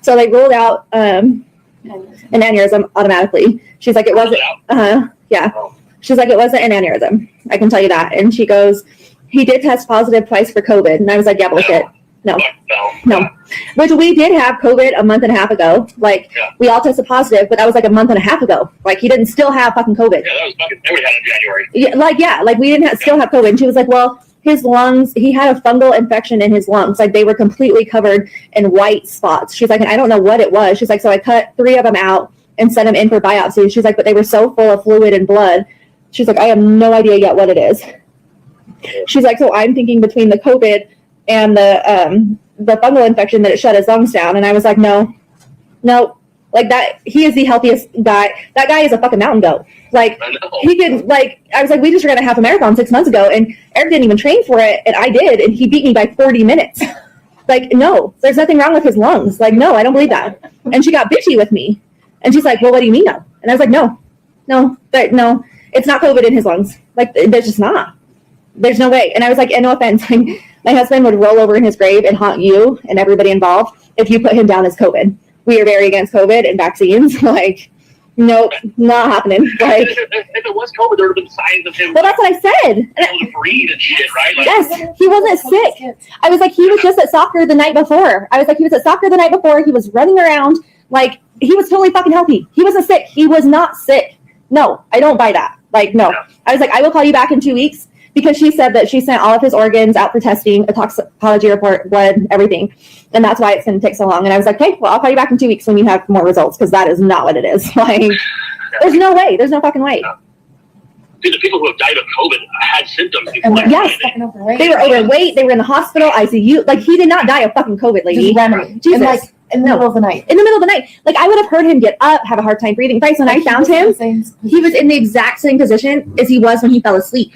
So they ruled out an aneurysm automatically. She's like, it wasn't, yeah. She's like, it wasn't an aneurysm. I can tell you that. And she goes, he did test positive twice for COVID. And I was like, yeah, bullshit. No. Which we did have COVID a month and a half ago. Like, we all tested positive, but that was like a month and a half ago. Like, he didn't still have fucking COVID. Yeah, that was fucking, everybody had it in January. Yeah, we didn't still have COVID. And she was like, well, his lungs, he had a fungal infection in his lungs. Like, they were completely covered in white spots. She's like, and I don't know what it was. She's like, so I cut 3 of them out and sent them in for biopsy. She's like, but they were so full of fluid and blood. She's like, I have no idea yet what it is. She's like, so I'm thinking between the COVID and the fungal infection that it shut his lungs down. And I was like, no, like that, he is the healthiest guy. That guy is a fucking mountain goat. Like, he could, like, I was like, we just ran a half a marathon 6 months ago and Eric didn't even train for it. And I did. And he beat me by 40 minutes. Like, no, there's nothing wrong with his lungs. Like, no, I don't believe that. And she got bitchy with me. And she's like, well, what do you mean no? And I was like, no, it's not COVID in his lungs. Like, there's just not. There's no way. And I was like, and no offense, my husband would roll over in his grave and haunt you and everybody involved if you put him down as COVID. We are very against COVID and vaccines. Like, nope, not happening. Like, if it was COVID, there would have been signs of him. Well, that's what I said. Able to breathe and shit, right? Like, Yes, he wasn't sick. I was like, he was just at soccer the night before. He was running around. Like, he was totally fucking healthy. He wasn't sick. He was not sick. No, I don't buy that. Like, no. Yeah. I was like, I will call you back in 2 weeks. Because she said that she sent all of his organs out for testing, a toxicology report, blood, everything. And that's why it's going to take so long. And I was like, okay, well, I'll call you back in 2 weeks when you have more results, because that is not what it is. Like, there's no way. There's no fucking way. the people who have died of COVID had symptoms before. Yes, they were overweight. They were in the hospital, ICU. Like, he did not die of fucking COVID, lady. Just randomly. Jesus. And like in the middle of the night. In the middle of the night. Like, I would have heard him get up, have a hard time breathing. Bryce, when I found him, he was in the exact same position as he was when he fell asleep.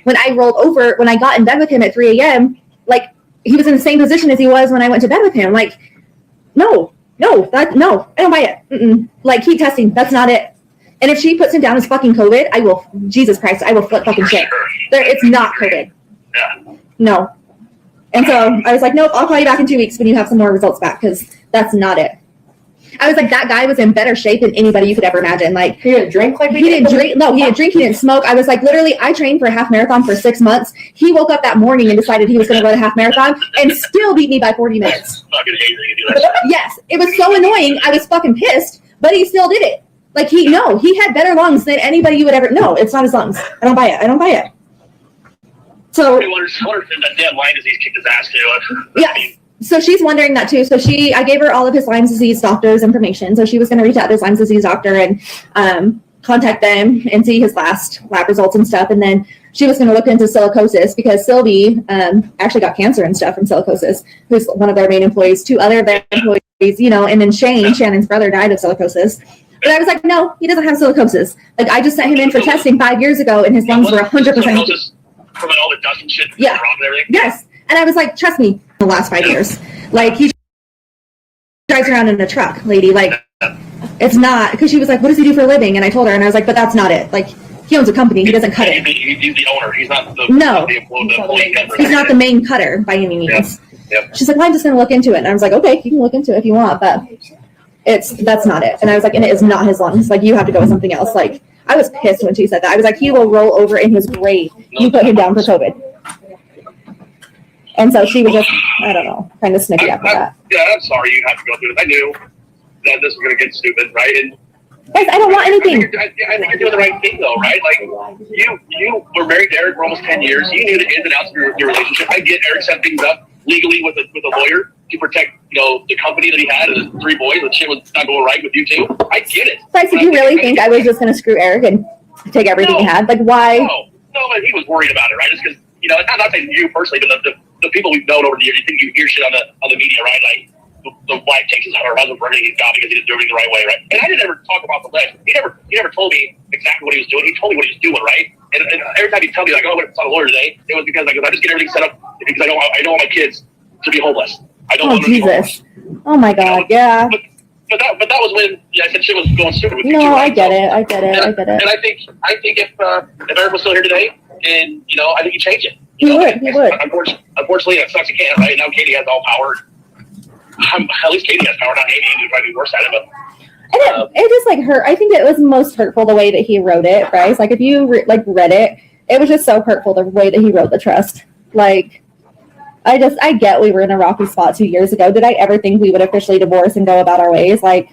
When I rolled over, when I got in bed with him at 3 a.m., like, he was in the same position as he was when I went to bed with him. Like, no, I don't buy it. Mm-mm. Like, keep testing. That's not it. And if she puts him down as fucking COVID, I will, Jesus Christ, I will flip fucking shit. It's not COVID. Yeah. No. And so I was like, nope, I'll call you back in 2 weeks when you have some more results back, because that's not it. I was like, that guy was in better shape than anybody you could ever imagine. Like, He didn't drink like he didn't drink. No, he didn't drink. He didn't smoke. I was like, literally, I trained for a half marathon for 6 months. He woke up that morning and decided he was going to run a half marathon and still beat me by 40 minutes. Fucking amazing you do that shit. Yes, it was so annoying. I was fucking pissed, but he still did it. Like, he had better lungs than anybody you would ever. No, it's not his lungs. I don't buy it. So I wonder if that damn Lyme disease kicked his ass too. yeah. So she's wondering that too. So I gave her all of his Lyme disease doctor's information. So she was going to reach out to his Lyme disease doctor and contact them and see his last lab results and stuff. And then she was going to look into silicosis, because Sylvie actually got cancer and stuff from silicosis, who's one of their main employees. 2 other of their employees, and then Shannon's brother, died of silicosis. But I was like, no, he doesn't have silicosis. Like, I just sent him in for testing 5 years ago, and his lungs were 100%. From all the dust and shit. Yeah. And everything. Yes. And I was like, trust me, the last 5 years. Like, he drives around in a truck, lady. Like, it's not, because she was like, what does he do for a living? And I told her, and I was like, but that's not it. Like, he owns a company. He doesn't cut it. He's the owner. He's not the employee. He's not the main cutter by any means. Yep. She's like, well, I'm just going to look into it. And I was like, okay, you can look into it if you want, but that's not it. And I was like, and it is not his lungs. Like, you have to go with something else. Like, I was pissed when she said that. I was like, he will roll over in his grave. You put him down for COVID. And so she was just, I don't know, kind of snippy after that. Yeah, I'm sorry you have to go through this. I knew that this was going to get stupid, right? And guys, I don't want anything. I think you're doing the right thing, though, right? Like, you were married to Eric for almost 10 years. You knew the ins and outs of your relationship. I get Eric set things up legally with a lawyer to protect, the company that he had and his 3 boys. The shit was not going right with you two. I get it. Bryce, did you really think I was just going to screw Eric and take everything he had? Like, why? No, but he was worried about it, right? Just because, I'm not saying you personally, but the people we've known over the years, you think you hear shit on the media, right? Like, the wife takes her husband for everything he's got because he didn't do everything the right way, right? And I didn't ever talk about the leg. He never told me exactly what he was doing. He told me what he was doing, right? And every time he'd tell me, like, oh, I went to a lawyer today, it was because I just get everything set up because I don't want my kids to be homeless. I don't want them to be homeless. Oh my God, yeah. But that was when I said shit was going stupid with you. No, right? I get it. And I think if Eric was still here today, and I think he'd change it. He would. Unfortunately, it sucks. He can't. Right now, Katie has all power. At least Katie has power, not Amy, who's probably worse at it. But it just like hurt. I think it was most hurtful the way that he wrote it, Bryce. Like, if you read it, it was just so hurtful the way that he wrote the trust. Like, I get we were in a rocky spot 2 years ago. Did I ever think we would officially divorce and go about our ways? Like,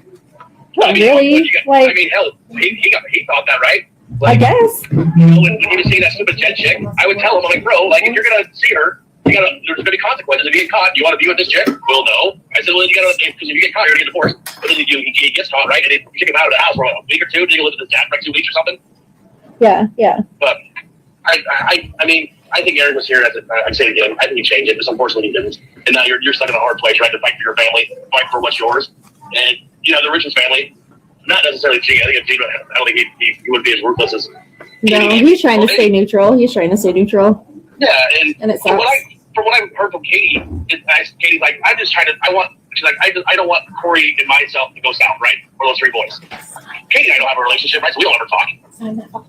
really? Hell, he thought that, right? Like, I guess. When he was seeing that stupid Jen chick, I would tell him, I'm like, bro, like, if you're gonna see her, there's gonna be consequences of being caught. You want to be with this chick? Well, no. I said, well, because if you get caught, you're gonna get divorced. But then he gets caught, right? And they kick him out of the house for a week or 2. Then he live with his dad for like 2 weeks or something. Yeah. But I mean, I think Eric was here. I say it again. I think he changed it, but unfortunately he didn't. And now you're stuck in a hard place, right? To fight for your family, fight for what's yours. And the Richins family, not necessarily cheating. I think I don't think he would be as ruthless as. No, he's trying to stay neutral. Yeah, and it sucks. From what I've heard from Katie, Katie's like, I'm just trying to. She's like, I don't want Kouri and myself to go south, right? For those 3 boys. Katie and I don't have a relationship, right? So we don't ever talk.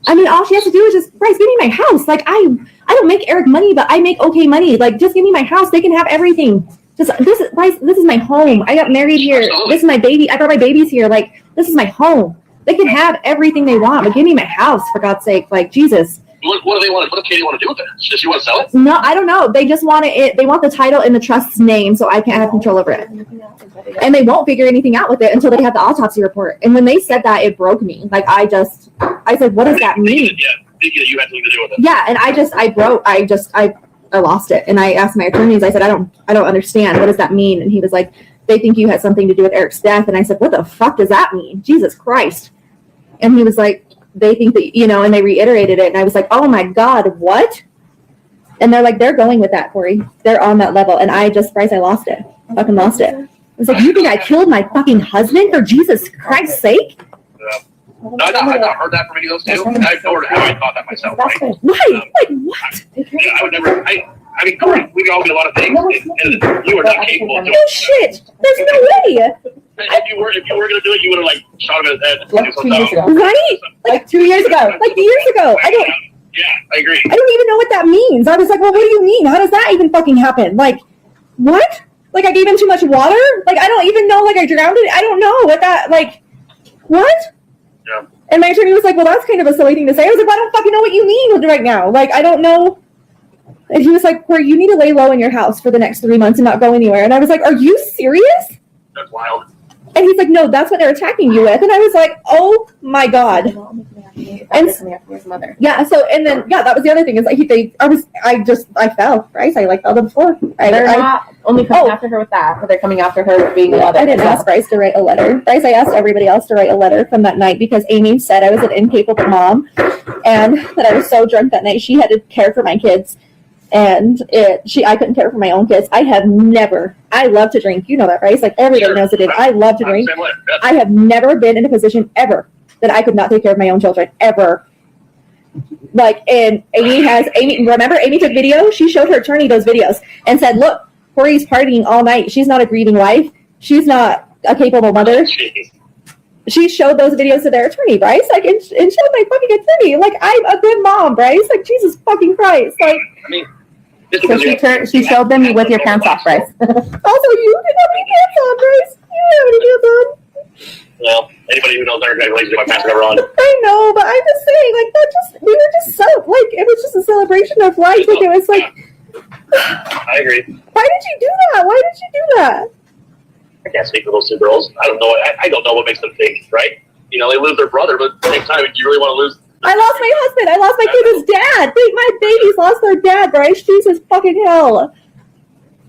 I mean, all she has to do is just, Bryce, give me my house. Like, I don't make Eric money, but I make okay money. Like, just give me my house. They can have everything. Bryce, this is my home. I got married here. Absolutely. This is my baby. I brought my babies here. Like, this is my home. They can have everything they want, but give me my house, for God's sake. Like, Jesus. What do they want? What does Katie want to do with it? Does she want to sell it? No, I don't know. They just want it. They want the title in the trust's name, so I can't have control over it. And they won't figure anything out with it until they have the autopsy report. And when they said that, it broke me. Like, I said, what does that mean? Yeah, thinking that you had something to do with it. Yeah, and I lost it. And I asked my attorneys. I said, I don't understand. What does that mean? And he was like, they think you had something to do with Eric's death. And I said, what the fuck does that mean? Jesus Christ. And he was like, they think that, you know, and they reiterated it. And I was like, oh my God, what? And they're like, they're going with that, Kouri. They're on that level. And I lost it. Fucking lost it. I was like, you think I killed my fucking husband for Jesus Christ's sake? Yeah. No, I've not heard that from any of those two. I've heard how I thought that myself, right? Right. Like, what? Yeah, I would never, I mean, Kouri, we all do a lot of things, and you are not capable of doing No it. shit. There's no way. If you were going to do it, you would have, like, shot him in his head. Like 2 years ago. Right? Like 2 years ago. Like years ago. Yeah, I agree. I don't even know what that means. I was like, well, what do you mean? How does that even fucking happen? Like, what? Like, I gave him too much water? Like, I don't even know. Like, I drowned it. I don't know what that, like, what? Yeah. And my attorney was like, well, that's kind of a silly thing to say. I was like, well, I don't fucking know what you mean right now. Like, I don't know. And he was like, Kouri, you need to lay low in your house for the next 3 months and not go anywhere. And I was like, are you serious? That's wild. And he's like, no, that's what they're attacking you with. And I was like, oh my God. And yeah, so, and then, yeah, that was the other thing is like, I fell, right? I like fell to the floor. They're not only coming after her with that, but they're coming after her with being the other. I didn't ask Bryce to write a letter. Bryce, I asked everybody else to write a letter from that night because Amy said I was an incapable mom and that I was so drunk that night she had to care for my kids. And I couldn't care for my own kids. I love to drink. You know that, right? Like everybody knows it. I love to drink. I have never been in a position ever that I could not take care of my own children, ever. Like, and remember Amy took video? She showed her attorney those videos and said, look, Kouri's partying all night. She's not a grieving wife. She's not a capable mother. She showed those videos to their attorney, Bryce. Like, and showed my fucking attorney. Like, I'm a good mom, Bryce. Like, Jesus fucking Christ. Like, I mean, so she showed them you with your pants off, Bryce. Also, you didn't have any pants on, Bryce. You didn't have any pants on. Well, anybody who knows Eric, congratulations, my pants are never on. I know, but I'm just saying, like, we were just so, like, it was just a celebration of life. Like, it was like, I agree. why did you do that? Why did you do that? I can't speak for those two girls. I don't know. I don't know what makes them think, right? You know, they lose their brother, but at the same time, do you really want to lose? I lost my husband. I lost my kid's dad. My babies lost their dad, Bryce. Jesus fucking hell.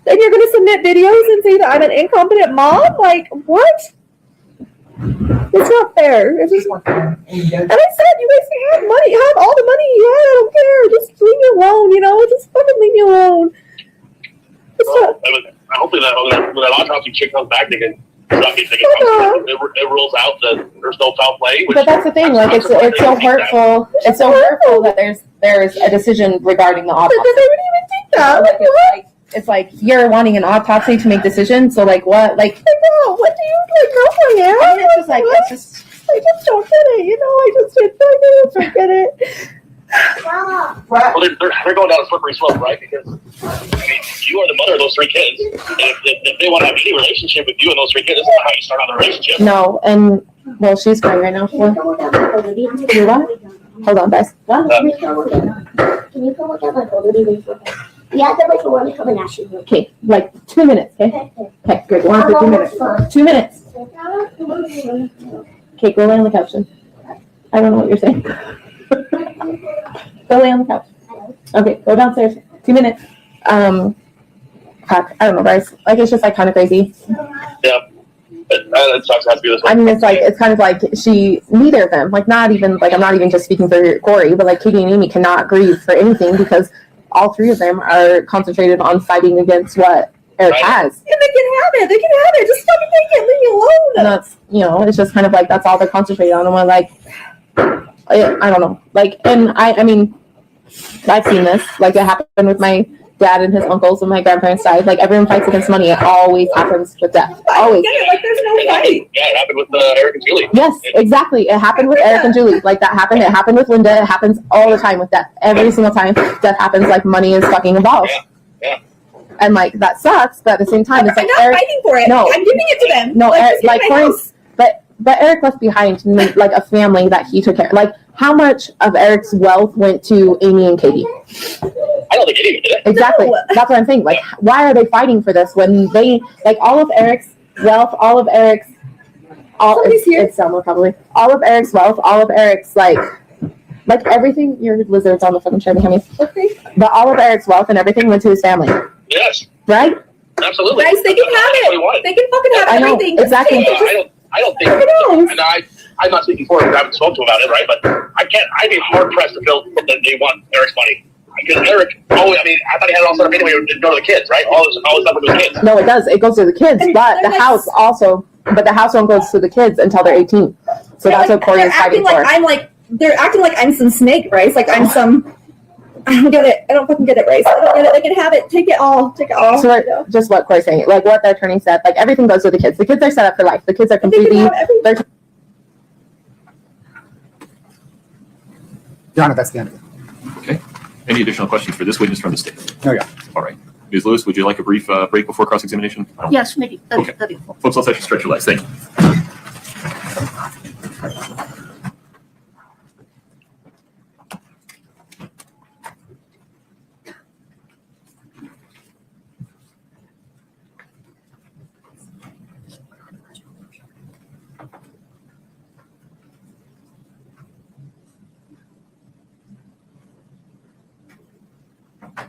And you're going to submit videos and say that I'm an incompetent mom? Like, what? It's not fair. It's just, and I said, you guys can have money. Have all the money you had. I don't care. Just leave me alone, you know? Just fucking leave me alone. Hopefully when that autopsy chick comes back, they can it rules out that there's no foul play. But that's the thing, like it's so hurtful. It's so hurtful that there's a decision regarding the autopsy. They wouldn't even think that. Like, it's like you're wanting an autopsy to make decisions. So like what? Like no, what do you like? No, I am. It's just like it's just. I just don't get it. You know, I just don't get it. Well, they're going down a slippery slope, right? Because I mean, you are the mother of those three kids. And if they want to have any relationship with you and those three kids, this is not how you start out the relationship. No, and well, she's crying right now. You what? Hold on, guys. Can you come look at my folder? Yeah, they're like the one to come and ask you. Okay, like 2 minutes. Okay. Okay, good. 1 for 2 minutes. 2 minutes. Okay, go lay on the couch. Then. I don't know what you're saying. Go lay on the couch. Okay, go downstairs. 2 minutes. Fuck, I don't know, Bryce. Like, it's just like kind of crazy. Yeah. It sucks to have to be this way. I mean, it's kind of like neither of them, like not even, like I'm not even just speaking for Kouri, but like Katie and Amy cannot grieve for anything because all three of them are concentrated on fighting against what Eric has. And they can have it. They can have it. Just fucking take it. Leave me alone. And that's, you know, it's just kind of like, that's all they're concentrated on. And we're like, I don't know. Like, and I mean, I've seen this. Like, it happened with my dad and his uncles when my grandparents died. Like, everyone fights against money. It always happens with death. Always. Like, there's no fight. Yeah, it happened with Eric and Julie. Yes, exactly. It happened with Eric and Julie. Like, that happened. It happened with Linda. It happens all the time with death. Every single time death happens, like, money is fucking involved. Yeah. And, like, that sucks, but at the same time, it's like I'm not fighting for it. No. I'm giving it to them. No, Eric, like, Kouri's, but Eric left behind, like, a family that he took care of. Like, how much of Eric's wealth went to Amy and Katie? I don't think any of it did. Exactly. No. That's what I'm saying. Like, why are they fighting for this when they, like, all of Eric's wealth, all of Eric's, it's Selma probably, all of Eric's wealth, all of Eric's, like everything, your lizard's on the fucking chair behind me. Okay. But all of Eric's wealth and everything went to his family. Yes. Right? Absolutely. Guys, they can have it. They can fucking have I know, everything. exactly. I don't think. Look at us. And I'm not speaking for him, I haven't spoken to him about it, right? But I'd be hard pressed to feel that they want Eric's money. Because Eric, I thought he had it all set up anyway to go to the kids, right? All this stuff with the kids. No, it does. It goes to the kids, but the house also, but the house only goes to the kids until they're 18. So that's what Kouri is fighting for. They're acting like I'm some snake, Bryce. Like I'm some. I don't get it. I don't fucking get it, Bryce. I don't get it. They can have it. Take it all. Take it all. So just what Kouri's saying, like what the attorney said, like everything goes to the kids. The kids are set up for life. The kids are completely. Your Honor, that's the end of it. Okay. Any additional questions for this witness from the state? No, yeah. All right. Ms. Lewis, would you like a brief break before cross-examination? Yes, maybe. Okay. That'd be cool. Folks on session, stretch your legs. Thank you.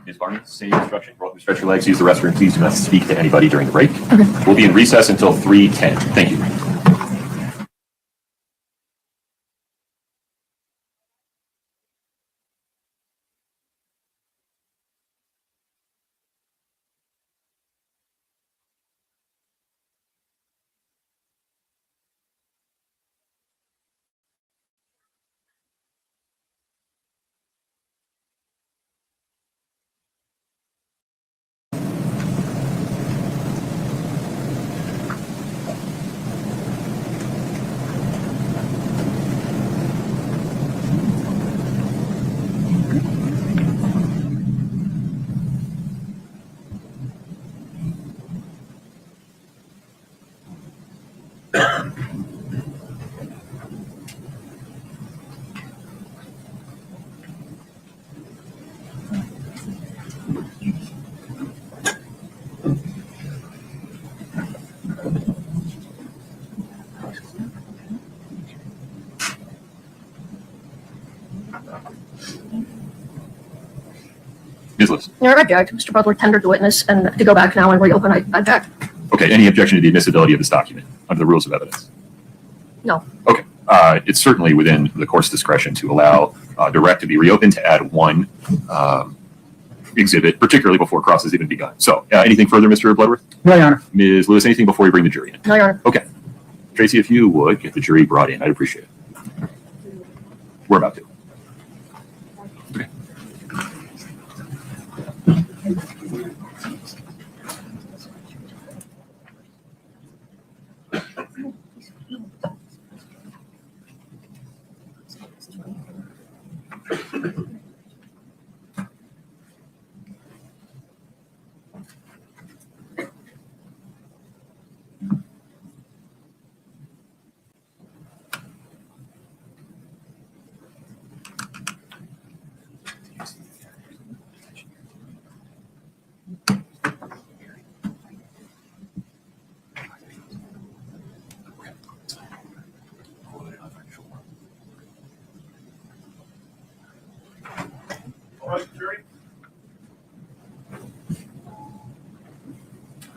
Ms. Barney, same instruction. Go up, stretch your legs, use the restroom. Please do not speak to anybody during the break. Okay. We'll be in recess until 3:10. Thank you. Ms. Lewis. No, I object. Mr. Butler tendered the witness, and to go back now and reopen, I object. Okay. Any objection to the admissibility of this document under the rules of evidence? No. Okay. It's certainly within the court's discretion to allow direct to be reopened to add one exhibit, particularly before cross has even begun. So anything further, Mr. Bloodworth? No, Your Honor. Ms. Lewis, anything before we bring the jury in? No, Your Honor. Okay. Tracy, if you would get the jury brought in, I'd appreciate it. We're about to. Okay.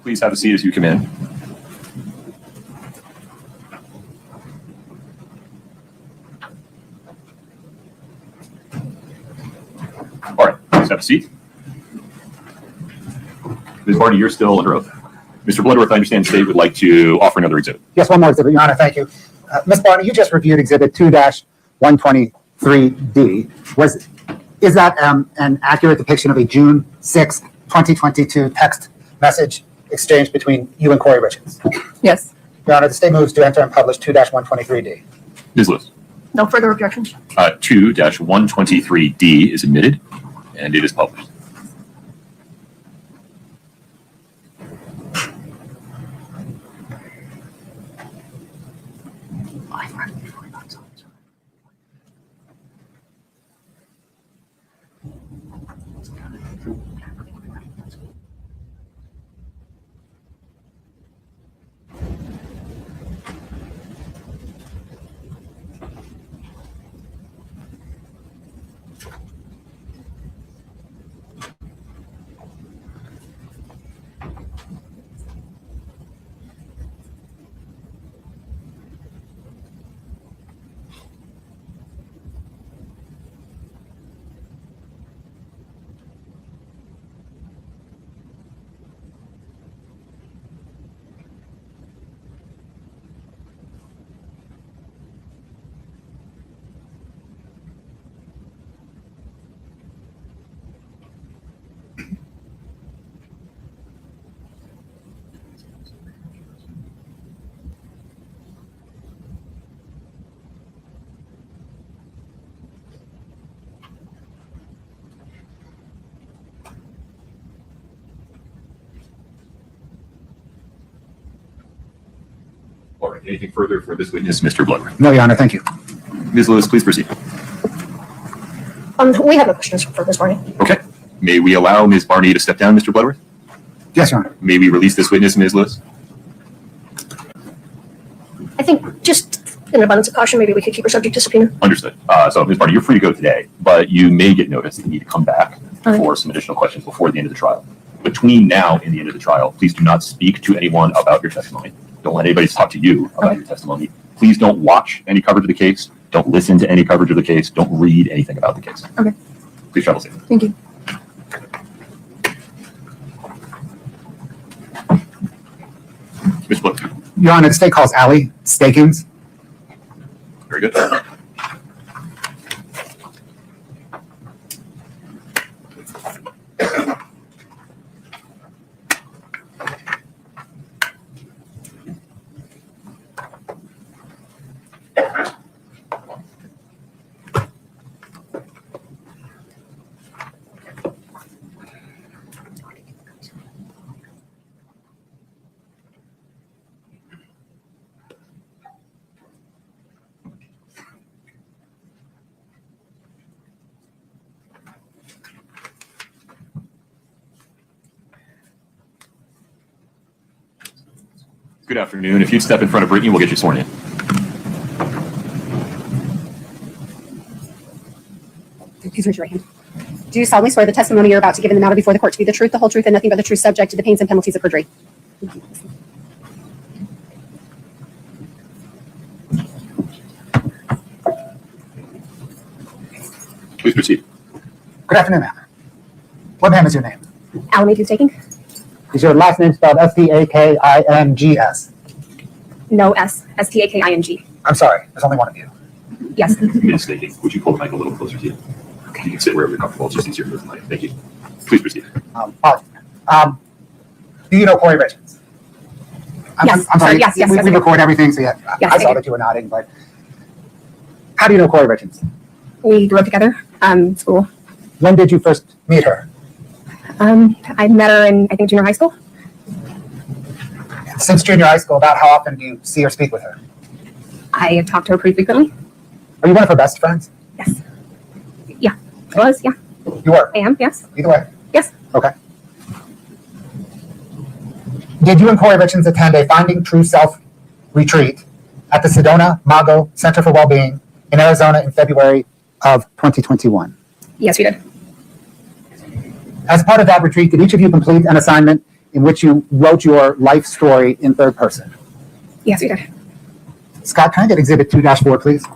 Please have a seat as you come in. All right, please have a seat. Ms. Barney, you're still under oath. Mr. Bloodworth, I understand the state would like to offer another exhibit. Yes, one more exhibit, Your Honor. Thank you. Ms. Barney, you just reviewed exhibit 2-123D. Is that an accurate depiction of a June 6th, 2022 text message exchange between you and Kouri Richins? Yes. Your Honor, the state moves to enter and publish 2-123D. Ms. Lewis. No further objections. 2-123D is admitted, and it is published. right. Anything further for this witness, Mr. Bloodworth? No, Your Honor, thank you. Ms. Lewis, please proceed. We have no questions for Ms. Barney. Okay. May we allow Ms. Barney to step down, Mr. Bloodworth? Yes, Your Honor. May we release this witness, Ms. Lewis? I think just in abundance of caution, maybe we could keep her subject to subpoena. Understood. So, Ms. Barney, you're free to go today, but you may get notice that you need to come back for some additional questions before the end of the trial. Between now and the end of the trial, please do not speak to anyone about your testimony. Don't let anybody talk to you about your testimony. Please don't watch any coverage of the case. Don't listen to any coverage of the case. Don't read anything about the case. Okay. Please travel safe. Thank you. Ms. Blake. Your Honor, the state calls Allie Stakings. Very good. Good afternoon. If you'd step in front of Brittany, we'll get you sworn in. Please raise your right hand. Do you solemnly swear the testimony you're about to give in the matter before the court to be the truth, the whole truth, and nothing but the truth, subject to the pains and penalties of perjury? Please proceed. Good afternoon, ma'am. What name is your name? Alameda Staking? Is your last name spelled S-T-A-K-I-N-G-S? No S. S-T-A-K-I-N-G. I'm sorry, there's only one of you. Yes. Ms. Staking, would you pull the mic a little closer to you? Okay. You can sit wherever you're comfortable. It's just easier for the mic. Thank you. Please proceed. Apologies. Do you know Kouri Richins? Yes. I'm sorry. Yes, We record everything, so yeah, Yes, I I saw do. that you were nodding, but how do you know Kouri Richins? We grew up together, school. When did you first meet her? I met her in, I think, junior high school. Since junior high school, about how often do you see or speak with her? I talked to her pretty frequently. Are you one of her best friends? Yes. Yeah. I was, yeah. You were? I am, yes. Either way? Yes. Okay. Did you and Kouri Richins attend a Finding True Self retreat at the Sedona Mago Center for Wellbeing in Arizona in February of 2021? Yes, we did. As part of that retreat, did each of you complete an assignment in which you wrote your life story in third person? Yes, we did. Scott, can I get Exhibit 2-4, please?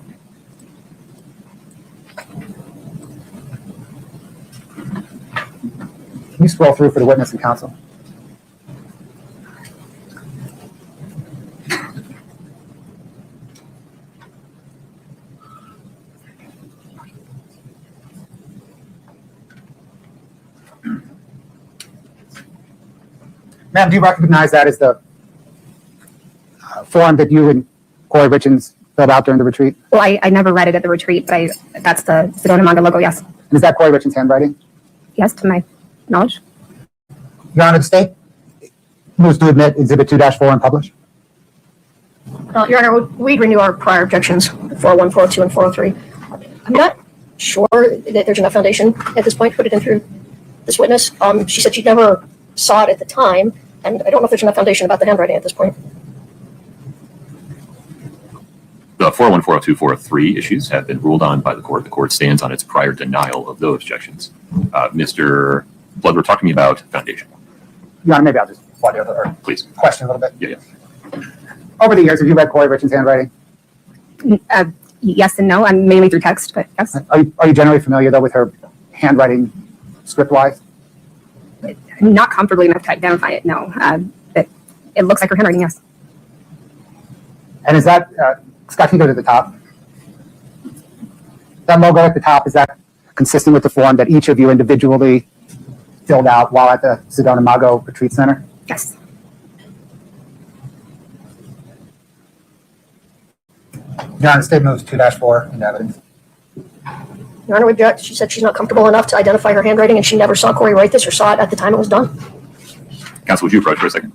Can you scroll through for the witness and counsel? Ma'am, do you recognize that as the form that you and Kouri Richins filled out during the retreat? Well, I never read it at the retreat, but that's the Sedona Manga logo, yes. And is that Kouri Richins' handwriting? Yes, to my knowledge. Your Honor, the state moves to admit Exhibit 2-4 and publish. Your Honor, we renew our prior objections, 401, 402, and 403. I'm not sure that there's enough foundation at this point to put it in through this witness. She said she never saw it at the time, and I don't know if there's enough foundation about the handwriting at this point. The 401, 402, 403 issues have been ruled on by the court. The court stands on its prior denial of those objections. Mr. Bloodworth, talk to me about foundation. Your Honor, maybe I'll just Please. Question a little bit. Yeah. Over the years, have you read Kouri Richins' handwriting? Yes and no. I'm mainly through text, but yes. Are you generally familiar, though, with her handwriting script-wise? I'm not comfortably enough to identify it, no. But it looks like her handwriting, yes. And is that, Scott, can you go to the top? That logo at the top, is that consistent with the form that each of you individually filled out while at the Sedona Mago Retreat Center? Yes. Your Honor, the state moves 2-4 into evidence. Your Honor, we object. She said she's not comfortable enough to identify her handwriting, and she never saw Kouri write this or saw it at the time it was done. Counsel, would you approach for a second?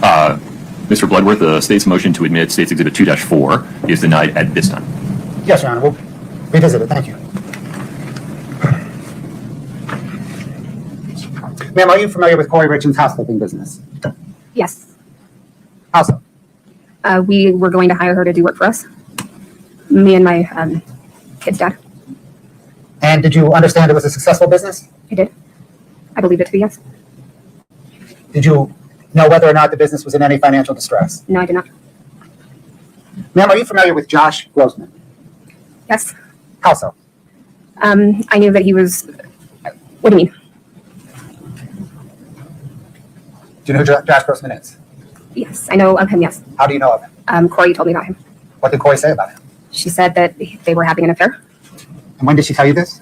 Mr. Bloodworth, the state's motion to admit State's Exhibit 2-4 is denied at this time. Yes, Your Honor, we'll revisit it. Thank you. Ma'am, are you familiar with Kouri Richins' house flipping business? Yes. How so? We were going to hire her to do work for us. Me and my kid's dad. And did you understand it was a successful business? I did. I believed it to be, yes. Did you know whether or not the business was in any financial distress? No, I did not. Ma'am, are you familiar with Josh Grossman? Yes. How so? I knew that he was. What do you mean? Do you know who Josh Grossman is? Yes, I know of him, yes. How do you know of him? Kouri told me about him. What did Kouri say about him? She said that they were having an affair. And when did she tell you this?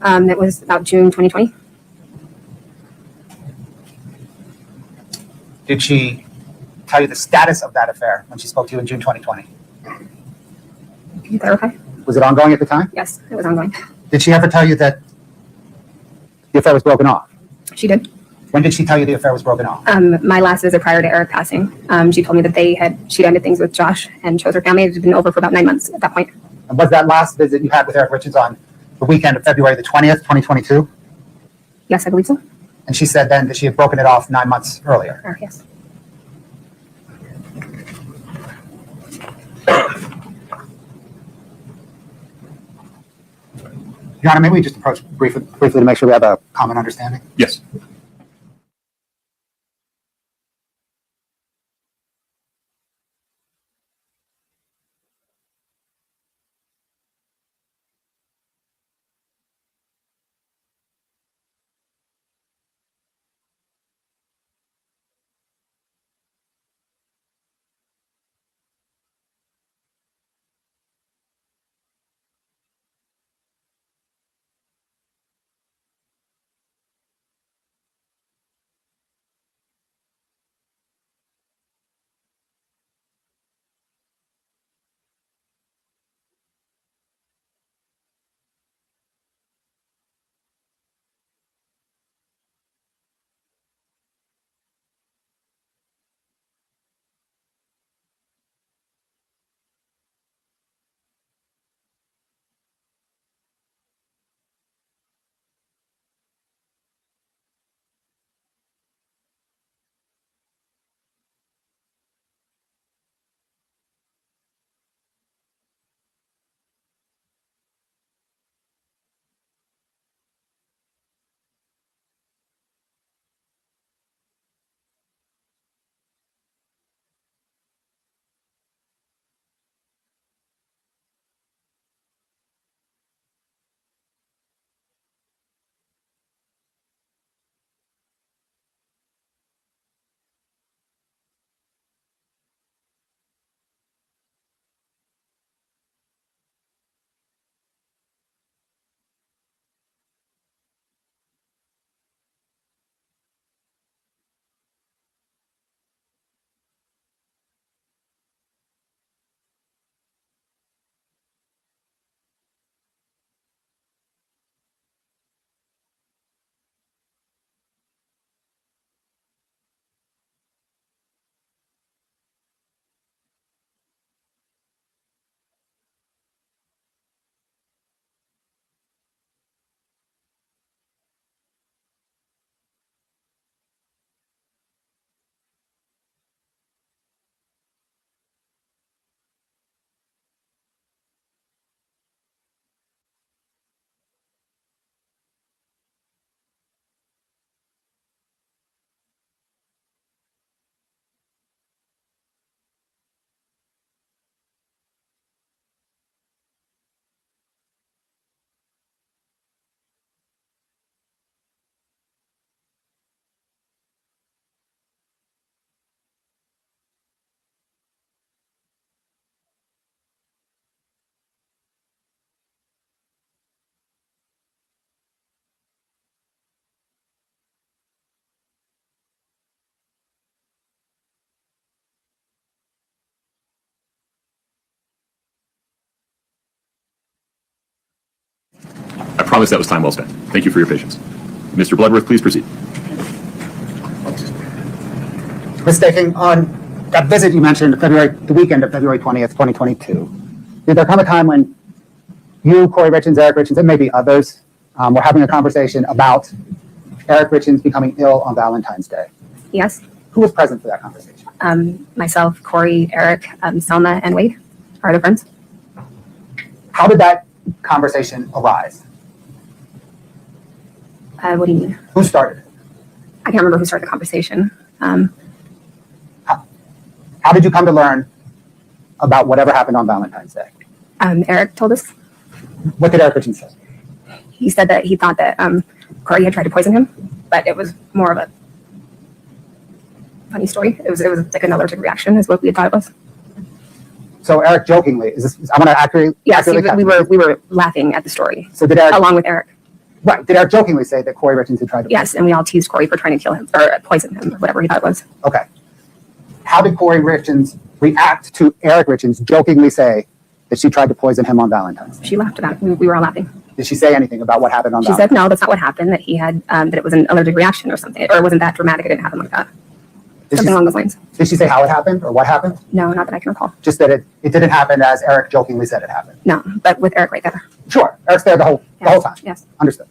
It was about June 2020. Did she tell you the status of that affair when she spoke to you in June 2020? Can you clarify? Was it ongoing at the time? Yes, it was ongoing. Did she ever tell you that the affair was broken off? She did. When did she tell you the affair was broken off? My last visit prior to Eric passing, she told me that she'd ended things with Josh and chose her family. It had been over for about 9 months at that point. And was that last visit you had with Eric Richins on the weekend of February the 20th, 2022? Yes, I believe so. And she said then that she had broken it off 9 months earlier. Yes. Your Honor, maybe we just approach briefly to make sure we have a common understanding? Yes. I promise that was time well spent. Thank you for your patience. Mr. Bloodworth, please proceed. Ms. Staking, on that visit you mentioned, the weekend of February 20th, 2022, did there come a time when you, Kouri Richins, Eric Richins, and maybe others were having a conversation about Eric Richins becoming ill on Valentine's Day? Yes. Who was present for that conversation? Myself, Kouri, Eric, Selma, and Wade are the friends. How did that conversation arise? What do you mean? Who started it? I can't remember who started the conversation. How did you come to learn about whatever happened on Valentine's Day? Eric told us. What did Eric Richins say? He said that he thought that Kouri had tried to poison him, but it was more of a funny story. It was like an allergic reaction, is what we thought it was. So Eric jokingly, I want to accurately. Yes, we were laughing at the story. So did Eric, along with Eric. Right. Did Eric jokingly say that Kouri Richins had tried to? Yes, and we all teased Kouri for trying to kill him or poison him, whatever he thought it was. Okay. How did Kouri Richins react to Eric Richins jokingly say that she tried to poison him on Valentine's Day? She laughed about it. We were all laughing. Did she say anything about what happened on She Valentine's said no, that's not what happened. That he had that it was an allergic reaction or something, or it wasn't that dramatic. It didn't happen like that. Something along those lines. Did she say how it happened or what happened? No, not that I can recall. Just that it didn't happen as Eric jokingly said it happened. No, but with Eric right there. Sure. Eric's there the whole time. Yes. Understood.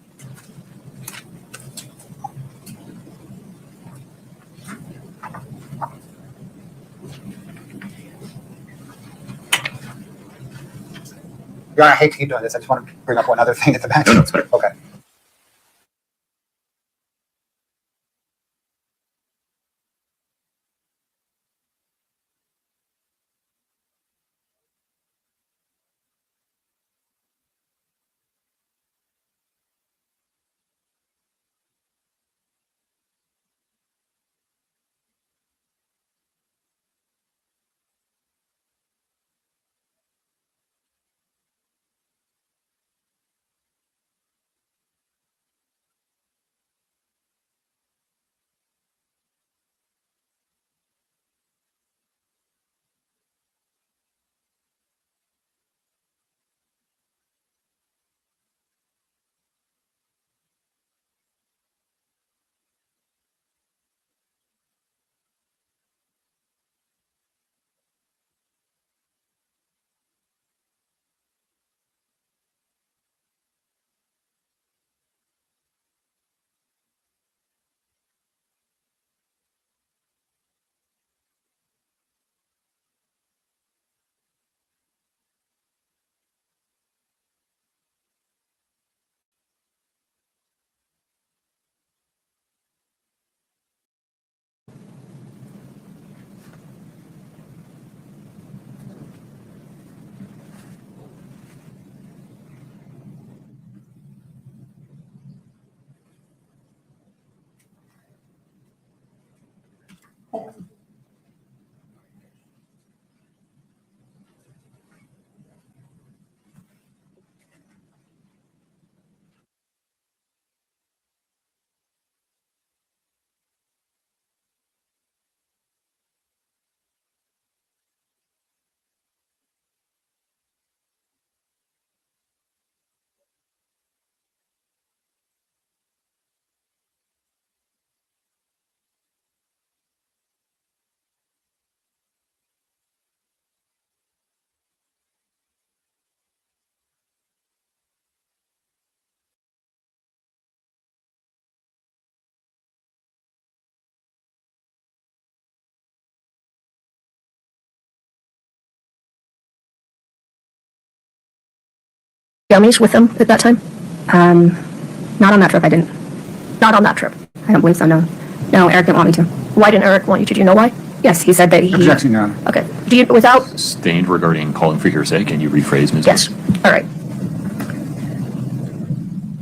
Your Honor, I hate to keep doing this. I just want to bring up one other thing at the bench. No, it's fine. Okay. Gummies with them at that time? Not on that trip. I didn't. Not on that trip. I don't believe so. No. No, Eric didn't want me to. Why didn't Eric want you to? Do you know why? Yes, he said that he. Objection, Your Honor. Okay. Do you, without, Sustained regarding calling for hearsay. Can you rephrase, Ms. yes. All right.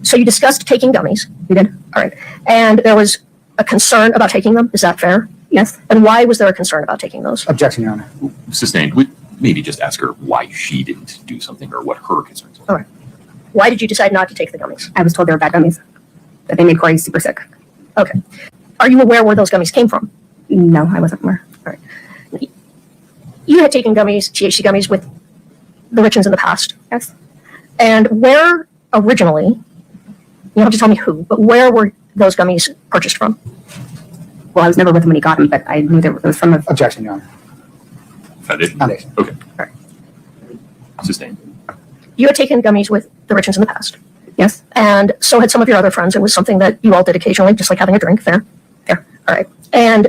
So you discussed taking gummies. We did. All right. And there was a concern about taking them. Is that fair? Yes. And why was there a concern about taking those? Objection, Your Honor. Sustained. Would maybe just ask her why she didn't do something or what her concerns were. All right. Why did you decide not to take the gummies? I was told they were bad gummies. That they made Kouri super sick. Okay. Are you aware where those gummies came from? No, I wasn't aware. All right. You had taken gummies, THC gummies, with the Richins in the past. Yes. And where originally, you don't have to tell me who, but where were those gummies purchased from? Well, I was never with him when he got him, but I knew that it was from a. Objection, Your Honor. Foundation? Foundation. Okay. Sustained. You had taken gummies with the Richins in the past. Yes. And so had some of your other friends. It was something that you all did occasionally, just like having a drink. Fair? Fair. All right. And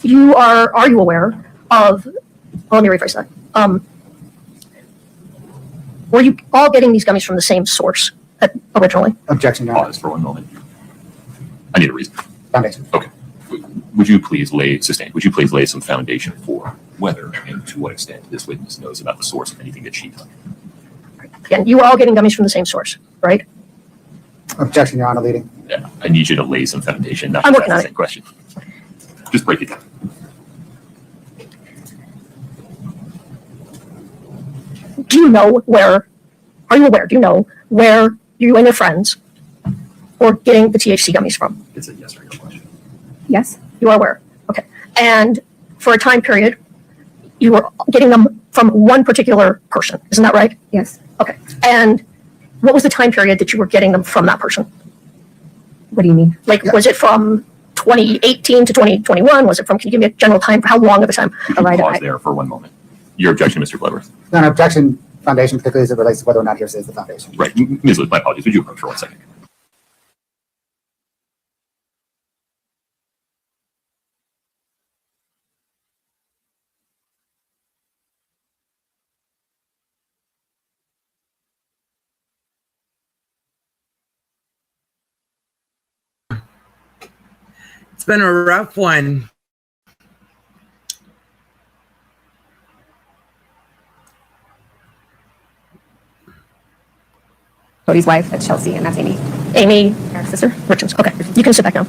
are you aware of, well, let me rephrase that. Were you all getting these gummies from the same source originally? Objection, Your Honor. Pause for one moment. I need a reason. Foundation. Okay. Would you please lay some foundation for whether and to what extent this witness knows about the source of anything that she took? Again, you were all getting gummies from the same source, right? Objection, Your Honor, leading. Yeah, I need you to lay some foundation. Not I'm just working ask on the it. same question. Just break it down. Do you know where you and your friends were getting the THC gummies from? It's a yes or no question. Yes. You are aware. Okay. And for a time period, you were getting them from one particular person. Isn't that right? Yes. Okay. And what was the time period that you were getting them from that person? What do you mean? Like, was it from 2018 to 2021? Was it from, can you give me a general time for how long of a time? You can pause there for one moment. Your objection, Mr. Bloodworth. Your Honor, objection, Foundation, particularly as it relates to whether or not hearsay is the foundation. Right. Ms. Liz, my apologies. Would you approach for 1 second? It's been a rough one. Cody's wife, that's Chelsea, and that's Amy. Amy, Eric's sister. Richins. Okay. You can sit back down.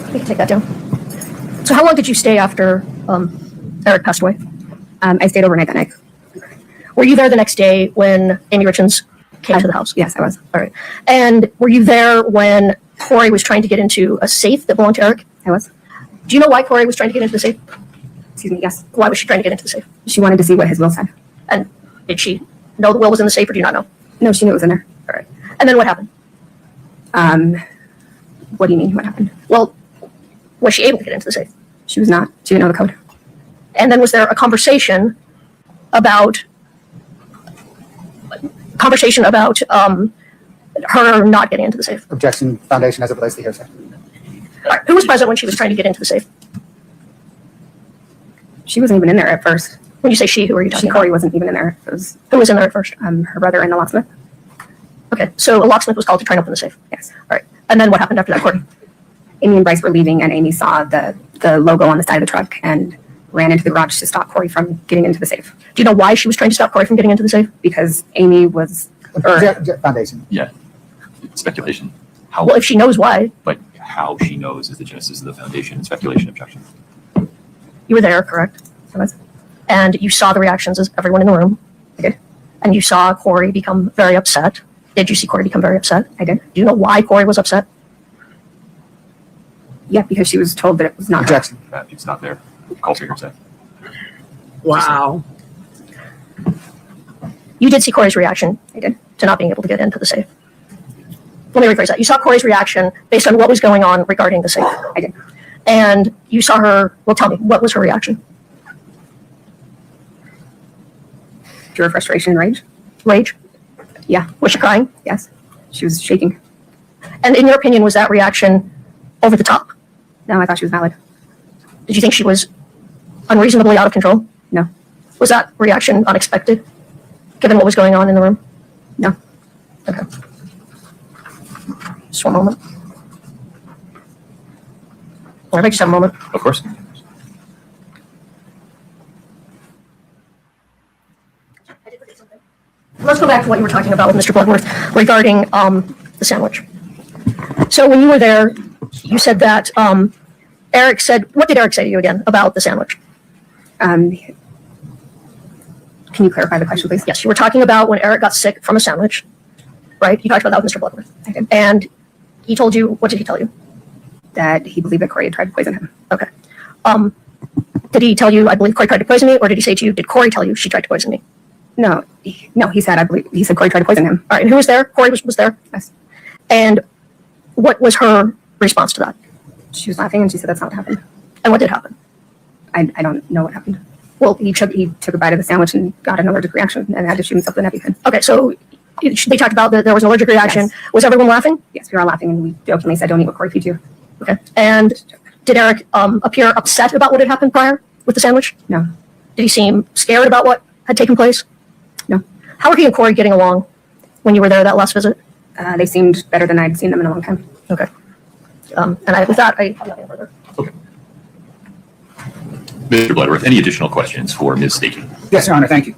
You can take that down. So how long did you stay after Eric passed away? I stayed overnight that night. Were you there the next day when Amy Richins came to the house? Yes, I was. All right. And were you there when Kouri was trying to get into a safe that belonged to Eric? I was. Do you know why Kouri was trying to get into the safe? Excuse me, yes. Why was she trying to get into the safe? She wanted to see what his will said. And did she know the will was in the safe, or do you not know? No, she knew it was in there. All right. And then what happened? What do you mean, what happened? Well, was she able to get into the safe? She was not. She didn't know the code. And then was there a conversation about her not getting into the safe? Objection, Foundation, as it relates to hearsay. All right. Who was present when she was trying to get into the safe? She wasn't even in there at first. When you say she, who are you talking about? Kouri wasn't even in there. It was Who was in there at first? her brother and the locksmith. Okay, so a locksmith was called to try and open the safe. Yes. All right. And then what happened after that, Kouri? Amy and Bryce were leaving, and Amy saw the logo on the side of the truck and ran into the garage to stop Kouri from getting into the safe. Do you know why she was trying to stop Kouri from getting into the safe? Because Amy was. Foundation. Yeah. Speculation. How? Well, if she knows why. But how she knows is the genesis of the foundation and speculation. Objection. You were there, correct? I was. And you saw the reactions of everyone in the room. I did. And you saw Kouri become very upset. Did you see Kouri become very upset? I did. Do you know why Kouri was upset? Yeah, because she was told that it was not. Objection. It's not there. Call for hearsay. Wow. You did see Kouri's reaction. I did. To not being able to get into the safe. Let me rephrase that. You saw Kouri's reaction based on what was going on regarding the safe. I did. And you saw her, well, tell me, what was her reaction? Pure frustration and rage. Rage? Yeah. Was she crying? Yes. She was shaking. And in your opinion, was that reaction over the top? No, I thought she was valid. Did you think she was unreasonably out of control? No. Was that reaction unexpected, given what was going on in the room? No. Okay. Just one moment. Everybody just have a moment. Of course. Let's go back to what you were talking about with Mr. Bloodworth regarding the sandwich. So when you were there, you said that Eric said, what did Eric say to you again about the sandwich? Can you clarify the question, please? Yes, you were talking about when Eric got sick from a sandwich, right? You talked about that with Mr. Bloodworth. I did. And he told you, what did he tell you? That he believed that Kouri had tried to poison him. Okay. Did he tell you, I believe Kouri tried to poison me, or did he say to you, did Kouri tell you she tried to poison me? No, he said Kouri tried to poison him. All right, and who was there? Kouri was there? Yes. And What was her response to that? She was laughing and she said that's not what happened. And what did happen? I don't know what happened. Well, He took a bite of the sandwich and got an allergic reaction and had to shoot himself with an EpiPen. okay, so they talked about that there was an allergic reaction. Yes. Was everyone laughing? Yes, we were all laughing and we jokingly said, "Don't eat what Kouri feeds you." Okay. And did Eric appear upset about what had happened prior with the sandwich? No. Did he seem scared about what had taken place? No. How were he and Kouri getting along when you were there that last visit? They seemed better than I'd seen them in a long time. Okay. With that, I have nothing further. Mr. Bloodworth, any additional questions for Ms. Stakey? Yes, Your Honor, thank you.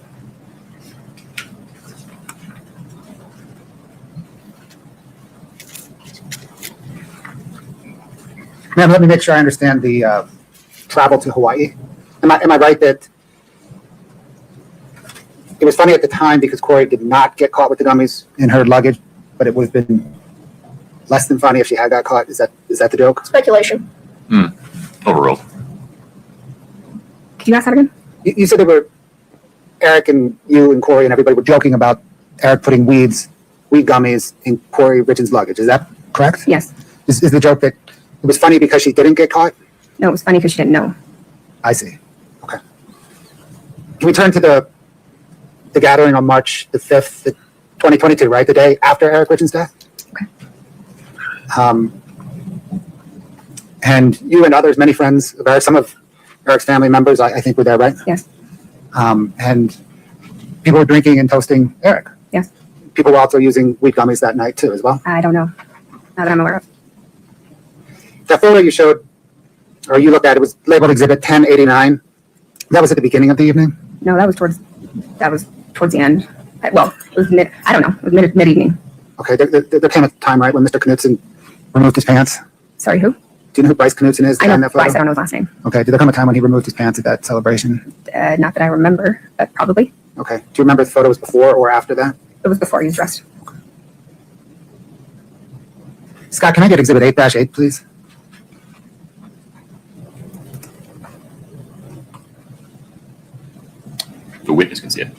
Ma'am, let me make sure I understand the travel to Hawaii. Am I right that it was funny at the time because Kouri did not get caught with the gummies in her luggage, but it would have been less than funny if she had got caught? Is that the joke? Speculation. Overruled. Could you ask that again? You said there were Eric and you and Kouri and everybody were joking about Eric putting weed gummies in Kouri Richins' luggage. Is that correct? Yes. Is the joke that it was funny because she didn't get caught? No, it was funny because she didn't know. I see. Okay. Can we turn to the gathering on March the 5th, 2022, right? The day after Eric Richins' death? Okay. And you and others, many friends of Eric, some of Eric's family members, I think were there, right? Yes. And people were drinking and toasting Eric. Yes. People were also using weed gummies that night too, as well. I don't know. Not that I'm aware of. That photo you showed, or you looked at, it was labeled Exhibit 1089. That was at the beginning of the evening? No, that was towards the end. It was I don't know. It was mid evening. Okay, there came a time, right, when Mr. Knutson removed his pants? Sorry, who? Do you know who Bryce Knutson is? I know in that photo? Bryce. I don't know his last name. Okay, did there come a time when he removed his pants at that celebration? Not that I remember, but probably. Okay, do you remember if the photo was before or after that? It was before he was dressed. Scott, can I get Exhibit 8-8, please? The witness can see it.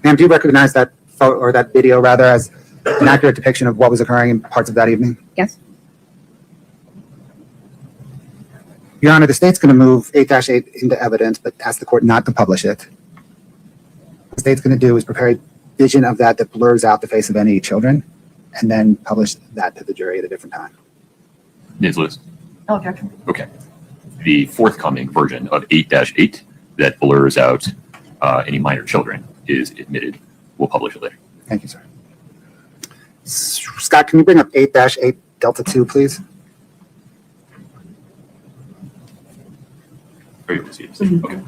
Ma'am, do you recognize that photo or that video rather as an accurate depiction of what was occurring in parts of that evening? Yes. Your Honor, the state's going to move 8-8 into evidence, but ask the court not to publish it. What the state's going to do is prepare a vision of that blurs out the face of any children, and then publish that to the jury at a different time. Ms. Lewis? No objection. Okay. The forthcoming version of 8-8 that blurs out any minor children is admitted. We'll publish it later. Thank you, sir. Scott, can you bring up 8-8 Delta 2, please? Are you able to see it? Okay.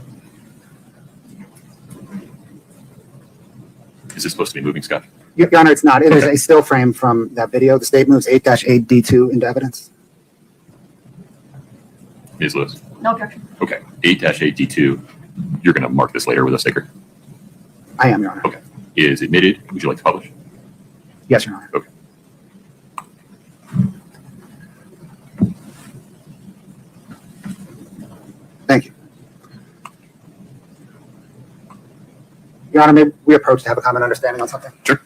Is this supposed to be moving, Scott? Your Honor, it's not. It is a still frame from that video. The state moves 8-8 D2 into evidence. Ms. Lewis? No objection. Okay. 8-8 D2. You're going to mark this later with a sticker? I am, Your Honor. Okay. Is admitted. Would you like to publish? Yes, Your Honor. Okay. Thank you. Your Honor, may we approach to have a common understanding on something? Sure.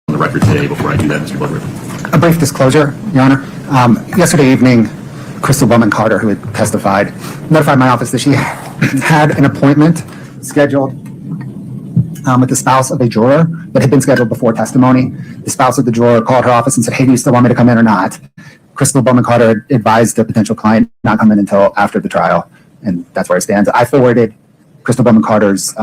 On the record today, before I do that, Mr. Bloodworth. A brief disclosure, Your Honor. Yesterday evening, Crystal Bowman-Carter, who had testified, notified my office that she had an appointment scheduled with the spouse of a juror that had been scheduled before testimony. The spouse of the juror called her office and said, "Hey, do you still want me to come in or not?" Crystal Bowman-Carter advised the potential client not come in until after the trial, and that's where it stands. I forwarded Crystal Bowman-Carter's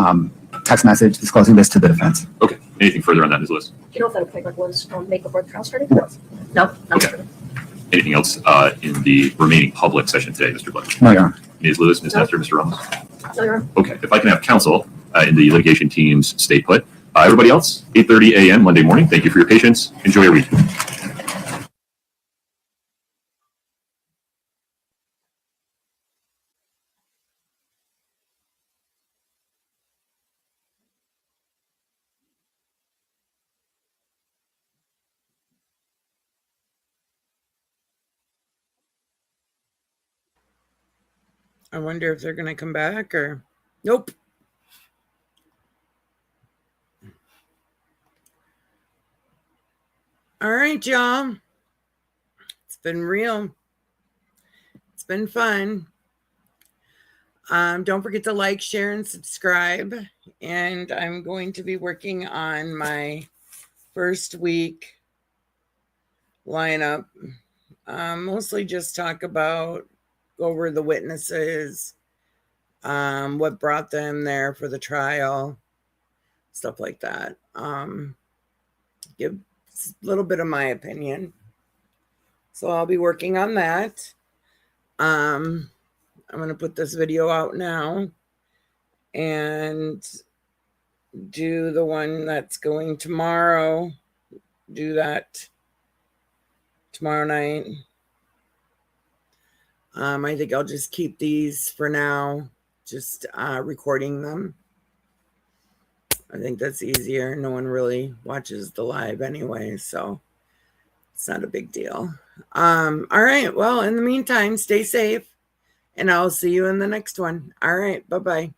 text message disclosing this to the defense. Okay. Anything further on that, Ms. Lewis? Do you know if that playground was made before the trial started? Yes. No. Okay. Anything else in the remaining public session today, Mr. Blake? No, Your Honor. Ms. Lewis, Ms. No. Nestor, Mr. Ramos? No, Your Honor. Okay. If I can have counsel in the litigation teams stay put. Everybody else, 8:30 a.m. Monday morning. Thank you for your patience. Enjoy your week. I wonder if they're going to come back or nope. All right, y'all. It's been real. It's been fun. Don't forget to like, share, and subscribe. And I'm going to be working on my first week lineup. Mostly just talk about, go over the witnesses, what brought them there for the trial, stuff like that. Give a little bit of my opinion. So I'll be working on that. I'm going to put this video out now and do the one that's going tomorrow. Do that tomorrow night. I think I'll just keep these for now, just recording them. I think that's easier. No one really watches the live anyway, so it's not a big deal. All right. Well, in the meantime, stay safe, and I'll see you in the next one. All right. Bye-bye.